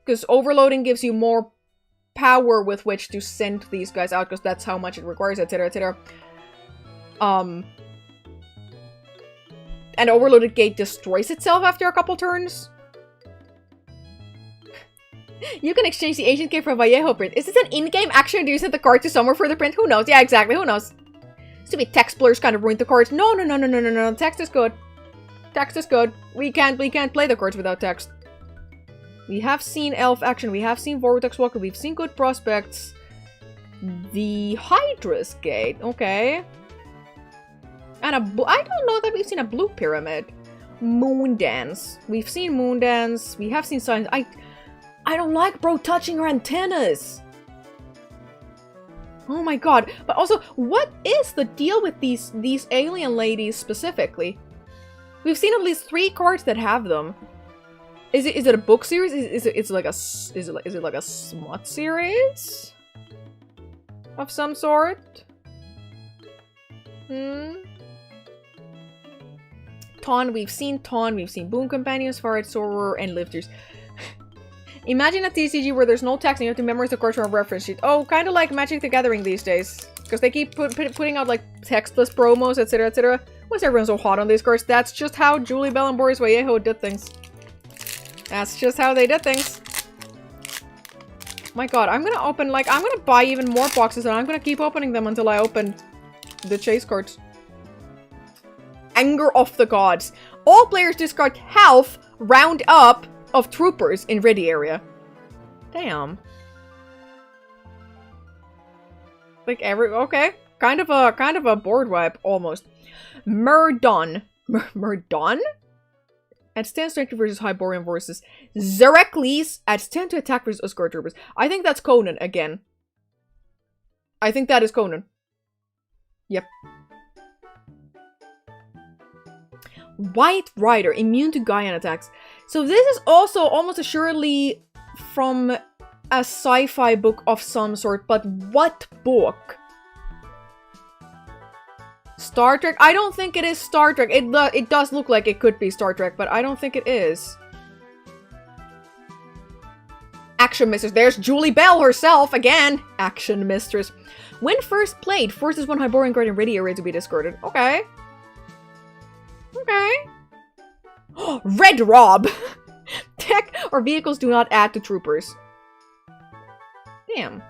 Speaker 1: because overloading gives you more power with which to send these guys out, because that's how much it requires, etc, etc. And overloaded gate destroys itself after a couple turns. You can exchange the Ancient Gate for a Vallejo print. Is this an in-game action? Do you send the card to somewhere for the print? Who knows? Yeah, exactly. Who knows? Stupid text blurs kind of ruined the cards. No. Text is good. Text is good. We can't play the cards without text. We have seen Elf action. We have seen Vortex Walker. We've seen Good Prospects. The Hydra's Gate. Okay. And I don't know that we've seen a Blue Pyramid. Moon Dance. We've seen Moon Dance. We have seen signs. I don't like bro touching her antennas. Oh my god. But also, what is the deal with these alien ladies specifically? We've seen at least 3 cards that have them. Is it a book series? Is it like a smut series of some sort? Ton, we've seen Boon Companions, Far Soarer, and Lifters. Imagine a TCG where there's no text and you have to memorize the cards from a reference sheet. Oh, kind of like Magic the Gathering these days. Because they keep putting out like textless promos, etc, etc. Why is everyone so hot on these cards? That's just how Julie Bell and Boris Vallejo did things. That's just how they did things. My god, I'm gonna buy even more boxes and I'm gonna keep opening them until I open the chase cards. Anger of the Gods. All players discard half round up of troopers in ready area. Damn. Like okay. Kind of a board wipe, almost. Murdon. Murdon? Adds 10 strength versus Hyborian versus Zerekles. Adds 10 to attack versus escort troopers. I think that's Conan again. I think that is Conan. Yep. White Rider. Immune to Gaian attacks. So this is also almost assuredly from a sci-fi book of some sort. But what book? Star Trek? I don't think it is Star Trek. It does look like it could be Star Trek, but I don't think it is. Action Mistress. There's Julie Bell herself again. Action Mistress. When first played, forces 1 Hyborian guard in ready area to be discarded. Okay. Okay. Red Rob. Tech or vehicles do not add to troopers. Damn.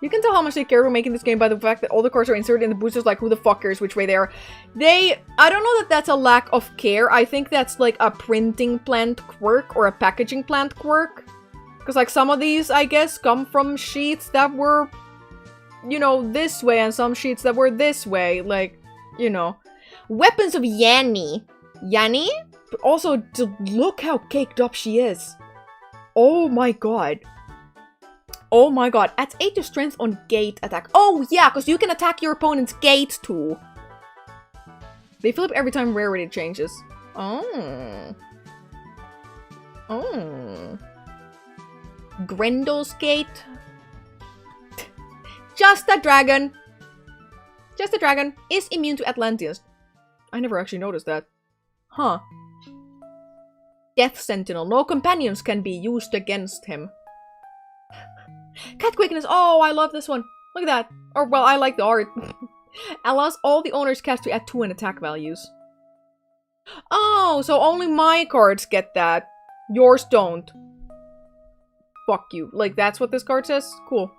Speaker 1: You can tell how much they care about making this game by the fact that all the cards are inserted in the boosters, like who the fuck cares which way they are. I don't know that that's a lack of care. I think that's like a printing plant quirk or a packaging plant quirk. Because, like, some of these, I guess, come from sheets that were, you know, this way, and some sheets that were this way. Like, you know. Weapons of Yanni. Yanni? But also, look how caked up she is. Oh my god. Oh my god. Adds 8 to strength on gate attack. Oh, yeah, because you can attack your opponent's gate, too. They fill up every time rarity changes. Oh. Oh. Grendel's Gate. Just a dragon. Just a dragon is immune to Atlanteans. I never actually noticed that. Huh. Death Sentinel. No companions can be used against him. Cat Quickness. Oh, I love this one. Look at that. Or, well, I like the art. Allows all the owner's cats to add 2 in attack values. Oh, so only my cards get that. Yours don't. Fuck you. Like, that's what this card says? Cool.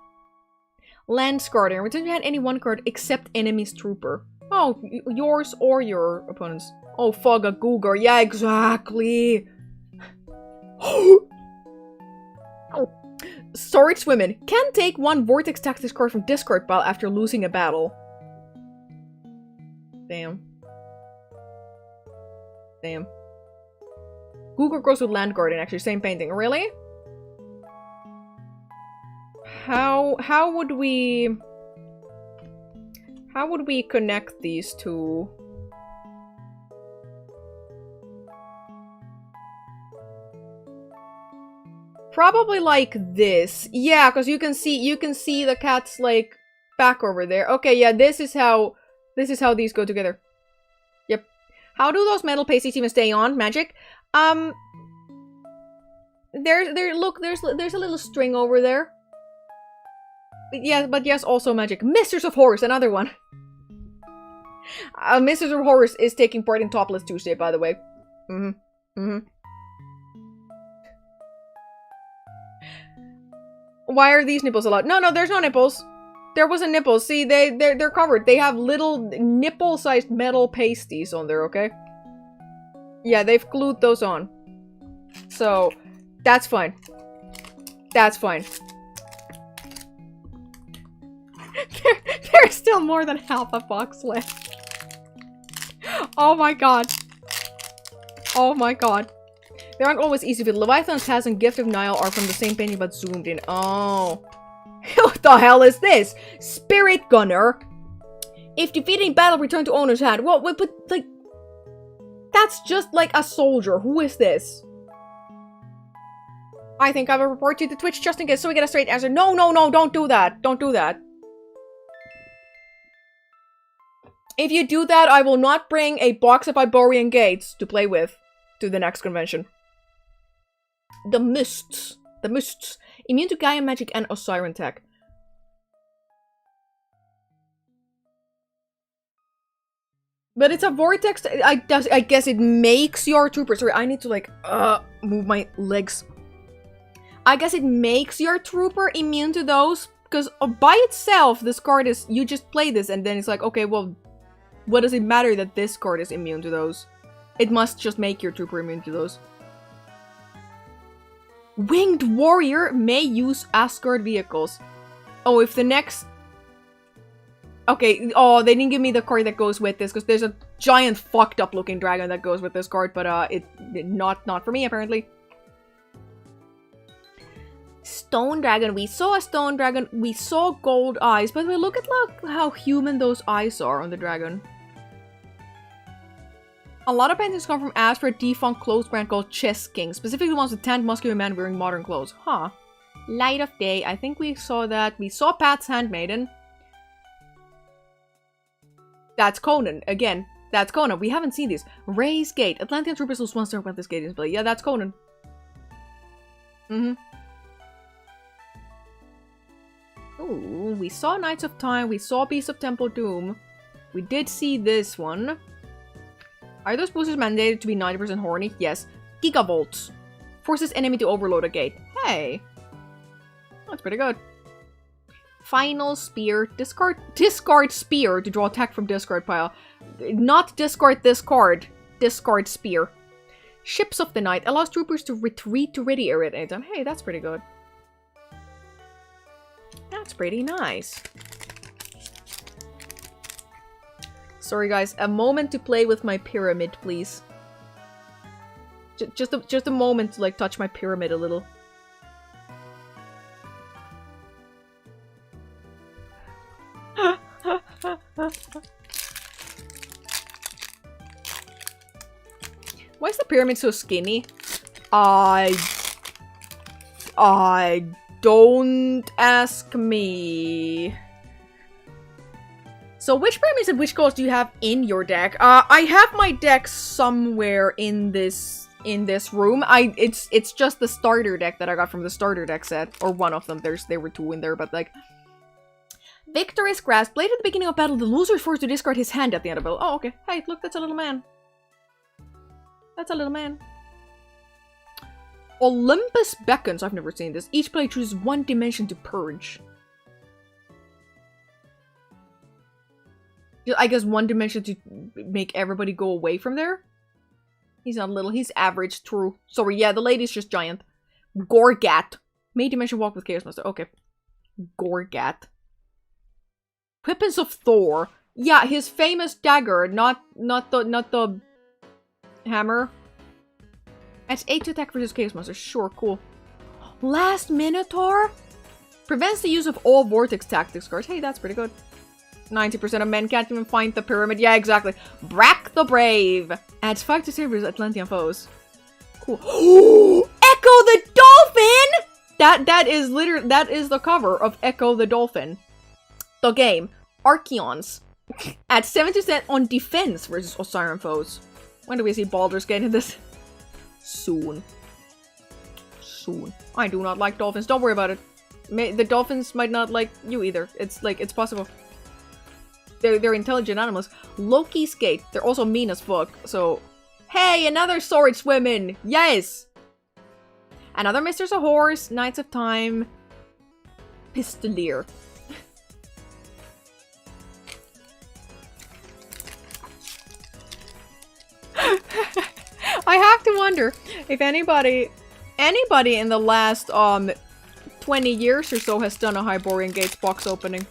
Speaker 1: Lance Guardian. Return you had any one card except enemy's trooper. Oh, yours or your opponent's. Oh, fuck a Googer. Yeah, exactly. Swordswomen. Can take 1 Vortex Tactics card from discard pile after losing a battle. Damn. Damn. Google goes with Land Guardian, actually. Same painting. Really? How would we connect these two? Probably like this. Yeah, because you can see the cat's like back over there. Okay, yeah, this is how these go together. Yep. How do those metal pasties even stay on? Magic? Look, there's a little string over there. Yeah, but yes, also magic. Mistress of Horrors, another one. Mistress of Horrors is taking part in Topless Tuesday, by the way. Why are these nipples allowed? No, there's no nipples. There wasn't nipples. See, they're covered. They have little nipple-sized metal pasties on there, okay? Yeah, they've glued those on. So, that's fine. That's fine. There's still more than half a box left. Oh my god. Oh my god. They aren't always easy to fit. Leviathan's Taz and Gift of Nile are from the same painting but zoomed in. Oh. What the hell is this? Spirit Gunner. If defeated in battle, return to owner's hand. Well, but like... That's just like a soldier. Who is this? I think I will report you to Twitch just in case so we get a straight answer. No, don't do that. Don't do that. If you do that, I will not bring a box of Hyborian gates to play with to the next convention. The Mists. The Mists. Immune to Gaia Magic and Osiren Tech. But it's a vortex. I guess it makes your trooper. Sorry, I need to like move my legs. I guess it makes your trooper immune to those because by itself, this card is you just play this and then it's like okay, well, what does it matter that this card is immune to those? It must just make your trooper immune to those. Winged Warrior may use Asgard vehicles. Oh, if the next... Okay, oh, they didn't give me the card that goes with this, because there's a giant fucked up looking dragon that goes with this card, but not for me, apparently. Stone Dragon. We saw a Stone Dragon. We saw gold eyes. By the way, look how human those eyes are on the dragon. A lot of paintings come from ads for a defunct clothes brand called Chess King. Specifically the ones with tanned muscular men wearing modern clothes. Huh. Light of Day. I think we saw that. We saw Pat's Handmaiden. That's Conan. Again, that's Conan. We haven't seen these. Ray's Gate. Atlantean troopers lose 1 star when this gate is played. Yeah, that's Conan. Ooh, we saw Knights of Time. We saw Beasts of Temple Doom. We did see this one. Are those boosters mandated to be 90% horny? Yes. Gigavolts. Forces enemy to overload a gate. Hey. That's pretty good. Final Spear. Discard Spear to draw attack from discard pile. Not discard this card. Discard Spear. Ships of the Night. Allows troopers to retreat to ready area at any time. Hey, that's pretty good. That's pretty nice. Sorry guys, a moment to play with my pyramid, please. Just a moment to like touch my pyramid a little. Why is the pyramid so skinny? I don't ask me. So which pyramids and which colors do you have in your deck? I have my deck somewhere in this room. It's just the starter deck that I got from the starter deck set, or one of them. There were two in there, but like victor is grasped. Played at the beginning of battle. The loser is forced to discard his hand at the end of battle. Oh, okay. Hey, look, that's a little man. That's a little man. Olympus beckons. I've never seen this. Each player chooses one dimension to purge. I guess one dimension to make everybody go away from there. He's not little. He's average. True. Sorry. Yeah, the lady's just giant. Gorgat. Main dimension walk with Chaos Master. Okay. Gorgat. Weapons of Thor. Yeah, his famous dagger. Not the hammer. Adds 8 to attack versus Chaos Master. Sure, cool. Last Minotaur? Prevents the use of all Vortex Tactics cards. Hey, that's pretty good. 90% of men can't even find the pyramid. Yeah, exactly. Brack the Brave. Adds 5 to save versus Atlantean foes. Cool. Echo the Dolphin! That is literally, that is the cover of Echo the Dolphin. The game. Archeons. Adds 7% on defense versus Osiren foes. When do we see Baldur's Gate in this? Soon. Soon. I do not like dolphins. Don't worry about it. The dolphins might not like you either. It's like, it's possible. They're intelligent animals. Loki's Gate. They're also mean as fuck. So, hey, another sword swimming. Yes. Another Mistress of Horse. Knights of Time. Pistolier. I have to wonder if anybody in the last 20 years or so has done a Hyborian Gates box opening.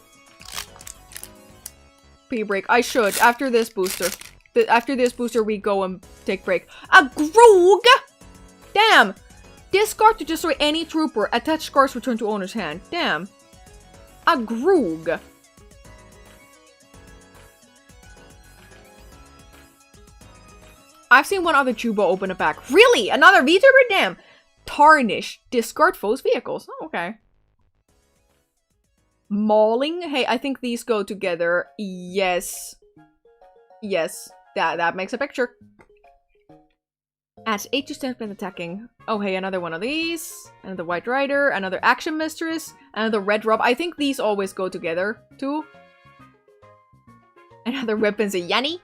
Speaker 1: P-break. I should. After this booster. After this booster, we go and take break. A Grog! Damn! Discard to destroy any trooper. Attach scars return to owner's hand. Damn. A Grog. I've seen one other Chuba open a pack. Really? Another VTuber? Damn. Tarnish. Discard foes' vehicles. Oh, okay. Mauling? Hey, I think these go together. Yes. Yes. That makes a picture. Adds 8 to strength when attacking. Oh, hey, another one of these. Another White Rider. Another Action Mistress. Another Red Rob. I think these always go together, too. Another Weapons of Yanni.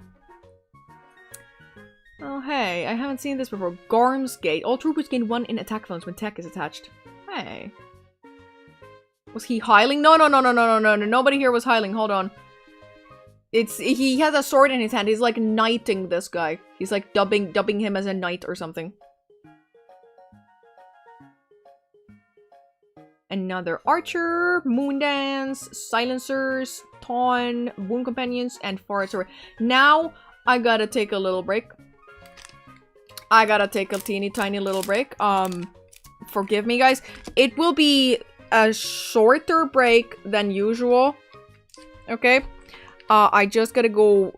Speaker 1: Oh, hey, I haven't seen this before. Gorm's Gate. All troopers gain 1 in attack bonus when tech is attached. Hey. Was he hiling? No. Nobody here was hiling. Hold on. He has a sword in his hand. He's like knighting this guy. He's like dubbing him as a knight or something. Another Archer, Moondance, Silencers, Taun, Boon Companions, and Forest Sword. Now, I gotta take a little break. I gotta take a teeny tiny little break. Forgive me, guys. It will be a shorter break than usual. Okay? I just gotta go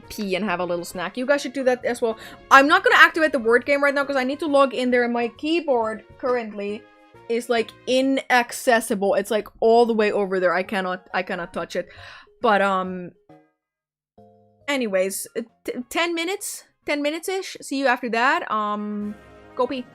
Speaker 1: pee and have a little snack. You guys should do that as well. I'm not gonna activate the word game right now because I need to log in there and my keyboard currently is like inaccessible. It's like all the way over there. I cannot touch it. But anyways, 10 minutes? 10 minutes-ish. See you after that. Go pee.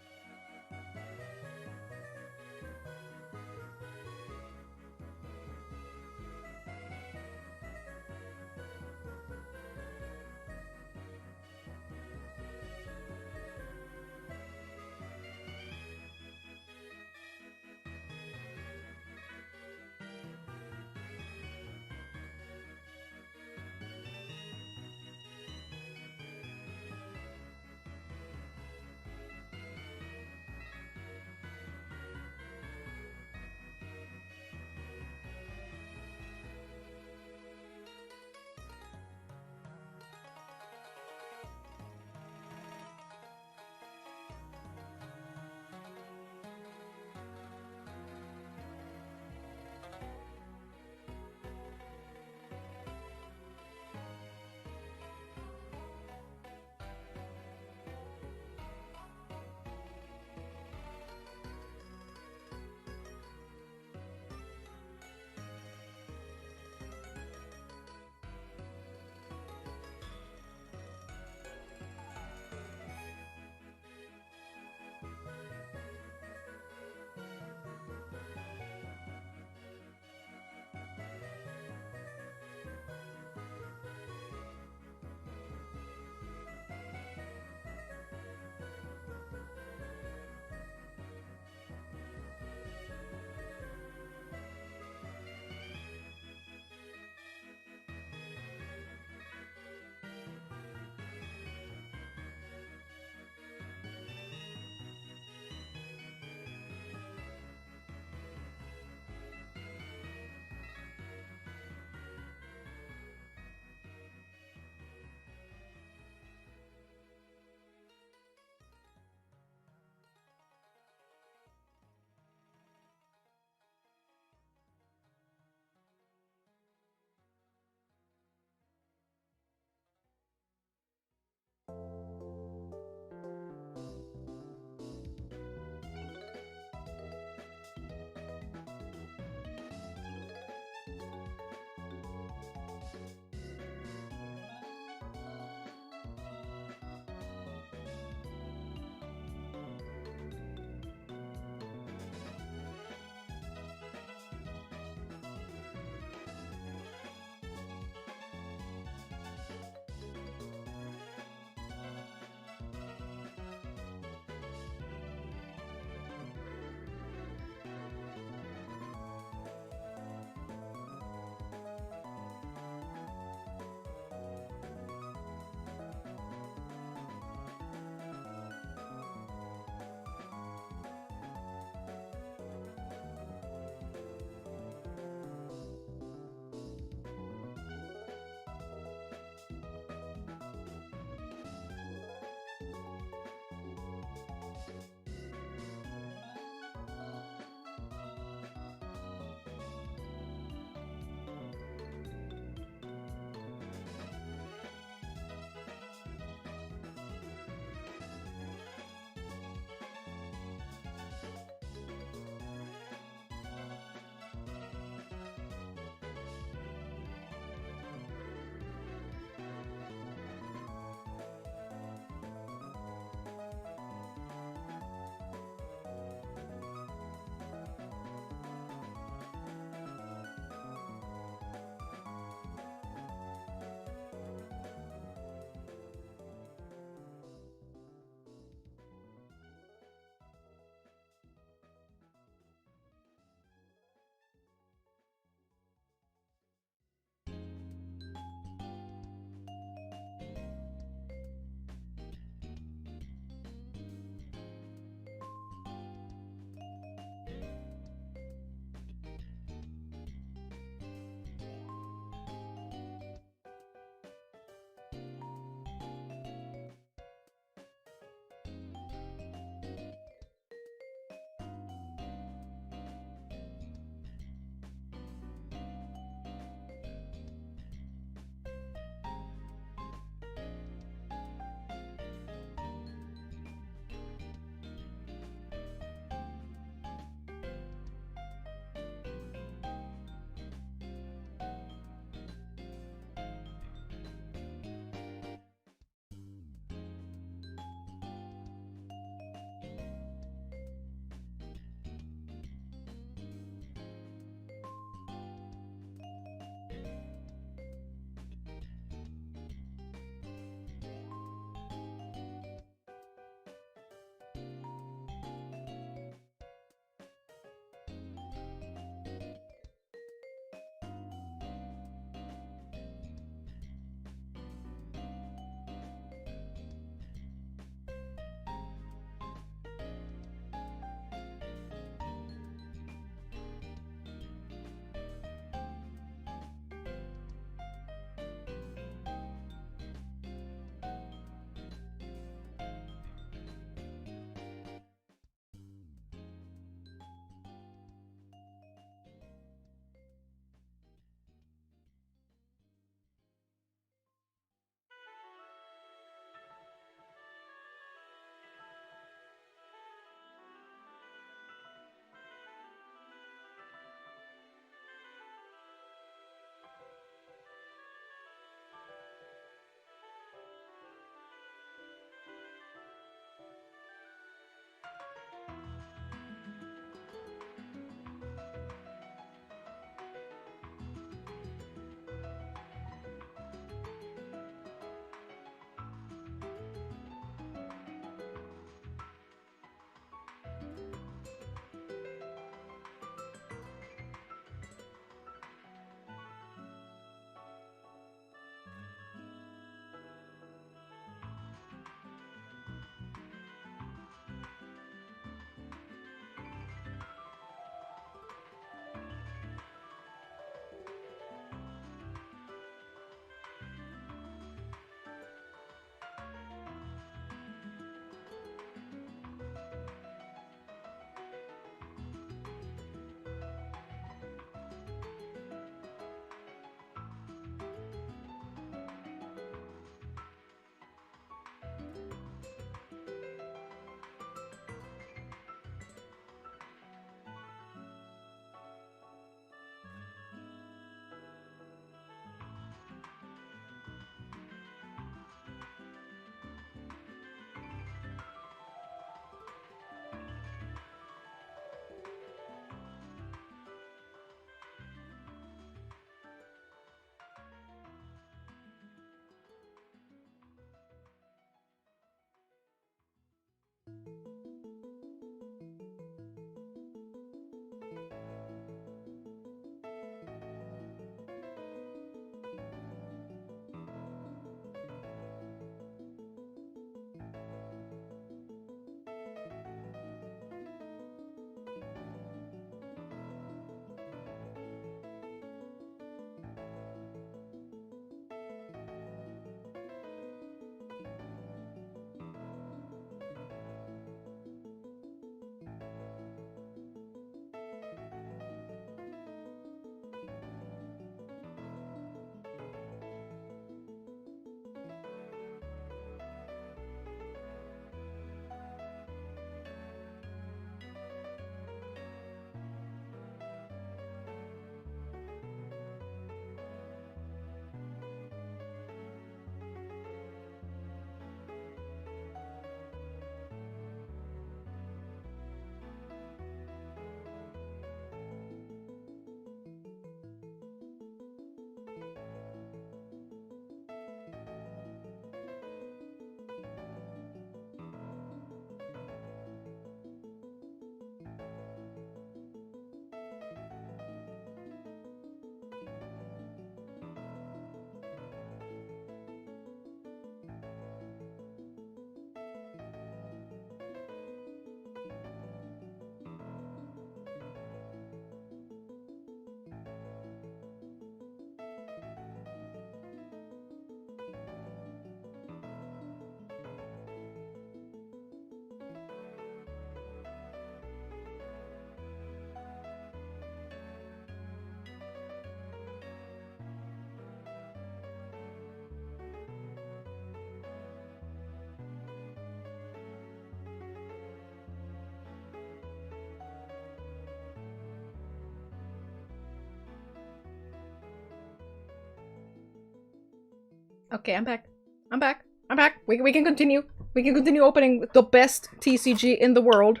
Speaker 1: Okay, I'm back. I'm back. I'm back. We can continue. We can continue opening the best TCG in the world.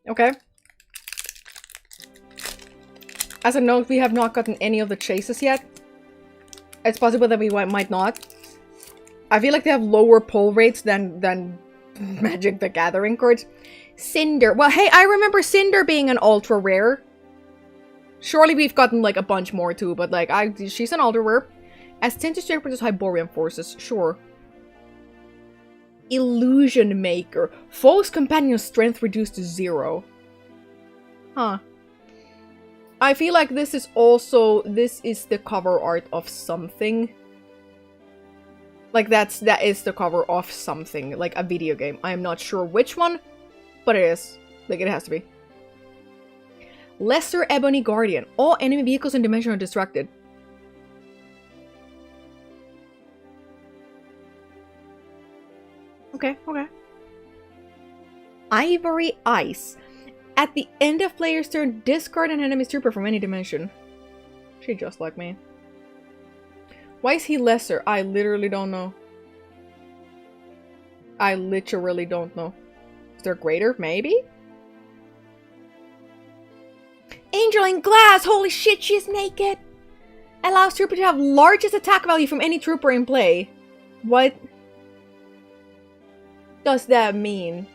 Speaker 1: Okay. As a note, we have not gotten any of the chases yet. It's possible that we might not. I feel like they have lower pull rates than Magic the Gathering cards. Cinder. Well, hey, I remember Cinder being an ultra rare. Surely we've gotten like a bunch more too, but like she's an ultra rare. As Tinted Strength produces Hyborian forces, sure. Illusion Maker. Foe's companion strength reduced to 0. Huh. I feel like this is the cover art of something. Like that is the cover of something, like a video game. I am not sure which one, but it is. Like it has to be. Lesser Ebony Guardian. All enemy vehicles in Dimension are distracted. Okay, okay. Ivory Ice. At the end of player's turn, discard an enemy's trooper from any dimension. She just like me. Why is he lesser? I literally don't know. I literally don't know. Is there greater? Maybe? Angel in Glass! Holy shit, she's naked! Allows trooper to have largest attack value from any trooper in play. What does that mean?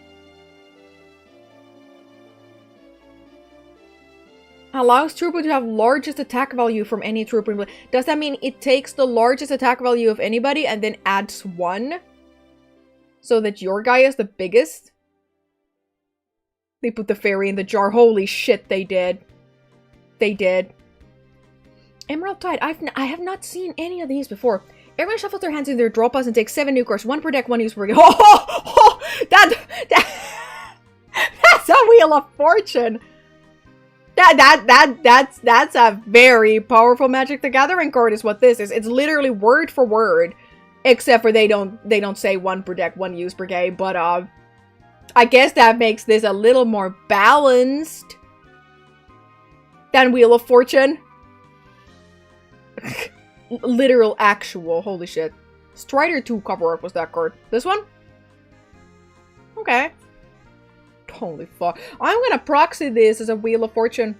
Speaker 1: Allows trooper to have largest attack value from any trooper in play. Does that mean it takes the largest attack value of anybody and then adds 1? So that your guy is the biggest? They put the fairy in the jar. Holy shit, they did. They did. Emerald Tide. I have not seen any of these before. Everyone shuffles their hands in their draw piles and takes 7 new cards. 1 per deck, 1 use per game. That's a Wheel of Fortune. That's a very powerful Magic the Gathering card is what this is. It's literally word for word. Except for they don't say 1 per deck, 1 use per game, but I guess that makes this a little more balanced than Wheel of Fortune. Literal actual, holy shit. Strider 2 cover art was that card. This one? Okay. Holy fuck. I'm gonna proxy this as a Wheel of Fortune.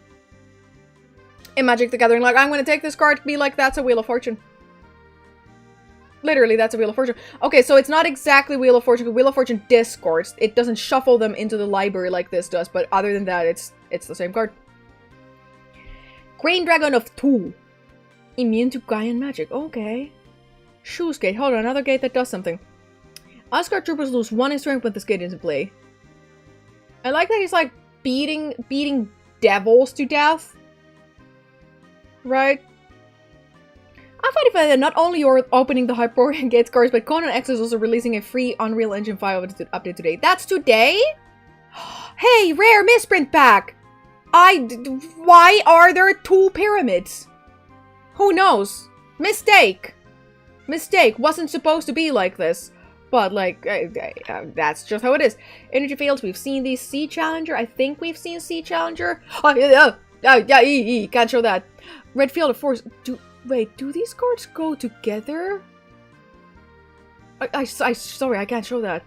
Speaker 1: In Magic the Gathering, like, I'm gonna take this card, be like, that's a Wheel of Fortune. Literally, that's a Wheel of Fortune. Okay, so it's not exactly Wheel of Fortune, because Wheel of Fortune discards. It doesn't shuffle them into the library like this does, but other than that, it's the same card. Green Dragon of 2. Immune to Gaian magic. Okay. Shoes Gate. Hold on, another gate that does something. Asgard troopers lose 1 in strength when this gate is in play. I like that he's like beating devils to death. Right? I find it funny that not only you're opening the Hyborian Gates cards, but Conan X is also releasing a free Unreal Engine 5 update today. That's today? Hey, rare misprint pack! Why are there 2 pyramids? Who knows? Mistake! Mistake. Wasn't supposed to be like this. But, like, that's just how it is. Energy fields, we've seen these. Sea Challenger, I think we've seen Sea Challenger. Oh, yeah, can't show that. Red Field of Force. Wait, do these cards go together? Sorry, I can't show that.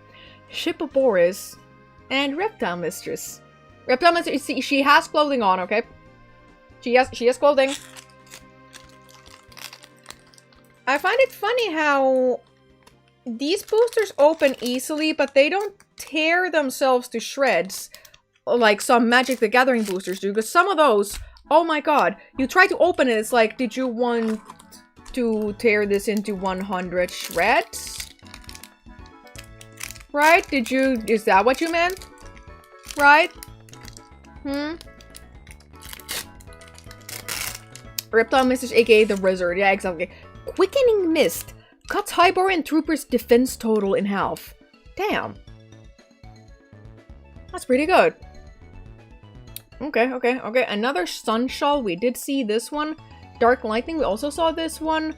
Speaker 1: Ship of Boris and Reptile Mistress. Reptile Mistress, she has clothing on, okay? She has clothing. I find it funny how these boosters open easily, but they don't tear themselves to shreds like some Magic the Gathering boosters do. Because some of those, oh my god, you try to open it, it's like, did you want to tear this into 100 shreds? Right? Is that what you meant? Right? Reptile Mistress, aka the Wizard. Yeah, exactly. Quickening Mist. Cuts Hyborian Trooper's defense total in half. Damn. That's pretty good. Okay. Another Sunshawl. We did see this one. Dark Lightning. We also saw this one.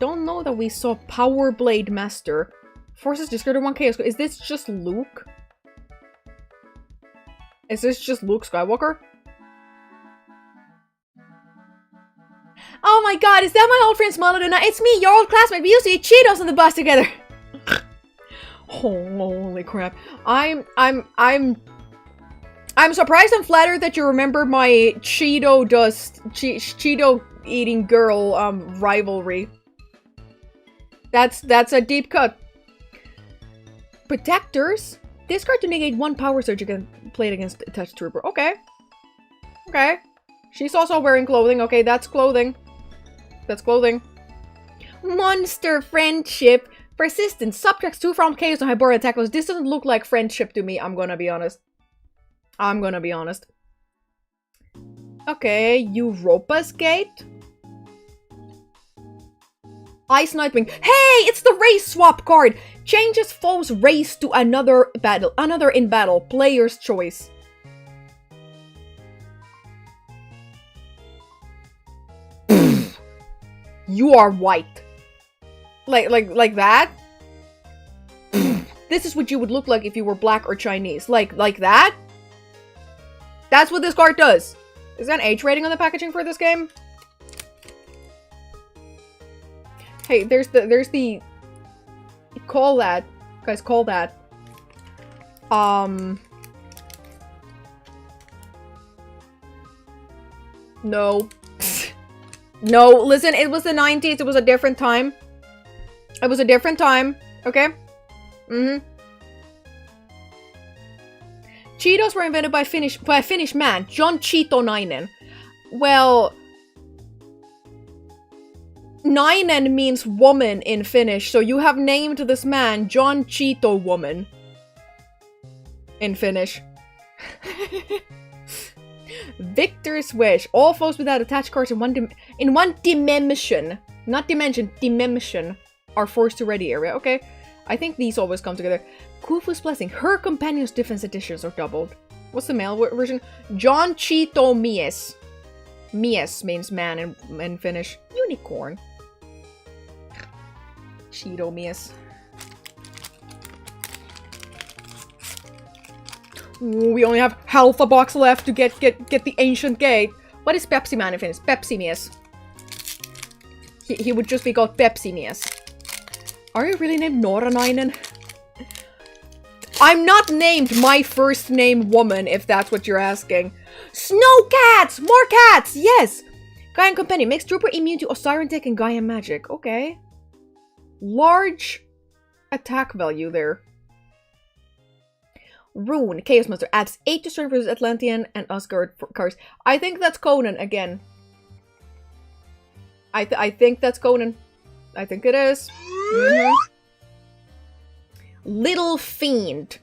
Speaker 1: Don't know that we saw Power Blade Master. Forces discarded 1 chaos. Is this just Luke? Is this just Luke Skywalker? Oh my god, is that my old friend SmilodonnaVT? It's me, your old classmate. We used to eat Cheetos on the bus together. Holy crap. I'm surprised and flattered that you remember my Cheeto eating girl rivalry. That's a deep cut. Protectors? Discard to negate 1 power surge you can play it against a touch trooper. Okay. Okay. She's also wearing clothing. Okay, that's clothing. That's clothing. Monster friendship. Persistence. Subtracts 2 from chaos on Hyborian attack. This doesn't look like friendship to me, I'm gonna be honest. I'm gonna be honest. Okay, Europa's Gate. Ice Nightwing. Hey, it's the race swap card. Changes foe's race to another in battle. Player's choice. You are white. Like that? This is what you would look like if you were black or Chinese. Like that? That's what this card does. Is there an age rating on the packaging for this game? Hey, there's the call that. Guys, call that. No. No, listen, it was the 90s. It was a different time. It was a different time. Okay? Cheetos were invented by a Finnish man, John Cheetonainen. Well, Nainen means woman in Finnish, so you have named this man John Cheeto Woman in Finnish. Victor's Wish. All foes without attached cards in one dimension, not dimension, dimension, are forced to ready area. Okay, I think these always come together. Khufu's Blessing. Her companion's defense additions are doubled. What's the male version? John Cheeto Mies. Mies means man in Finnish. Unicorn. Cheeto Mies. Ooh, we only have half a box left to get the ancient gate. What is Pepsi Man in Finnish? Pepsi Mies. He would just be called Pepsi Mies. Are you really named Noranainen? I'm not named my first name woman, if that's what you're asking. Snow cats! More cats! Yes! Gaian Companion makes Trooper immune to Osiren Tech and Gaian Magic. Okay. Large attack value there. Rune, Chaos Monster, adds 8 to strength versus Atlantean and Asgard cards. I think that's Conan again. I think that's Conan. I think it is. Little Fiend.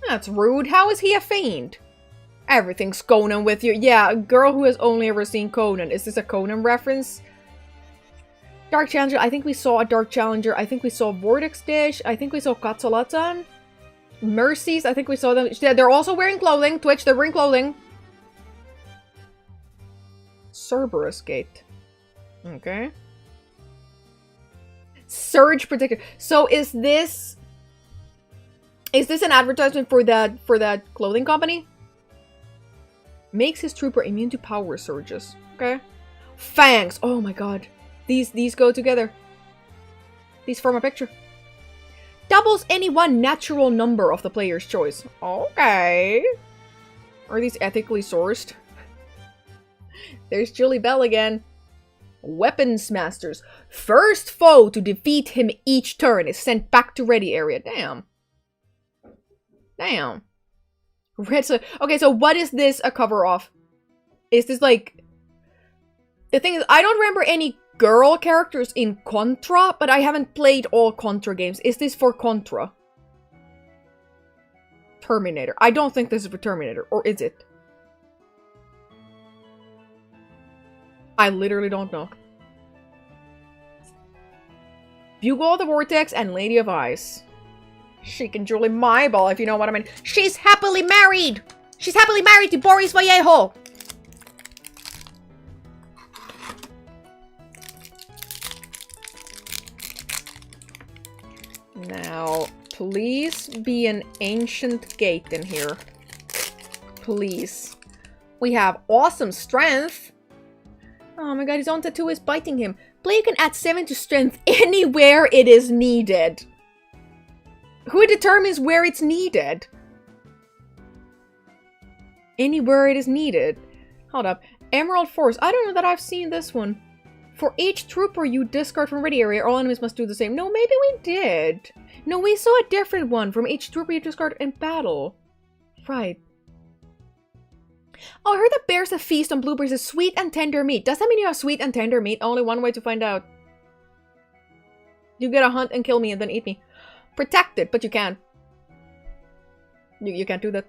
Speaker 1: That's rude. How is he a fiend? Everything's Conan with you. Yeah, a girl who has only ever seen Conan. Is this a Conan reference? Dark Challenger. I think we saw a Dark Challenger. I think we saw Vortex Dish. I think we saw Katsalatan. Mercies. I think we saw them. They're also wearing clothing. Twitch, they're wearing clothing. Cerberus Gate. Okay. Surge Protector. So is this an advertisement for that clothing company? Makes his trooper immune to power surges. Okay. Fangs. Oh my god. These go together. These form a picture. Doubles any one natural number of the player's choice. Okay. Are these ethically sourced? There's Julie Bell again. Weapons Masters. First foe to defeat him each turn is sent back to ready area. Damn. Damn. Okay, so what is this a cover of? Is this like... The thing is, I don't remember any girl characters in Contra, but I haven't played all Contra games. Is this for Contra? Terminator. I don't think this is for Terminator. Or is it? I literally don't know. Bugle of the Vortex and Lady of Ice. She can Julie my ball, if you know what I mean. She's happily married! She's happily married to Boris Vallejo! Now, please be an ancient gate in here. Please. We have awesome strength. Oh my god, his own tattoo is biting him. Player can add 7 to strength anywhere it is needed. Who determines where it's needed? Anywhere it is needed. Hold up. Emerald Force. I don't know that I've seen this one. For each trooper you discard from ready area, all enemies must do the same. No, maybe we did. No, we saw a different one. From each trooper you discard in battle. Right. Oh, I heard that bears that feast on blueberries is sweet and tender meat. Does that mean you have sweet and tender meat? Only one way to find out. You gotta hunt and kill me and then eat me. Protected, but you can't. You can't do that.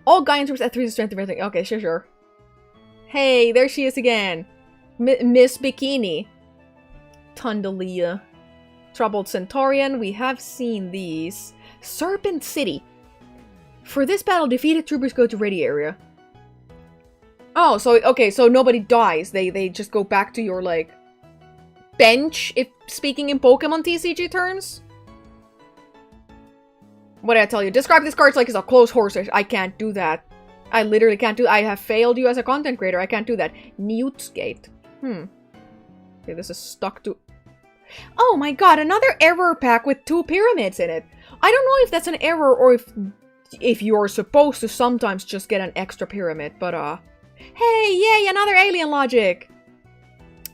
Speaker 1: All Guardian troops at 3 strength and everything. Okay, sure. Hey, there she is again. Miss Bikini. Tundalia. Troubled Centaurian. We have seen these. Serpent City. For this battle, defeated troopers go to ready area. Oh, so, okay, so nobody dies. They just go back to your, like, bench, if speaking in Pokemon TCG terms. What did I tell you? Describe this card like it's a close horse race. I can't do that. I literally can't do. I have failed you as a content creator. I can't do that. Newtgate. Okay, this is stuck to... Oh my god, another error pack with 2 pyramids in it. I don't know if that's an error or if you're supposed to sometimes just get an extra pyramid, but hey, yay, another alien logic!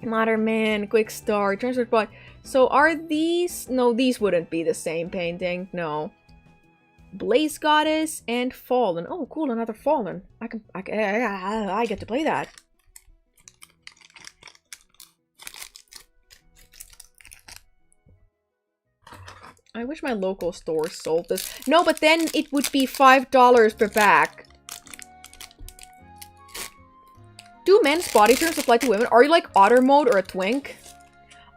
Speaker 1: Modern Man, Quick Start, Transfer Spot. So are these... No, these wouldn't be the same painting. No. Blaze Goddess and Fallen. Oh, cool, another Fallen. I get to play that. I wish my local store sold this. No, but then it would be $5 per pack. Do men's body terms apply to women? Are you like otter mode or a twink?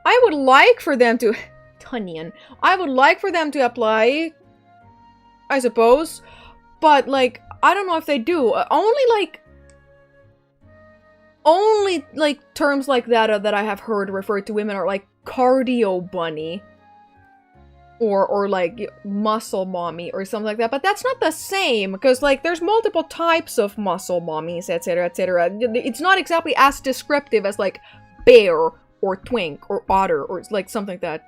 Speaker 1: I would like for them to... Tunyon. I would like for them to apply, I suppose. But, like, I don't know if they do. Only, like, terms like that that I have heard referred to women are, like, cardio bunny. Or like, muscle mommy or something like that. But that's not the same, because, like, there's multiple types of muscle mommies, etc., etc. It's not exactly as descriptive as, like, bear or twink or otter or, like, something like that.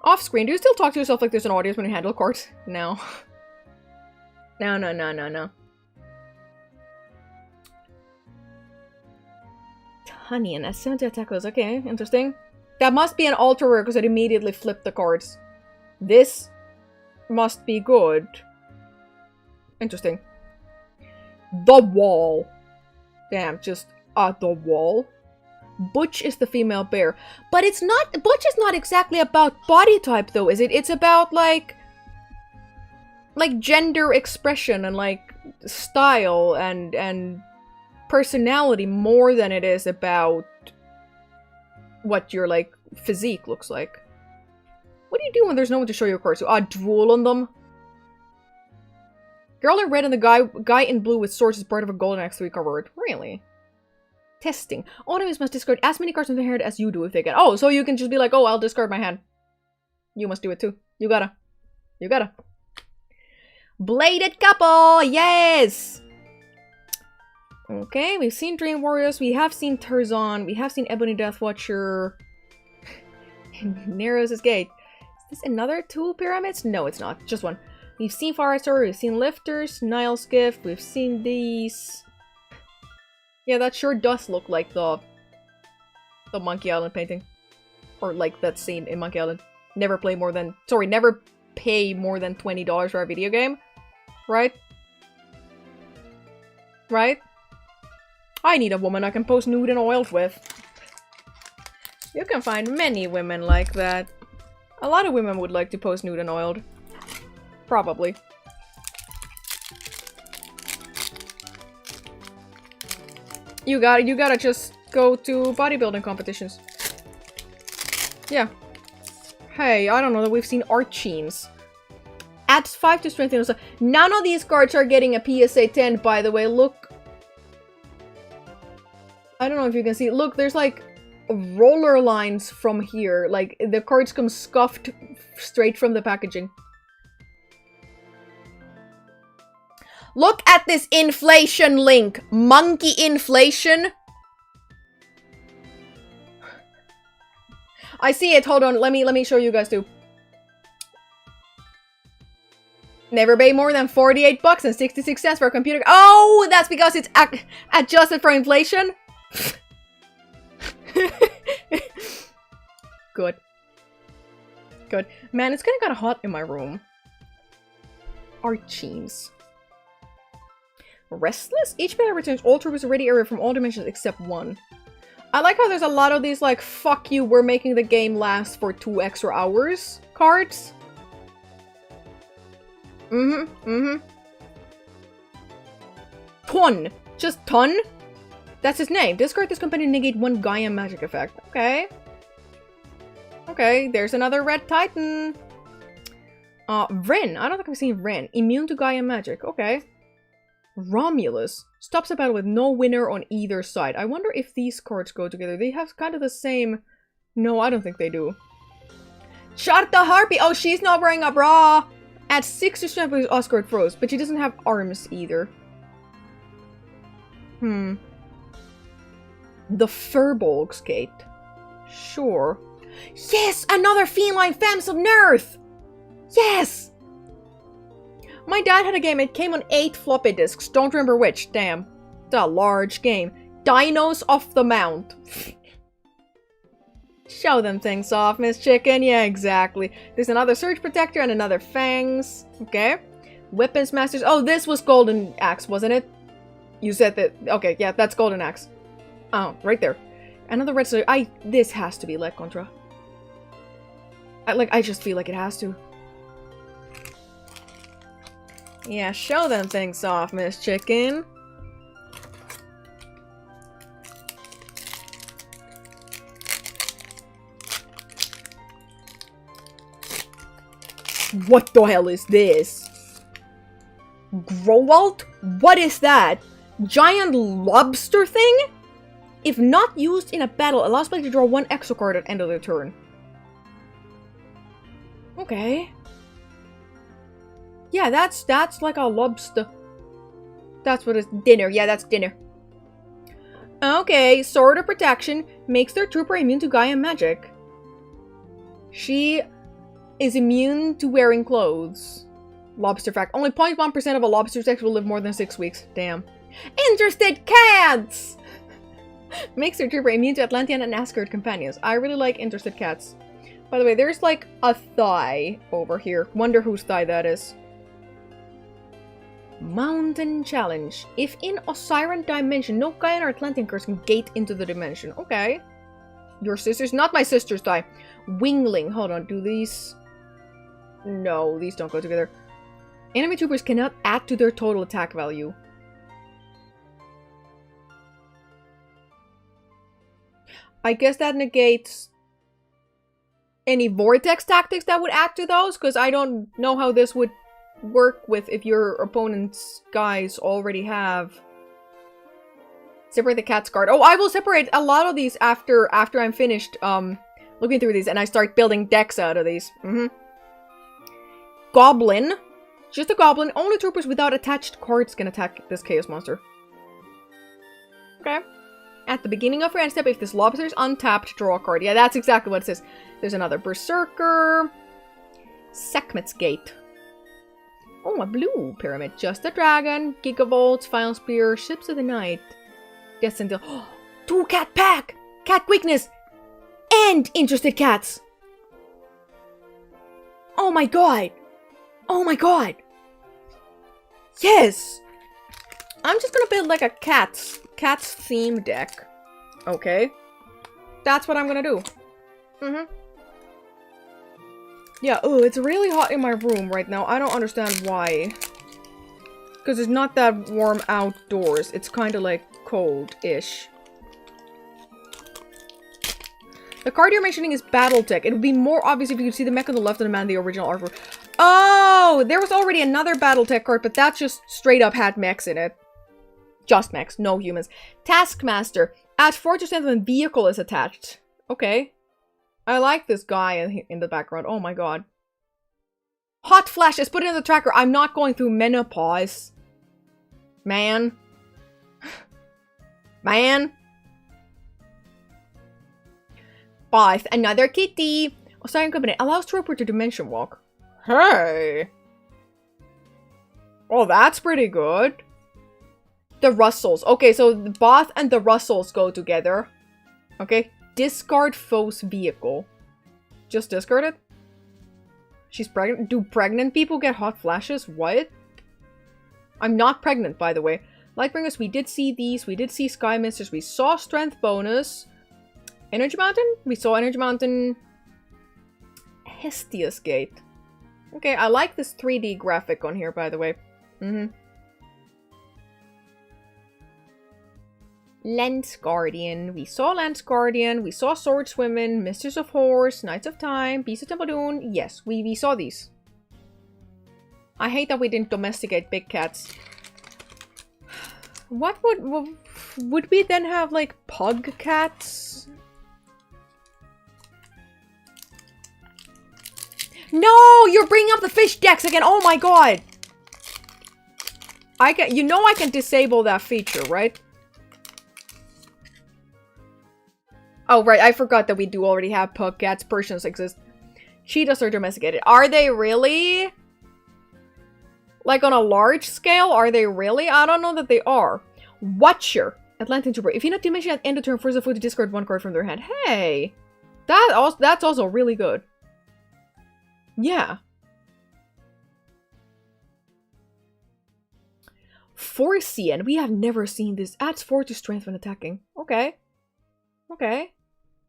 Speaker 1: Off screen, do you still talk to yourself like there's an audience when you handle cards? No. No. Tunyon, as 70 attack goes. Okay, interesting. That must be an ultra rare because it immediately flipped the cards. This must be good. Interesting. The Wall. Damn, just the Wall. Butch is the female bear. But it's not... Butch is not exactly about body type, though, is it? It's about, like gender expression and, like, style and personality more than it is about what your, like, physique looks like. What do you do when there's no one to show your cards? So, drool on them? Girl in red and the guy in blue with swords is part of a golden X3 covered. Really? Testing. All enemies must discard as many cards from their hand as you do if they get. Oh, so you can just be like, oh, I'll discard my hand. You must do it too. You gotta. Bladed couple! Yes! Okay, we've seen Dream Warriors, we have seen Tarzan, we have seen Ebony Deathwatcher. Nero's Gate. Is this another 2 pyramids? No, it's not. Just one. We've seen Forester, we've seen Lifters, Nile's Gift, we've seen these. Yeah, that sure does look like the Monkey Island painting. Or like that scene in Monkey Island. Never pay more than $20 for a video game. Right? Right? I need a woman I can pose nude and oiled with. You can find many women like that. A lot of women would like to pose nude and oiled. Probably. You gotta just go to bodybuilding competitions. Yeah. Hey, I don't know that we've seen Archeens. Adds 5 to strength and none of these cards are getting a PSA 10, by the way. Look. I don't know if you can see. Look, there's like roller lines from here. Like, the cards come scuffed straight from the packaging. Look at this inflation link. Monkey inflation. I see it. Hold on. Let me show you guys too. Never pay more than 48 bucks and 66 cents for a computer. Oh, that's because it's adjusted for inflation. Good. Good. Man, it's getting kind of hot in my room. Archeems. Restless? Each player returns all troopers to ready area from all dimensions except one. I like how there's a lot of these, like, fuck you, we're making the game last for 2 extra hours cards. Ton! Just Ton? That's his name. Discard this companion, negate 1 Gaia magic effect. Okay. Okay, there's another Red Titan. Ren. I don't think I've seen Ren. Immune to Gaia magic. Okay. Romulus. Stops a battle with no winner on either side. I wonder if these cards go together. They have kind of the same... No, I don't think they do. Charta Harpy! Oh, she's not wearing a bra! At 6 to strength because Oscar froze, but she doesn't have arms either. The Furbolg's Gate. Sure. Yes! Another feline Femmes of Nerth! Yes! My dad had a game, it came on 8 floppy disks. Don't remember which. Damn. It's a large game. Dinos off the Mount. Show them things off, Miss Chicken. Yeah, exactly. There's another Surge Protector and another Fangs. Okay. Weapons Masters. Oh, this was Golden Axe, wasn't it? You said that. Okay, yeah, that's Golden Axe. Oh, right there. Another Red Slave. This has to be Leg Contra. I just feel like it has to. Yeah, show them things off, Miss Chicken. What the hell is this? Growalt? What is that? Giant lobster thing? If not used in a battle, allows players to draw 1 extra card at the end of their turn. Okay. Yeah, that's like a lobster. That's what it's... Dinner. Yeah, that's dinner. Okay, Sword of Protection makes their trooper immune to Gaia magic. She is immune to wearing clothes. Lobster fact. Only 0.1% of a lobster's sex will live more than 6 weeks. Damn. Interested cats! Makes their trooper immune to Atlantean and Asgard companions. I really like interested cats. By the way, there's like a thigh over here. Wonder whose thigh that is. Mountain Challenge. If in Osiran dimension, no Gaian or Atlantean curse can gate into the dimension. Okay. Your sister's not my sister's thigh. Wingling. Hold on. Do these... No, these don't go together. Enemy troopers cannot add to their total attack value. I guess that negates any vortex tactics that would add to those, because I don't know how this would work with if your opponent's guys already have... Separate the cat's card. Oh, I will separate a lot of these after I'm finished looking through these and I start building decks out of these. Goblin. Just a goblin. Only troopers without attached cards can attack this chaos monster. Okay. At the beginning of your end step, if this lobster is untapped, draw a card. Yeah, that's exactly what it says. There's another Berserker. Sekhmet's Gate. Oh, a blue pyramid. Just a dragon. Gigavolts, Final Spear, Ships of the Night. Death Sentinel. Oh, 2 cat pack! Cat quickness! And interested cats! Oh my god! Oh my god! Yes! I'm just gonna build like a cat's theme deck. Okay. That's what I'm gonna do. Yeah, oh, it's really hot in my room right now. I don't understand why. Because it's not that warm outdoors. It's kind of like cold-ish. The card you're mentioning is Battletech. It would be more obvious if you could see the mech on the left and the man in the original artwork. Oh! There was already another Battletech card, but that just straight up had mechs in it. Just mechs, no humans. Taskmaster. Add 4% when vehicle is attached. Okay. I like this guy in the background. Oh my god. Hot flashes. Put it in the tracker. I'm not going through menopause. Man. Man. Bath, another kitty. Osayan Company allows Trooper to Dimension Walk. Hey! Oh, that's pretty good. The Russells. Okay, so the Bath and the Russells go together. Okay. Discard foe's vehicle. Just discard it? She's pregnant? Do pregnant people get hot flashes? What? I'm not pregnant, by the way. Lightbringers, we did see these. We did see Sky Misters. We saw Strength Bonus. Energy Mountain? We saw Energy Mountain. Hestia's Gate. Okay, I like this 3D graphic on here, by the way. Lance Guardian. We saw Lance Guardian. We saw Swordswomen, Misters of Horse, Knights of Time, Beasts of Templedoon. Yes, we saw these. I hate that we didn't domesticate big cats. What would we then have, like, pug cats? No! You're bringing up the fish decks again! Oh my god! You know I can disable that feature, right? Oh, right, I forgot that we do already have pug cats. Persians exist. Cheetahs are domesticated. Are they really? Like, on a large scale? Are they really? I don't know that they are. Watcher. Atlantean Trooper. If you not dimension at end of turn, force the foe to discard one card from their hand. Hey! That's also really good. Yeah. Forcian. We have never seen this. Adds 4 to strength when attacking. Okay. Okay.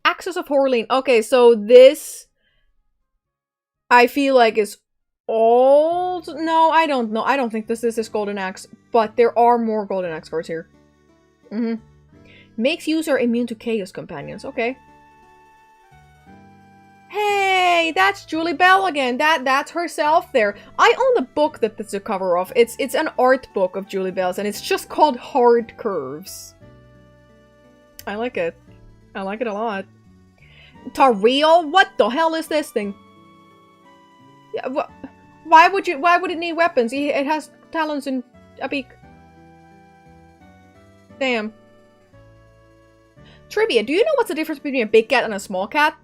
Speaker 1: Axis of Horleen. Okay, so this I feel like is old. No, I don't know. I don't think this is his Golden Axe, but there are more Golden Axe cards here. Makes user immune to Chaos Companions. Okay. Hey, that's Julie Bell again. That's herself there. I own the book that this is a cover of. It's an art book of Julie Bell's, and it's just called Hard Curves. I like it. I like it a lot. Tariel? What the hell is this thing? Yeah, why would it need weapons? It has talons and a beak. Damn. Trivia, do you know what's the difference between a big cat and a small cat?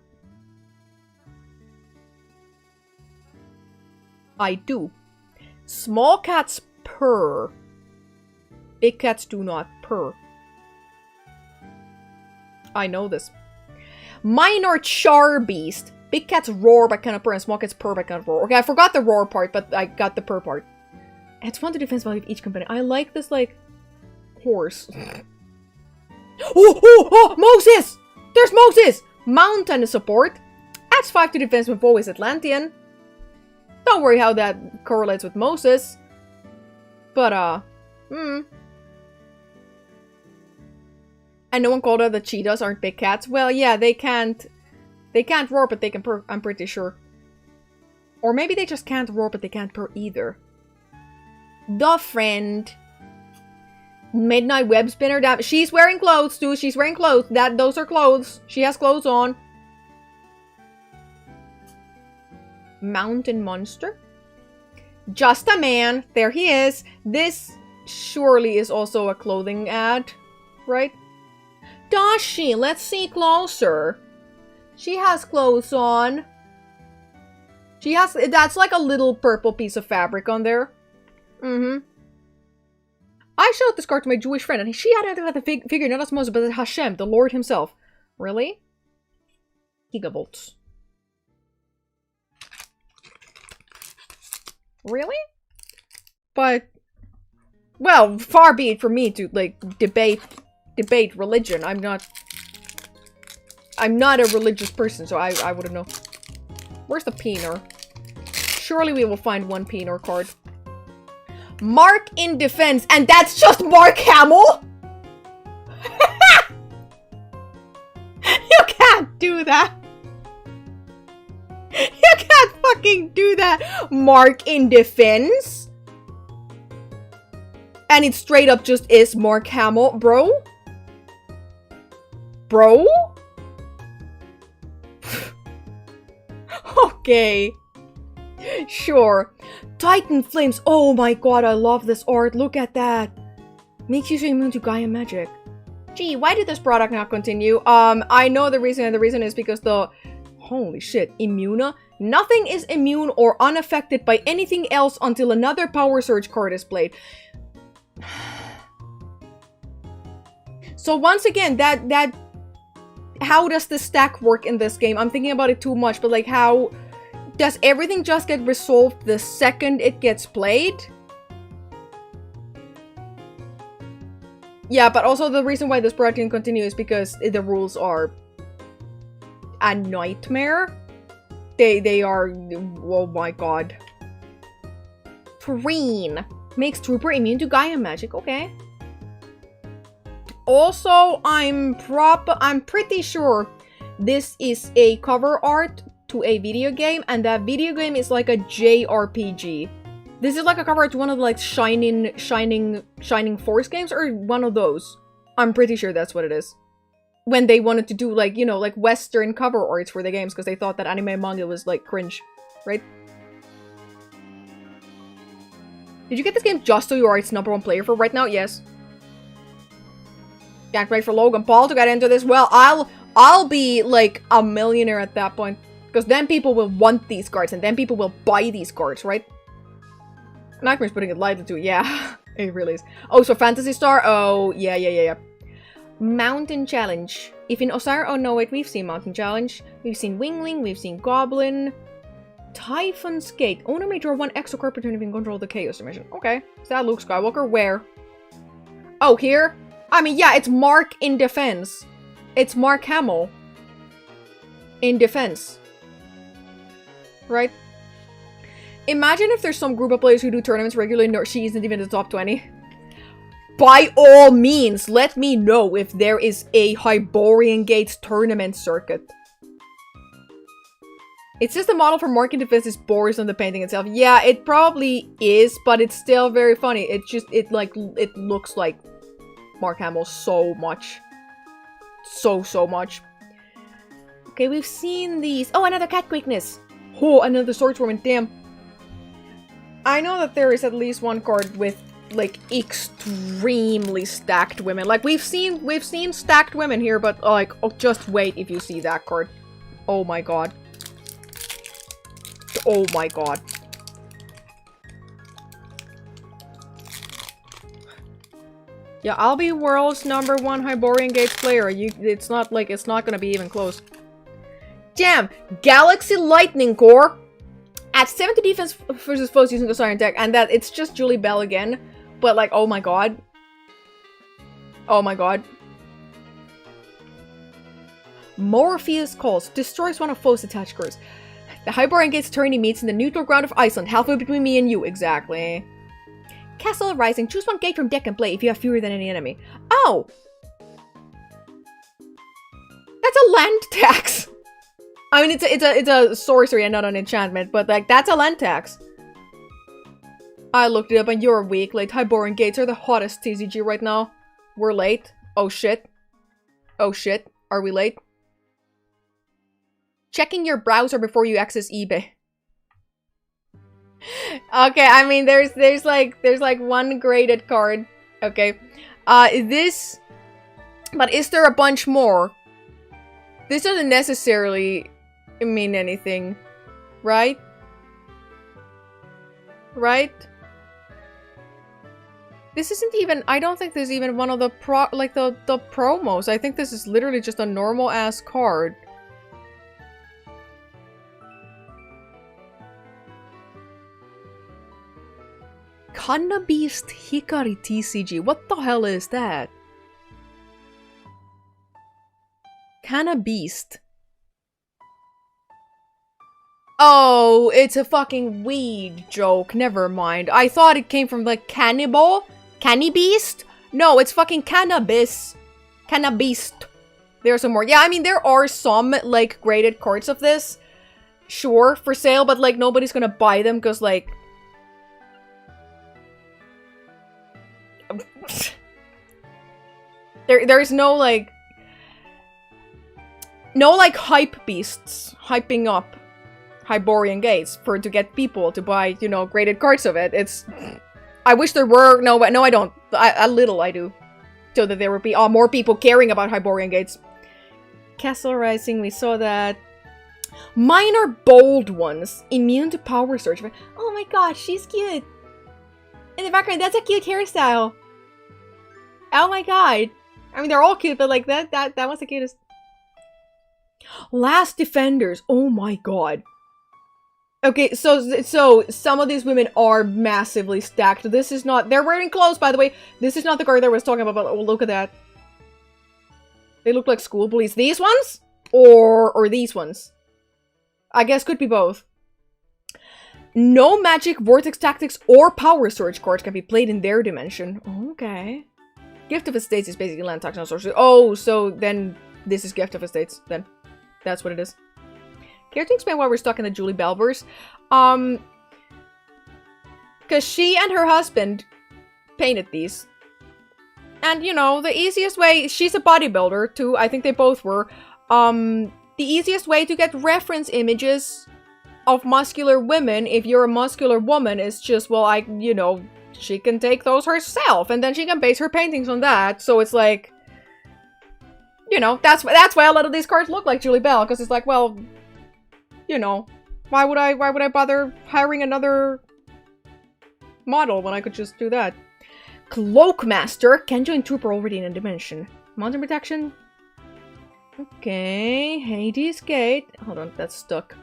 Speaker 1: I do. Small cats purr. Big cats do not purr. I know this. Minor char beast. Big cats roar but cannot purr, and small cats purr but cannot roar. Okay, I forgot the roar part, but I got the purr part. It's 1 to defense value of each company. I like this, like, horse. Oh, Moses! There's Moses! Mountain support. Adds 5 to defense when foe is Atlantean. Don't worry how that correlates with Moses. But, And no one called out that cheetahs aren't big cats. Well, yeah, they can't roar, but they can purr, I'm pretty sure. Or maybe they just can't roar, but they can't purr either. The Friend. Midnight Web Spinner. She's wearing clothes, too. She's wearing clothes. Those are clothes. She has clothes on. Mountain Monster. Just a Man. There he is. This surely is also a clothing ad, right? Does she? Let's see closer. She has clothes on. She has... That's like a little purple piece of fabric on there. I showed this card to my Jewish friend, and she had the figure not as Moses, but as Hashem, the Lord himself. Really? Gigavolts. Really? But... Well, far be it from me to, like, debate religion. I'm not a religious person, so I wouldn't know. Where's the Peenor? Surely we will find one Peenor card. Mark in Defense, and that's just Mark Hamill? You can't do that. You can't fucking do that. Mark in Defense? And it straight up just is Mark Hamill, bro? Bro? Okay. Sure. Titan Flames. Oh my god, I love this art. Look at that. Makes you immune to Gaia magic. Gee, why did this product not continue? I know the reason, and the reason is because the... Holy shit, Immuna? Nothing is immune or unaffected by anything else until another Power Surge card is played. So once again, how does the stack work in this game? I'm thinking about it too much, but like how... Does everything just get resolved the second it gets played? Yeah, but also the reason why this product can continue is because the rules are a nightmare. They are... Oh my god. Green. Makes Trooper immune to Gaia magic. Okay. Also, I'm pretty sure this is a cover art to a video game, and that video game is like a JRPG. This is like a cover art to one of the like Shining Force games, or one of those. I'm pretty sure that's what it is. When they wanted to do like, you know, like Western cover arts for the games because they thought that anime and manga was like cringe, right? Did you get this game just so you are its #1 player for right now? Yes. Can't wait for Logan Paul to get into this. Well, I'll be like a millionaire at that point. Because then people will want these cards, and then people will buy these cards, right? Nightmare's putting it lightly too. Yeah, it really is. Oh, so Phantasy Star? Oh, yeah. Mountain Challenge. If in Osiris... Oh, no, wait. We've seen Mountain Challenge. We've seen Wingling. We've seen Goblin. Typhon's Gate. Owner may draw 1 extra card per turn if you can control the Chaos Dimension. Okay. Is that Luke Skywalker? Where? Oh, here? I mean, yeah, it's Mark in defense. It's Mark Hamill. In defense. Right? Imagine if there's some group of players who do tournaments regularly and she isn't even in the top 20. By all means, let me know if there is a Hyborian Gates tournament circuit. It's just a model for marking defense is Boris on the painting itself. Yeah, it probably is, but it's still very funny. It looks like Mark Hamill so much. So much. Okay, we've seen these. Oh, another cat quickness. Oh, another Swordswoman, damn. I know that there is at least one card with, like, extremely stacked women. Like, we've seen stacked women here, but, like, oh, just wait if you see that card. Oh my god. Oh my god. Yeah, I'll be world's #1 Hyborian Gates player. It's not gonna be even close. Damn! Galaxy Lightning Core! At 70 defense versus foes using the Siren deck, and that it's just Julie Bell again. But like, oh my god. Oh my god. Morpheus Calls. Destroys one of foes' attached cards. The Hyborian Gates tourney meets in the neutral ground of Iceland, halfway between me and you. Exactly. Castle Rising. Choose one gate from deck and play if you have fewer than any enemy. Oh! That's a land tax! I mean, it's a sorcery and not an enchantment, but like, that's a land tax. I looked it up and you're weak. Like, Hyborian Gates are the hottest TCG right now. We're late. Oh shit. Oh shit. Are we late? Checking your browser before you access eBay. Okay, I mean, there's like one graded card. Okay. But is there a bunch more? This doesn't necessarily mean anything, right? Right? This isn't even, I don't think this is even one of the the promos. I think this is literally just a normal ass card. Kannabeast Hikari TCG. What the hell is that? Kannabeast. Oh, it's a fucking weed joke. Never mind. I thought it came from like cannibal? Cannibeast? No, it's fucking cannabis. Kannabeast. There's some more. Yeah, I mean, there are some like graded cards of this. Sure, for sale, but like nobody's gonna buy them because like... There's no like hype beasts hyping up Hyborian Gates to get people to buy, you know, graded cards of it. It's, I wish there were. No, I don't. A little I do. So that there would be more people caring about Hyborian gates. Castle Rising, we saw that. Mine are bold ones. Immune to power surge. Oh my gosh, she's cute. In the background, that's a cute hairstyle. Oh my god. I mean, they're all cute, but like that one's the cutest. Last Defenders. Oh my god. Okay, so some of these women are massively stacked. This is not... They're wearing clothes, by the way. This is not the card that I was talking about, but oh, look at that. They look like school bullies. These ones? Or these ones? I guess could be both. No magic, vortex tactics, or power surge cards can be played in their dimension. Okay. Gift of Estates is basically land tax, no sorcery. Oh, so then this is Gift of Estates. Then that's what it is. Care to explain why we're stuck in the Julie Bell verse? Because she and her husband painted these. And, you know, the easiest way... She's a bodybuilder, too. I think they both were. The easiest way to get reference images of muscular women, if you're a muscular woman, is just, well, you know, she can take those herself. And then she can base her paintings on that. So it's like... You know, that's why a lot of these cards look like Julie Bell. Because it's like, well... You know, why would I bother hiring another model when I could just do that? Cloakmaster can join Trooper already in a dimension. Mountain protection. Okay, Hades Gate. Hold on, that's stuck.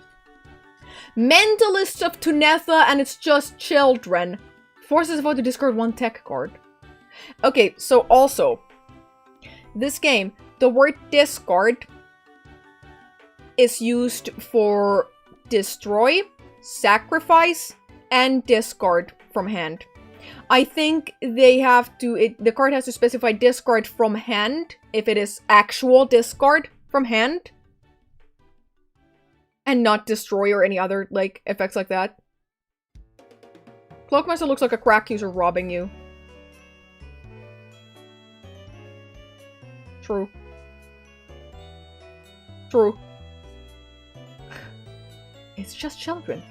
Speaker 1: Mentalist of Tunetha, and it's just children. Forces a vote to discard one tech card. Okay, so also, this game, the word discard is used for destroy, sacrifice, and discard from hand. I think they have to, the card has to specify discard from hand if it is actual discard from hand. And not destroy or any other, like, effects like that. Cloakmaster looks like a crack user robbing you. True. True. It's just children.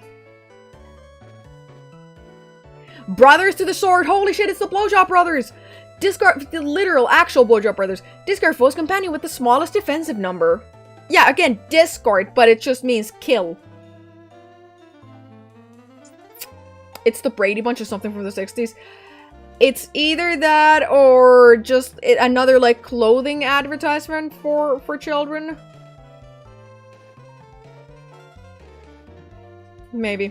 Speaker 1: Brothers to the sword! Holy shit, it's the Blowjob Brothers! Discard the literal, actual Blowjob Brothers. Discard foe's companion with the smallest defensive number. Yeah, again, discard, but it just means kill. It's the Brady Bunch or something from the 60s. It's either that or just another, like, clothing advertisement for children. Maybe.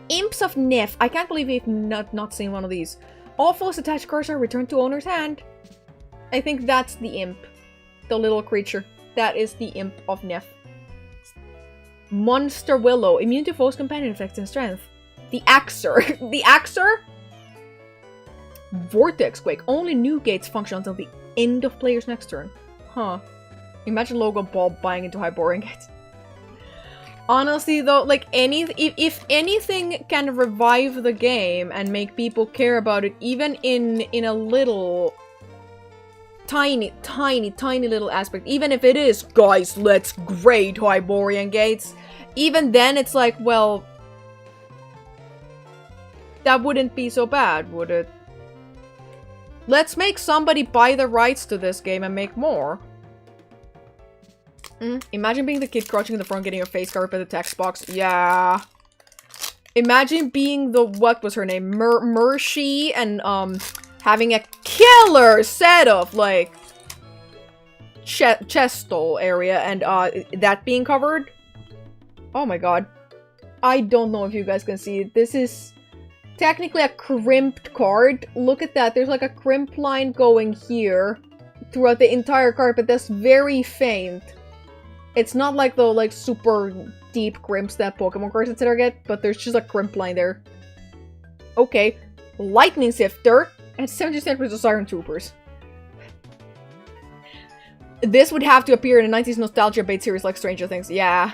Speaker 1: Imps of Nif. I can't believe we've not seen one of these. All foes attached cards are returned to owner's hand. I think that's the imp. The little creature. That is the Imp of Nif. Monster Willow. Immune to foes, companion effects, and strength. The Axer. The Axer? Vortex Quake. Only new gates function until the end of player's next turn. Huh. Imagine Logan Paul buying into Hyborian gates. Honestly, though, like, if anything can revive the game and make people care about it, even in a little... tiny little aspect, even if it is, guys, let's grade Hyborian gates, even then it's like, well, that wouldn't be so bad, would it? Let's make somebody buy the rights to this game and make more. Imagine being the kid crouching in the front, getting your face covered by the text box. Yeah. Imagine being the, what was her name? Mershi, and, having a killer set of, like, chestal area, and, that being covered. Oh my god. I don't know if you guys can see it. This is technically a crimped card. Look at that. There's, like, a crimp line going here throughout the entire card, but that's very faint. It's not like the, like, super deep crimps that Pokemon cards etc. get, but there's just a crimp line there. Okay. Lightning Sifter. And 70% with the Siren Troopers. This would have to appear in a 90s nostalgia bait series like Stranger Things. Yeah.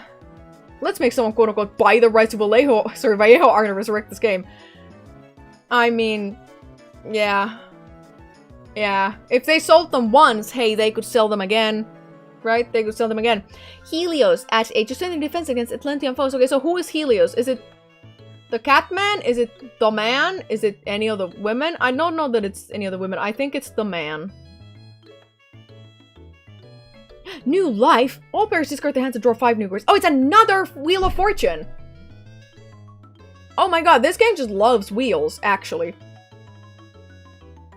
Speaker 1: Let's make someone quote-unquote buy the rights to Vallejo Art and resurrect this game. I mean... Yeah. Yeah. If they sold them once, hey, they could sell them again. Right? They could sell them again. Helios. Adds H. Sending defense against Atlantean foes. Okay, so who is Helios? Is it the Catman? Is it the man? Is it any of the women? I don't know that it's any of the women. I think it's the man. New life? All players discard their hands to draw 5 new cards. Oh, it's another Wheel of Fortune! Oh my god, this game just loves wheels, actually.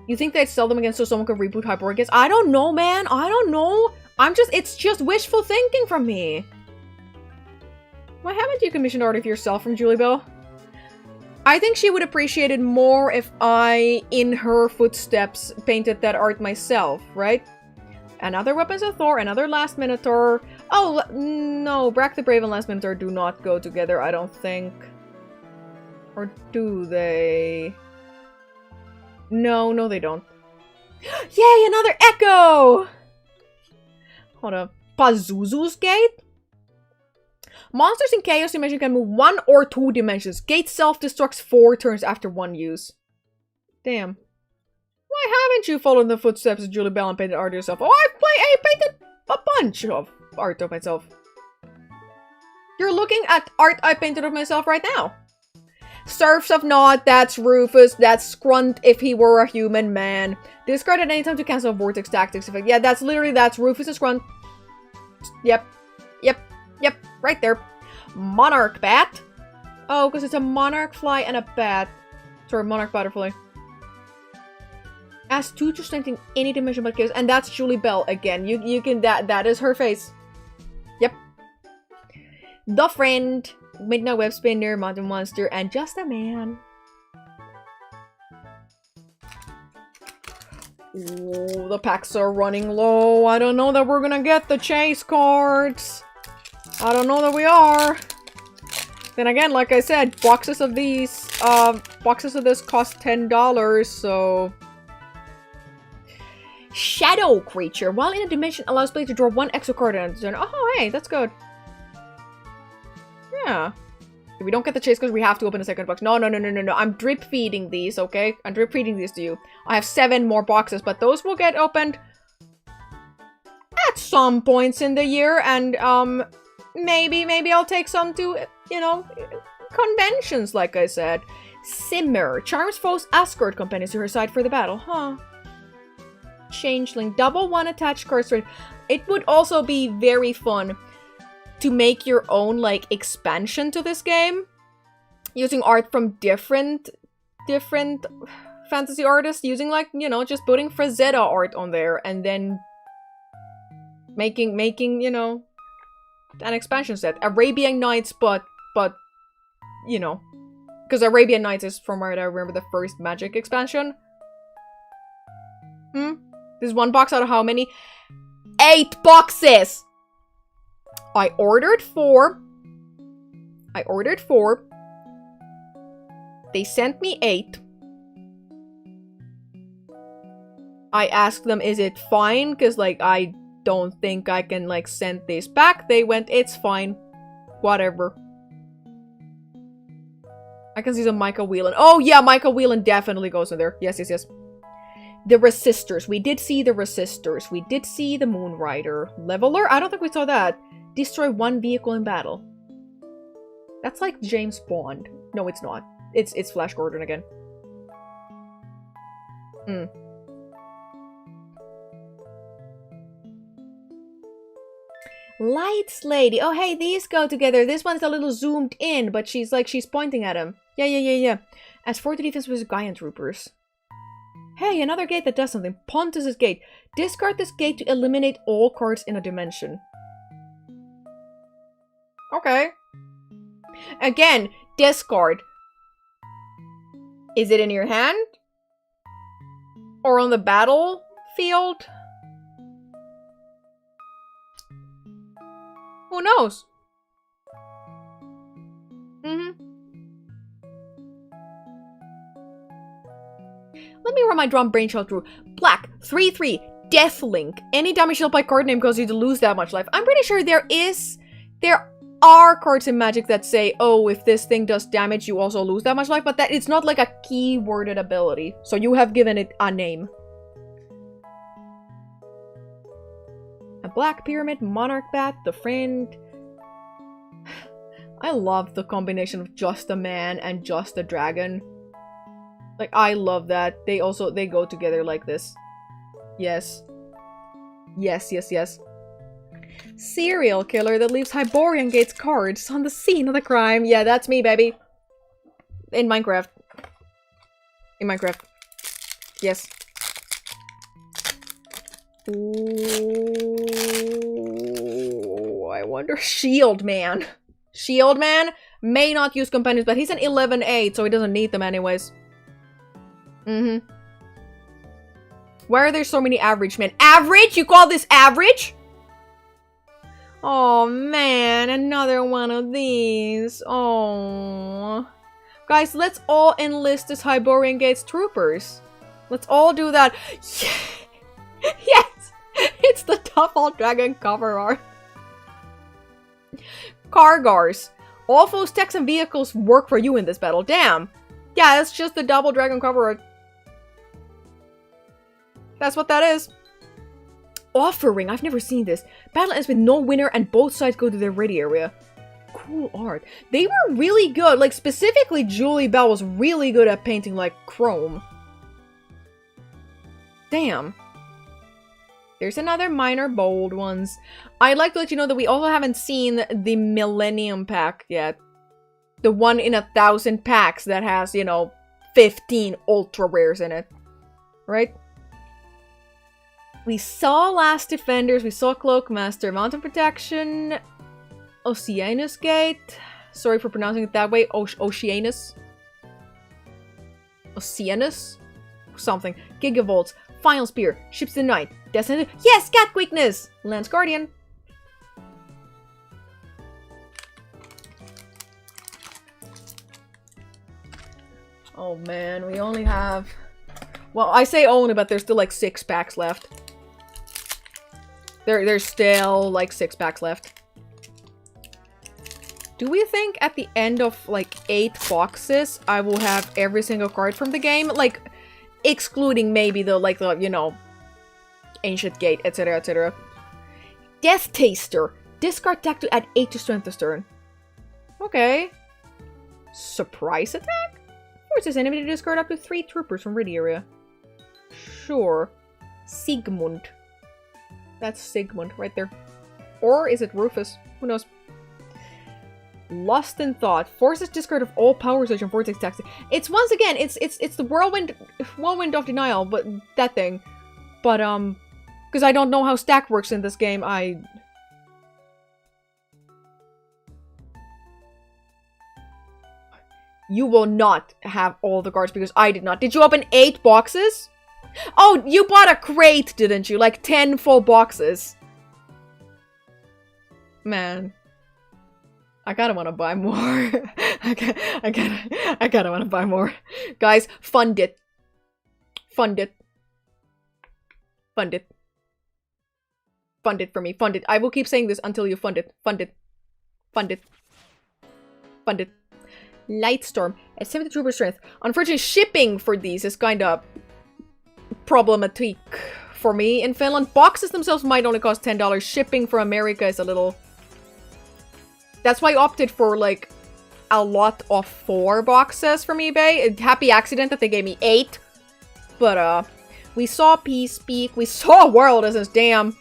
Speaker 1: You think they'd sell them again so someone could reboot Hyborian games? I don't know, man. I don't know. It's just wishful thinking from me. Why haven't you commissioned art of yourself from Julie Bell? I think she would appreciate it more if I, in her footsteps, painted that art myself, right? Another Weapons of Thor, another Last Minotaur. Oh, no, Brack the Brave and Last Minotaur do not go together, I don't think. Or do they? No, they don't. Yay, another Echo! Hold up. Pazuzu's Gate? Monsters in Chaos Dimension can move 1 or 2 dimensions. Gate self-destructs 4 turns after 1 use. Damn. Why haven't you followed the footsteps of Julie Bell and painted art yourself? Oh, I painted a bunch of art of myself. You're looking at art I painted of myself right now. Serfs of Nod, that's Rufus, that's Scrunt if he were a human man. Discard at any time to cancel a Vortex Tactics effect. Yeah, that's Rufus and Scrunt. Yep, right there. Monarch Bat. Oh, because it's a Monarch Fly and a Bat. Sorry, Monarch Butterfly. Adds 2 to strength in any dimension but chaos. And that's Julie Bell again. You can, that is her face. Yep. The Friend. Midnight Web Spinner, Mountain Monster, and Just a Man. Ooh, the packs are running low. I don't know that we're gonna get the chase cards. I don't know that we are. Then again, like I said, boxes of this cost $10, so... Shadow Creature. While in a dimension, allows players to draw 1 extra card on a turn. Oh, hey, that's good. Yeah. If we don't get the chase because we have to open a second box. No. I'm drip feeding these, okay? I'm drip feeding these to you. I have 7 more boxes, but those will get opened at some points in the year, and maybe I'll take some to, you know, conventions, like I said. Simmer. Charms foes escort companions to her side for the battle. Huh. Changeling. Double 1 attached cards. It would also be very fun to make your own, like, expansion to this game. Using art from different fantasy artists. Using, like, you know, just putting Frazetta art on there. And then making, you know, an expansion set. Arabian Nights, but, you know. Because Arabian Nights is from where I remember the first Magic expansion. This is 1 box out of how many? 8 boxes! I ordered 4. They sent me 8. I asked them, is it fine? Because, like, I don't think I can, like, send this back. They went, it's fine. Whatever. I can see some Michael Whelan. Oh, yeah, Michael Whelan definitely goes in there. Yes. The Resistors. We did see the Resistors. We did see the Moonrider. Leveler? I don't think we saw that. Destroy 1 vehicle in battle. That's like James Bond. No, it's not. It's Flash Gordon again. Lights Lady. Oh, hey, these go together. This one's a little zoomed in, but she's pointing at him. Yeah. As for the defense with Giant Troopers. Hey, another gate that does something. Pontus's Gate. Discard this gate to eliminate all cards in a dimension. Okay. Again, discard. Is it in your hand? Or on the battlefield? Who knows? Let me run my drum brainchild through. Black, 3/3, Deathlink. Any damage dealt by card name causes you to lose that much life. I'm pretty sure there are cards in Magic that say, oh, if this thing does damage, you also lose that much life, but that it's not like a keyworded ability. So you have given it a name. A Black Pyramid, Monarch Bat, the Friend. I love the combination of just a man and just a dragon. Like, I love that. They go together like this. Yes. Serial killer that leaves Hyborian Gates cards on the scene of the crime. Yeah, that's me, baby. In Minecraft. In Minecraft. Yes. Ooh, I wonder. Shield Man. Shield Man may not use companions, but he's an 11-8, so he doesn't need them anyways. Mm-hmm. Why are there so many average men? Average? You call this average? Oh man, another one of these. Oh. Guys, let's all enlist as Hyborian Gates troopers. Let's all do that. Yes! It's the Double Dragon cover art. Cargars. All foes, techs, and vehicles work for you in this battle. Damn. Yeah, that's just the Double Dragon cover art. That's what that is. Offering. I've never seen this. Battle ends with no winner and both sides go to their ready area. Cool art. They were really good. Like, specifically, Julie Bell was really good at painting, like, chrome. Damn. There's another minor bold ones. I'd like to let you know that we also haven't seen the Millennium Pack yet. The one in 1,000 packs that has, you know, 15 ultra rares in it. Right? We saw Last Defenders, we saw Cloakmaster, Mountain Protection, Oceanus Gate. Sorry for pronouncing it that way. Oceanus. Oceanus? Something. Gigavolts, Final Spear, Ships of the Night, Destiny. Yes! Cat Quickness! Lance Guardian. Oh man, we only have... Well, I say only, but there's still like 6 packs left. There's still like 6 packs left. Do we think at the end of like 8 boxes, I will have every single card from the game? Like, excluding maybe the, like, the, you know, Ancient Gate, etc, etc. Death Taster. Discard attack to add 8 to strength this turn. Okay. Surprise attack? Forces enemy to discard up to 3 troopers from ready area. Sure. Sigmund. That's Sigmund right there. Or is it Rufus? Who knows? Lost in Thought. Forces discard of all power surge and vortex attacks. It's once again, it's the whirlwind of denial, but that thing. But because I don't know how stack works in this game, You will not have all the cards because I did not. Did you open 8 boxes? Oh, you bought a crate, didn't you? Like 10 full boxes. Man. I kinda wanna buy more. I kinda wanna buy more. Guys, fund it. Fund it. Fund it. Fund it for me. Fund it. I will keep saying this until you fund it. Fund it. Fund it. Fund it. Lightstorm at 70 trooper strength. Unfortunately, shipping for these is kinda problematic for me in Finland. Boxes themselves might only cost $10. Shipping for America is a little... That's why I opted for, like, a lot of 4 boxes from eBay. A happy accident that they gave me 8. But, we saw Peace Peak. We saw World Essence. Damn.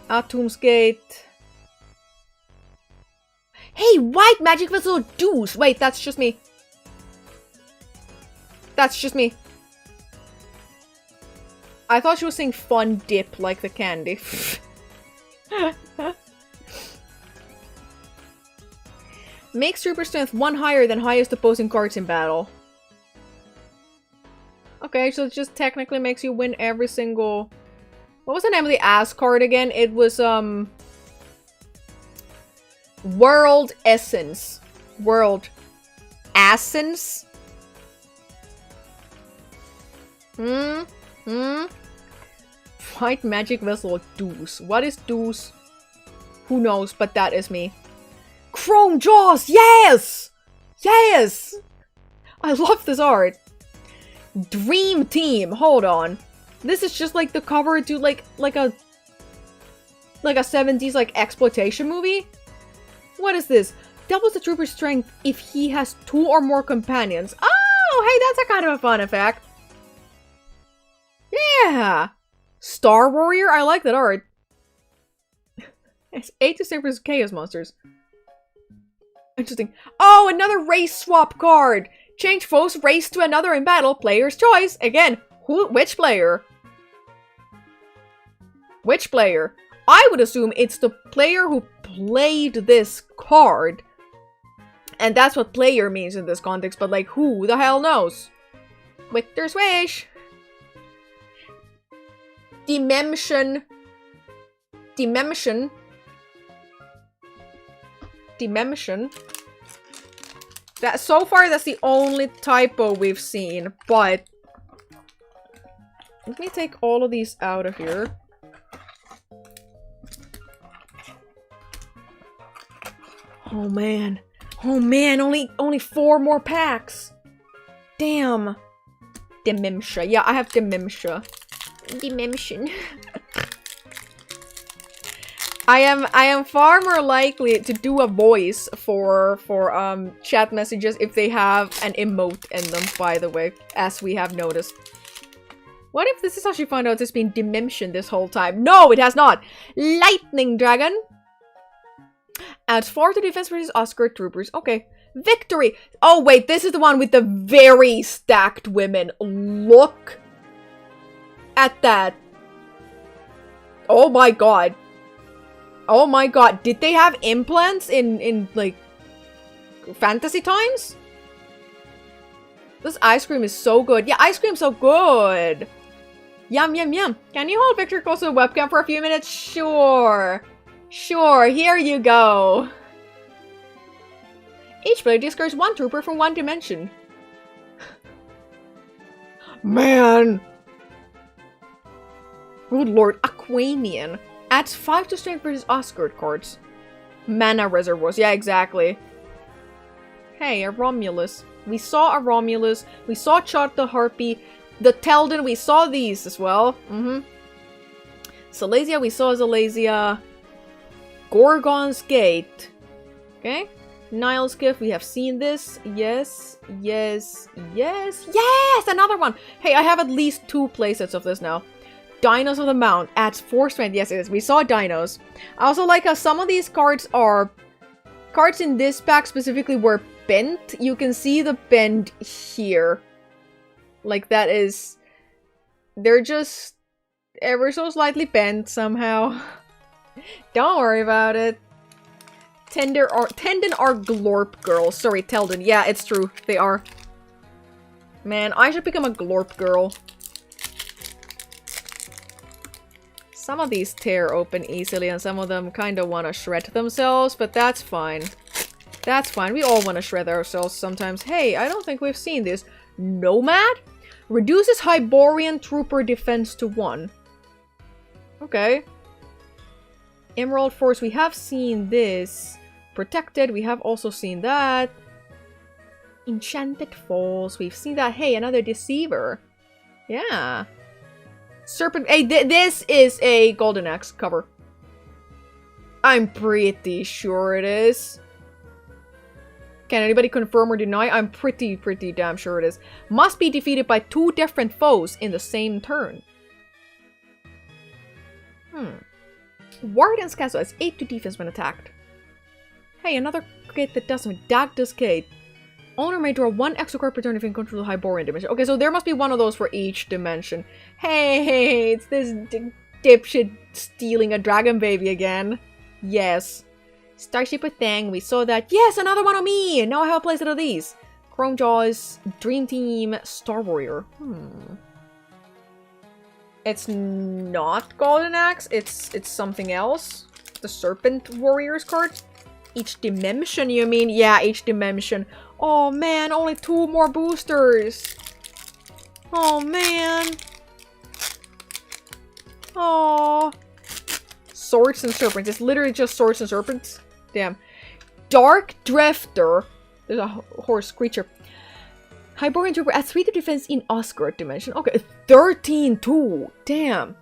Speaker 1: Atom's Gate. Hey, White Magic Vessel Deuce. Wait, that's just me. That's just me. I thought she was saying fun dip like the candy. Makes trooper strength 1 higher than highest opposing cards in battle. Okay, so it just technically makes you win every single... What was the name of the ass card again? It was, World Essence. World Essence? White Magic Vessel Deuce. What is Deuce? Who knows, but that is me. Chrome Jaws! Yes! Yes! I love this art. Dream Team. Hold on. This is just like the cover to like a 70s like exploitation movie? What is this? Doubles the trooper's strength if he has 2 or more companions. Oh, hey, that's a kind of a fun effect. Yeah! Star Warrior? I like that art. It's 8 to 6 versus Chaos Monsters. Interesting. Oh, another race swap card! Change foes race to another in battle. Player's choice. Again, which player? Which player? I would assume it's the player who played this card. And that's what player means in this context, but like, who the hell knows? Victor's Wish! Dimension. That so far that's the only typo we've seen, but let me take all of these out of here. Oh man. Oh man, only 4 more packs. Damn. Dementia. Yeah, I have dementia. Dimension. I am far more likely to do a voice for chat messages if they have an emote in them, by the way, as we have noticed. What if this is how she found out it's been dimension this whole time? No, it has not! Lightning Dragon! Adds 4 to defense versus Oscar Troopers. Okay. Victory! Oh wait, this is the one with the very stacked women. Look at that. Oh my god. Oh my god, did they have implants in like, fantasy times? This ice cream is so good. Yeah, ice cream's so good! Yum, yum, yum. Can you hold Victor close to the webcam for a few minutes? Sure. Sure, here you go. Each player discards 1 trooper from 1 dimension. Man! Good lord, Aquanian. Adds 5 to strength versus Oscar cards. Mana reservoirs, yeah, exactly. Hey, a Romulus. We saw a Romulus. We saw Chot the Harpy. The Teldon, we saw these as well. Silesia, we saw Silesia. Gorgon's Gate. Okay. Nile's Gift, we have seen this. Yes, yes, yes, yes! Another one! Hey, I have at least 2 playsets of this now. Dinos of the Mount adds 4 strength. Yes, it is. We saw dinos. I also like how some of these cards are... Cards in this pack specifically were bent. You can see the bend here. Like that is... They're just ever so slightly bent somehow. Don't worry about it. Tendon are glorp girls. Sorry, Teldon. Yeah, it's true. They are. Man, I should become a glorp girl. Some of these tear open easily and some of them kind of want to shred themselves, but that's fine. That's fine. We all want to shred ourselves sometimes. Hey, I don't think we've seen this. Nomad? Reduces Hyborian Trooper defense to 1. Okay. Emerald Force, we have seen this. Protected, we have also seen that. Enchanted Falls, we've seen that. Hey, another Deceiver. Yeah. Serpent, hey, this is a Golden Axe cover. I'm pretty sure it is. Can anybody confirm or deny? I'm pretty damn sure it is. Must be defeated by 2 different foes in the same turn. Warden's Castle has 8 to defense when attacked. Hey, another gate that doesn't. Dagda's Gate. Owner may draw 1 extra card per turn if in control of the Hyborian dimension. Okay, so there must be one of those for each dimension. Hey, it's this dipshit stealing a dragon baby again. Yes. Starship with Thang, we saw that. Yes, another one of me! Now I have a playset of these. Chrome Jaws, Dream Team, Star Warrior. It's not Golden Axe, it's something else. The Serpent Warriors card. Each dimension, you mean? Yeah, each dimension. Oh man, only 2 more boosters. Oh man. Oh. Swords and Serpents. It's literally just Swords and Serpents. Damn. Dark Drifter. There's a horse creature. Hyborian Trooper adds 3 to defense in Oscar dimension. Okay, 13 too. Damn.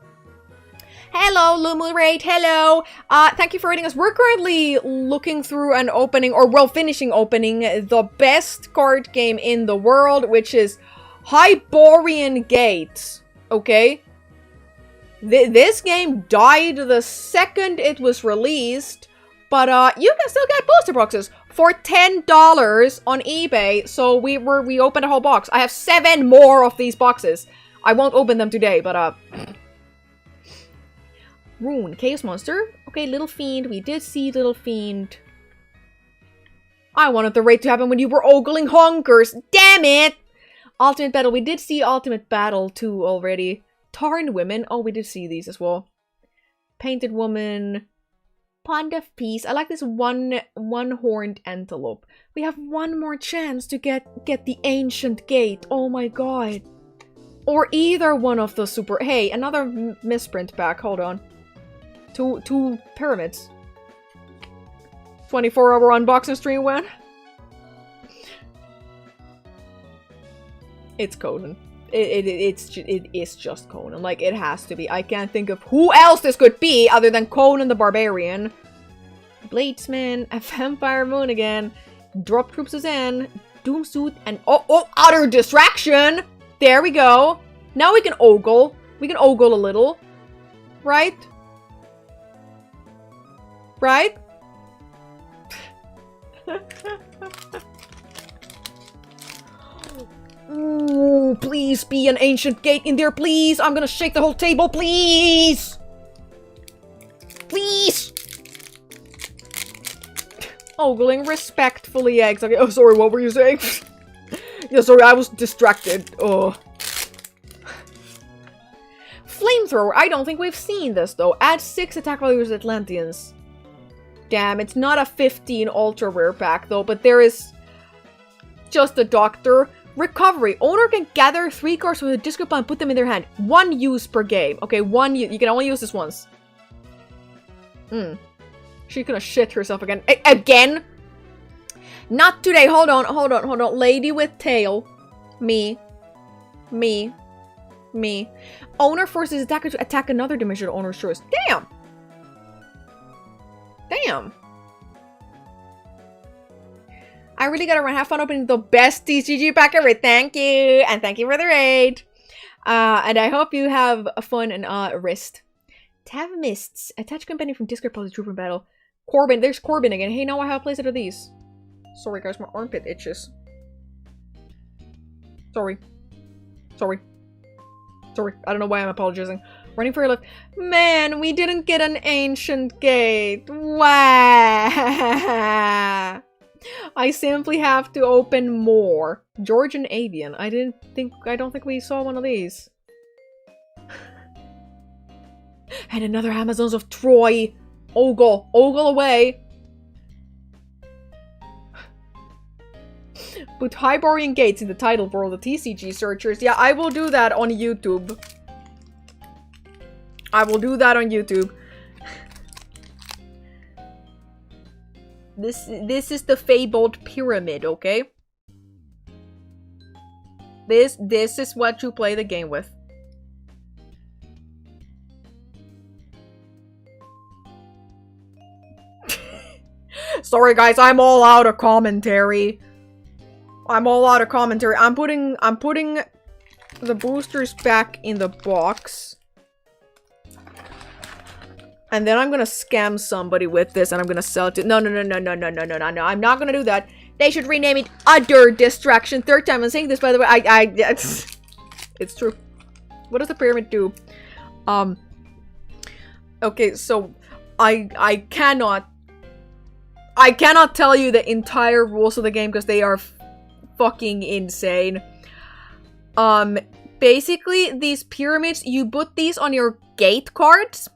Speaker 1: Hello, Lumurate. Hello. Thank you for reading us. We're currently looking through and opening, or well, finishing opening the best card game in the world, which is Hyborian Gate. Okay? This game died the second it was released, but you can still get booster boxes for $10 on eBay. So we opened a whole box. I have 7 more of these boxes. I won't open them today, but Rune, Chaos Monster. Okay, Little Fiend. We did see Little Fiend. I wanted the raid to happen when you were ogling honkers. Damn it! Ultimate Battle. We did see Ultimate Battle 2 already. Tarn Women. Oh, we did see these as well. Painted Woman. Pond of Peace. I like this one-horned antelope. We have one more chance to get the Ancient Gate. Oh my god. Or either one of the super... Hey, another misprint pack. Hold on. Two pyramids. 24-hour unboxing stream when? It's Conan. It is just Conan. Like, it has to be. I can't think of who else this could be other than Conan the Barbarian. Bladesman, a Vampire Moon again, Drop Troops Suzanne, Doomsuit, and oh, Utter Distraction! There we go. Now we can ogle. We can ogle a little. Right? Right? Ooh, please be an Ancient Gate in there, please! I'm gonna shake the whole table, please! Please! Ogling respectfully, eggs. Okay, oh, sorry, what were you saying? Yeah, sorry, I was distracted. Oh. Flamethrower. I don't think we've seen this, though. Add 6 attack values to Atlanteans. Damn, it's not a 15 ultra rare pack, though, but there is just a doctor. Recovery. Owner can gather 3 cards with a discard pile and put them in their hand. 1 use per game. Okay, 1 use. You can only use this once. She's gonna shit herself again. Again? Not today. Hold on. Lady with tail. Me. Owner forces attacker to attack another dimensional owner's choice. Damn! I really gotta run. Have fun opening the best TCG pack ever. Thank you! And thank you for the raid! And I hope you have a fun and rest. Tav Mists. Attach companion from discard pile to trooper battle. Corbin. There's Corbin again. Hey, now I have a playset of these. Sorry guys, my armpit itches. Sorry. I don't know why I'm apologizing. Running for your life. Man, we didn't get an Ancient Gate. Why? I simply have to open more. Georgian Avian. I don't think we saw one of these. And another Amazons of Troy. Ogle away. Put Hyborian Gates in the title for all the TCG searchers. Yeah, I will do that on YouTube. This is the fabled pyramid, okay? This is what you play the game with. Sorry guys, I'm all out of commentary. I'm putting the boosters back in the box. And then I'm gonna scam somebody with this and I'm gonna sell it to- No, I'm not gonna do that. They should rename it Utter Distraction. 3rd time I'm saying this, by the way. It's true. What does the pyramid do? Okay, so I cannot tell you the entire rules of the game because they are fucking insane. Basically, these pyramids, you put these on your gate cards.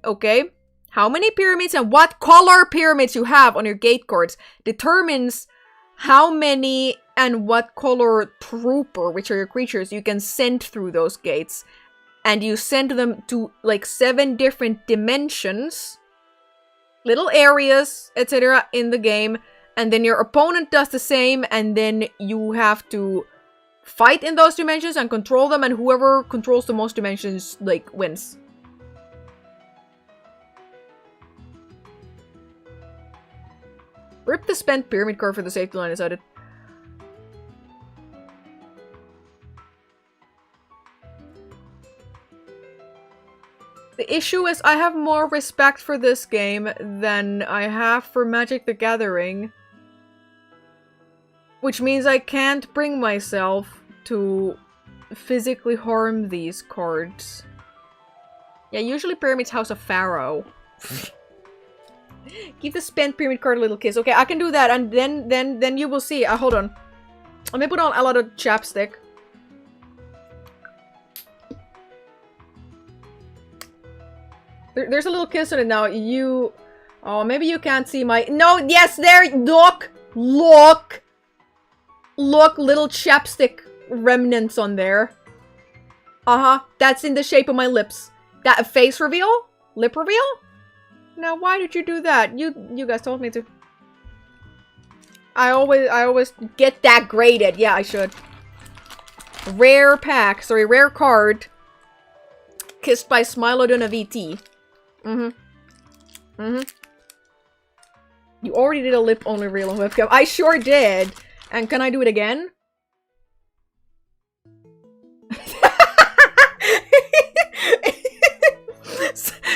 Speaker 1: Okay? How many pyramids and what color pyramids you have on your gate cards determines how many and what color trooper, which are your creatures, you can send through those gates. And you send them to like 7 different dimensions, little areas, etc. in the game. And then your opponent does the same, and then you have to fight in those dimensions and control them, and whoever controls the most dimensions, like, wins. Rip the spent pyramid card for the safety line decided. issue is I have more respect for this game than I have for Magic the Gathering. Which means I can't bring myself to physically harm these cards. Yeah, usually Pyramid's House of Pharaoh. Give the spent Pyramid card a little kiss. Okay, I can do that, and then you will see. Hold on. Let me put on a lot of chapstick. There's a little kiss on it now. Oh, maybe you can't see my... No, yes, there! Look! Look! Look, little chapstick remnants on there. Uh-huh. That's in the shape of my lips. That face reveal? Lip reveal? Now, why did you do that? You guys told me to. I always get that graded. Yeah, I should. Rare pack. Sorry, rare card. Kissed by SmilodonnaVT. You already did a lip-only reel on webcam. I sure did. And can I do it again?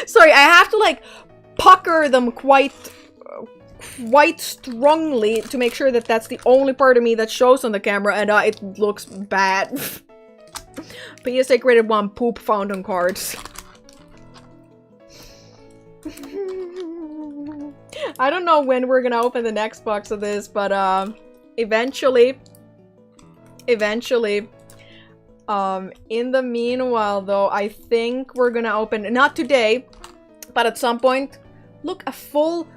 Speaker 1: Sorry, I have to like pucker them quite strongly to make sure that that's the only part of me that shows on the camera, and it looks bad. PSA graded 1 poop fountain cards. I don't know when we're gonna open the next box of this, but eventually. In the meanwhile, though, I think we're gonna open, not today, but at some point. Look, a full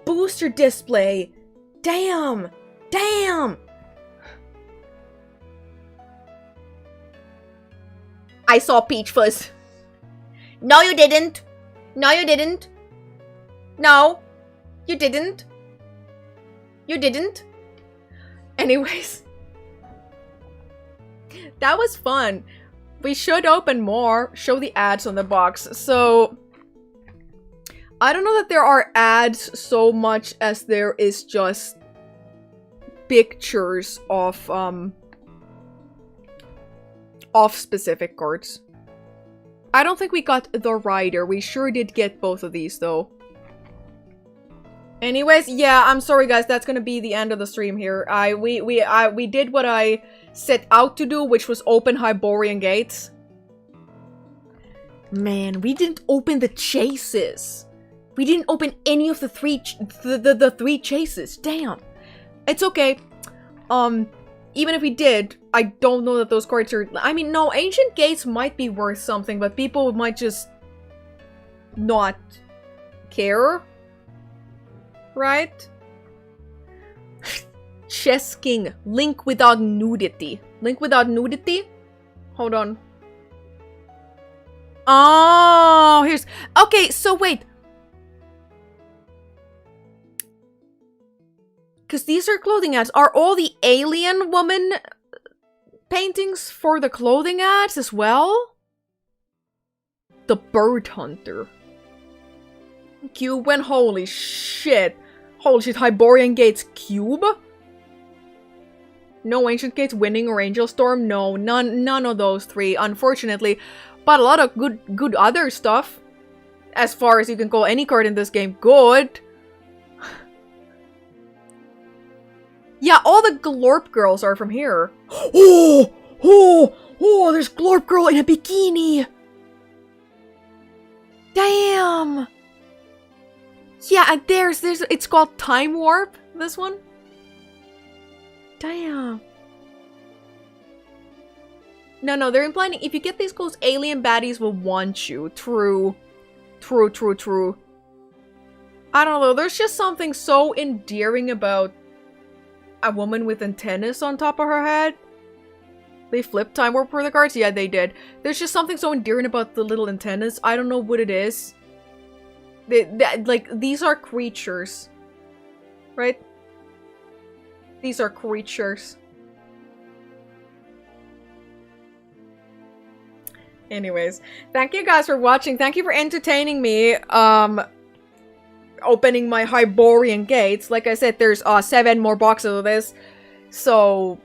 Speaker 1: booster display. Damn! Damn! I saw Peach Fuzz. No, you didn't. No, you didn't. No, you didn't. You didn't. Anyways. That was fun. We should open more. Show the ads on the box. So, I don't know that there are ads so much as there is just pictures of specific cards. I don't think we got the Rider. We sure did get both of these though. Anyways, yeah, I'm sorry guys, that's gonna be the end of the stream here. We did what I set out to do, which was open Hyborian gates. Man, we didn't open the chases. We didn't open any of the three chases. Damn. It's okay. Even if we did, I don't know that those cards are... I mean, no, Ancient Gates might be worth something, but people might just not care. Right? Chess King. Link without nudity. Link without nudity? Hold on. Oh, here's... Okay, so wait. Because these are clothing ads. Are all the alien woman paintings for the clothing ads as well? The Bird Hunter. Cube and holy shit. Holy shit, Hyborian Gates Cube? No Ancient Gates Winning or Angel Storm? No, none of those three, unfortunately. But a lot of good other stuff. As far as you can call any card in this game good. Yeah, all the Glorp girls are from here. Oh, there's Glorp girl in a bikini. Damn. Yeah, and there's, it's called Time Warp, this one. Damn. No, they're implying if you get these clothes, alien baddies will want you. True. I don't know, there's just something so endearing about a woman with antennas on top of her head. They flipped Time Warp for the cards? Yeah, they did. There's just something so endearing about the little antennas. I don't know what it is. Like, these are creatures. Right? These are creatures. Anyways, thank you guys for watching. Thank you for entertaining me. Opening my Hyborian gates. Like I said, there's 7 more boxes of this. So,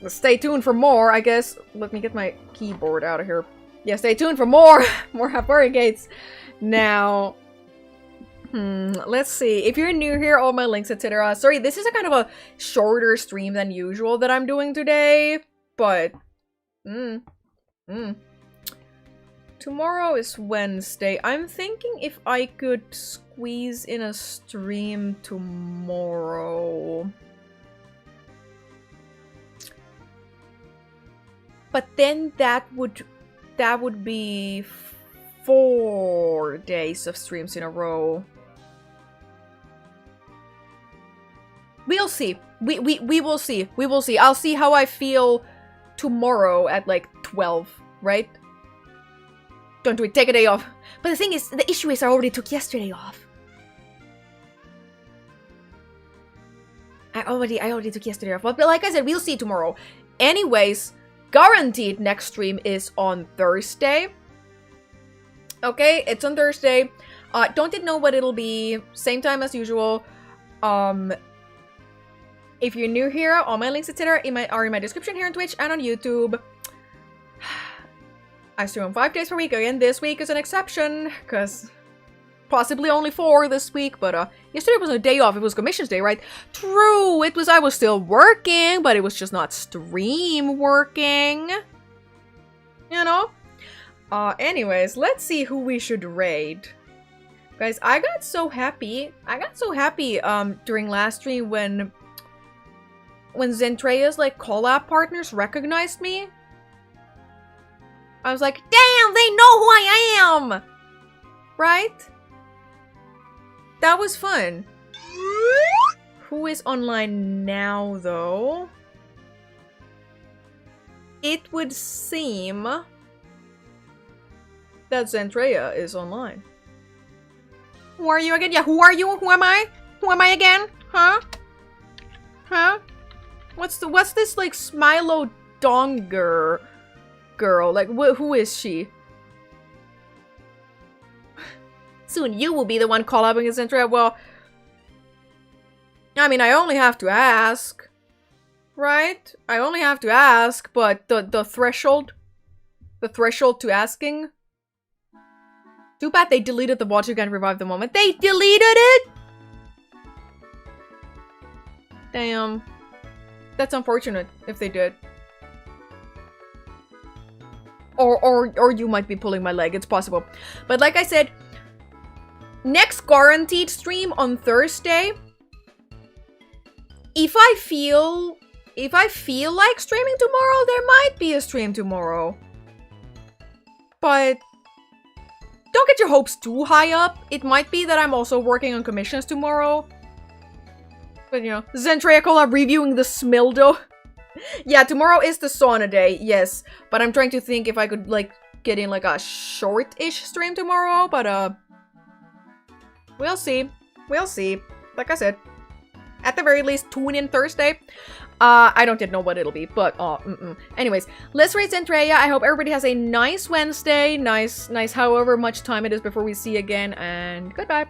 Speaker 1: stay tuned for more, I guess. Let me get my keyboard out of here. Yeah, stay tuned for more Hyborian gates. Now, let's see. If you're new here, all my links, etc. Sorry, this is a kind of a shorter stream than usual that I'm doing today, but tomorrow is Wednesday. I'm thinking if I could squeeze in a stream tomorrow. But then that would be 4 days of streams in a row. We'll see. We will see. We will see. I'll see how I feel tomorrow at like 12, right? Don't do it. Take a day off. But the thing is, the issue is I already took yesterday off. I already took yesterday off. But like I said, we'll see tomorrow. Anyways, guaranteed next stream is on Thursday. Okay, it's on Thursday. Don't know what it'll be. Same time as usual. If you're new here, all my links, etc. are in my description here on Twitch and on YouTube. I stream 5 days per week. Again, this week is an exception, because possibly only 4 this week, but yesterday was a day off. It was commissions day, right? True, it was. I was still working, but it was just not stream working. You know? Anyways, let's see who we should raid. Guys, I got so happy during last stream when Zentrea's like collab partners recognized me. I was like, damn, they know who I am! Right? That was fun. Who is online now, though? It would seem that Zentrea is online. Who are you again? Yeah, who are you? Who am I? Who am I again? Huh? Huh? What's this, like, Smilodonger girl? Like, who is she? Soon you will be the one collabing with Zentrea. Well, I mean, I only have to ask. Right? I only have to ask, but the threshold to asking. Too bad they deleted the watch you can revive the moment. They deleted it? Damn. That's unfortunate if they did. Or you might be pulling my leg, it's possible. But like I said, next guaranteed stream on Thursday. If I feel like streaming tomorrow, there might be a stream tomorrow. But don't get your hopes too high up. It might be that I'm also working on commissions tomorrow. But you know, Zentrea collab reviewing the Smildo. Yeah, tomorrow is the sauna day, yes. But I'm trying to think if I could, like, get in, like, a short-ish stream tomorrow. But, we'll see. We'll see. Like I said, at the very least, tune in Thursday. I don't yet know what it'll be, but, Anyways, let's raid Zentrea. I hope everybody has a nice Wednesday. Nice however much time it is before we see again. And goodbye.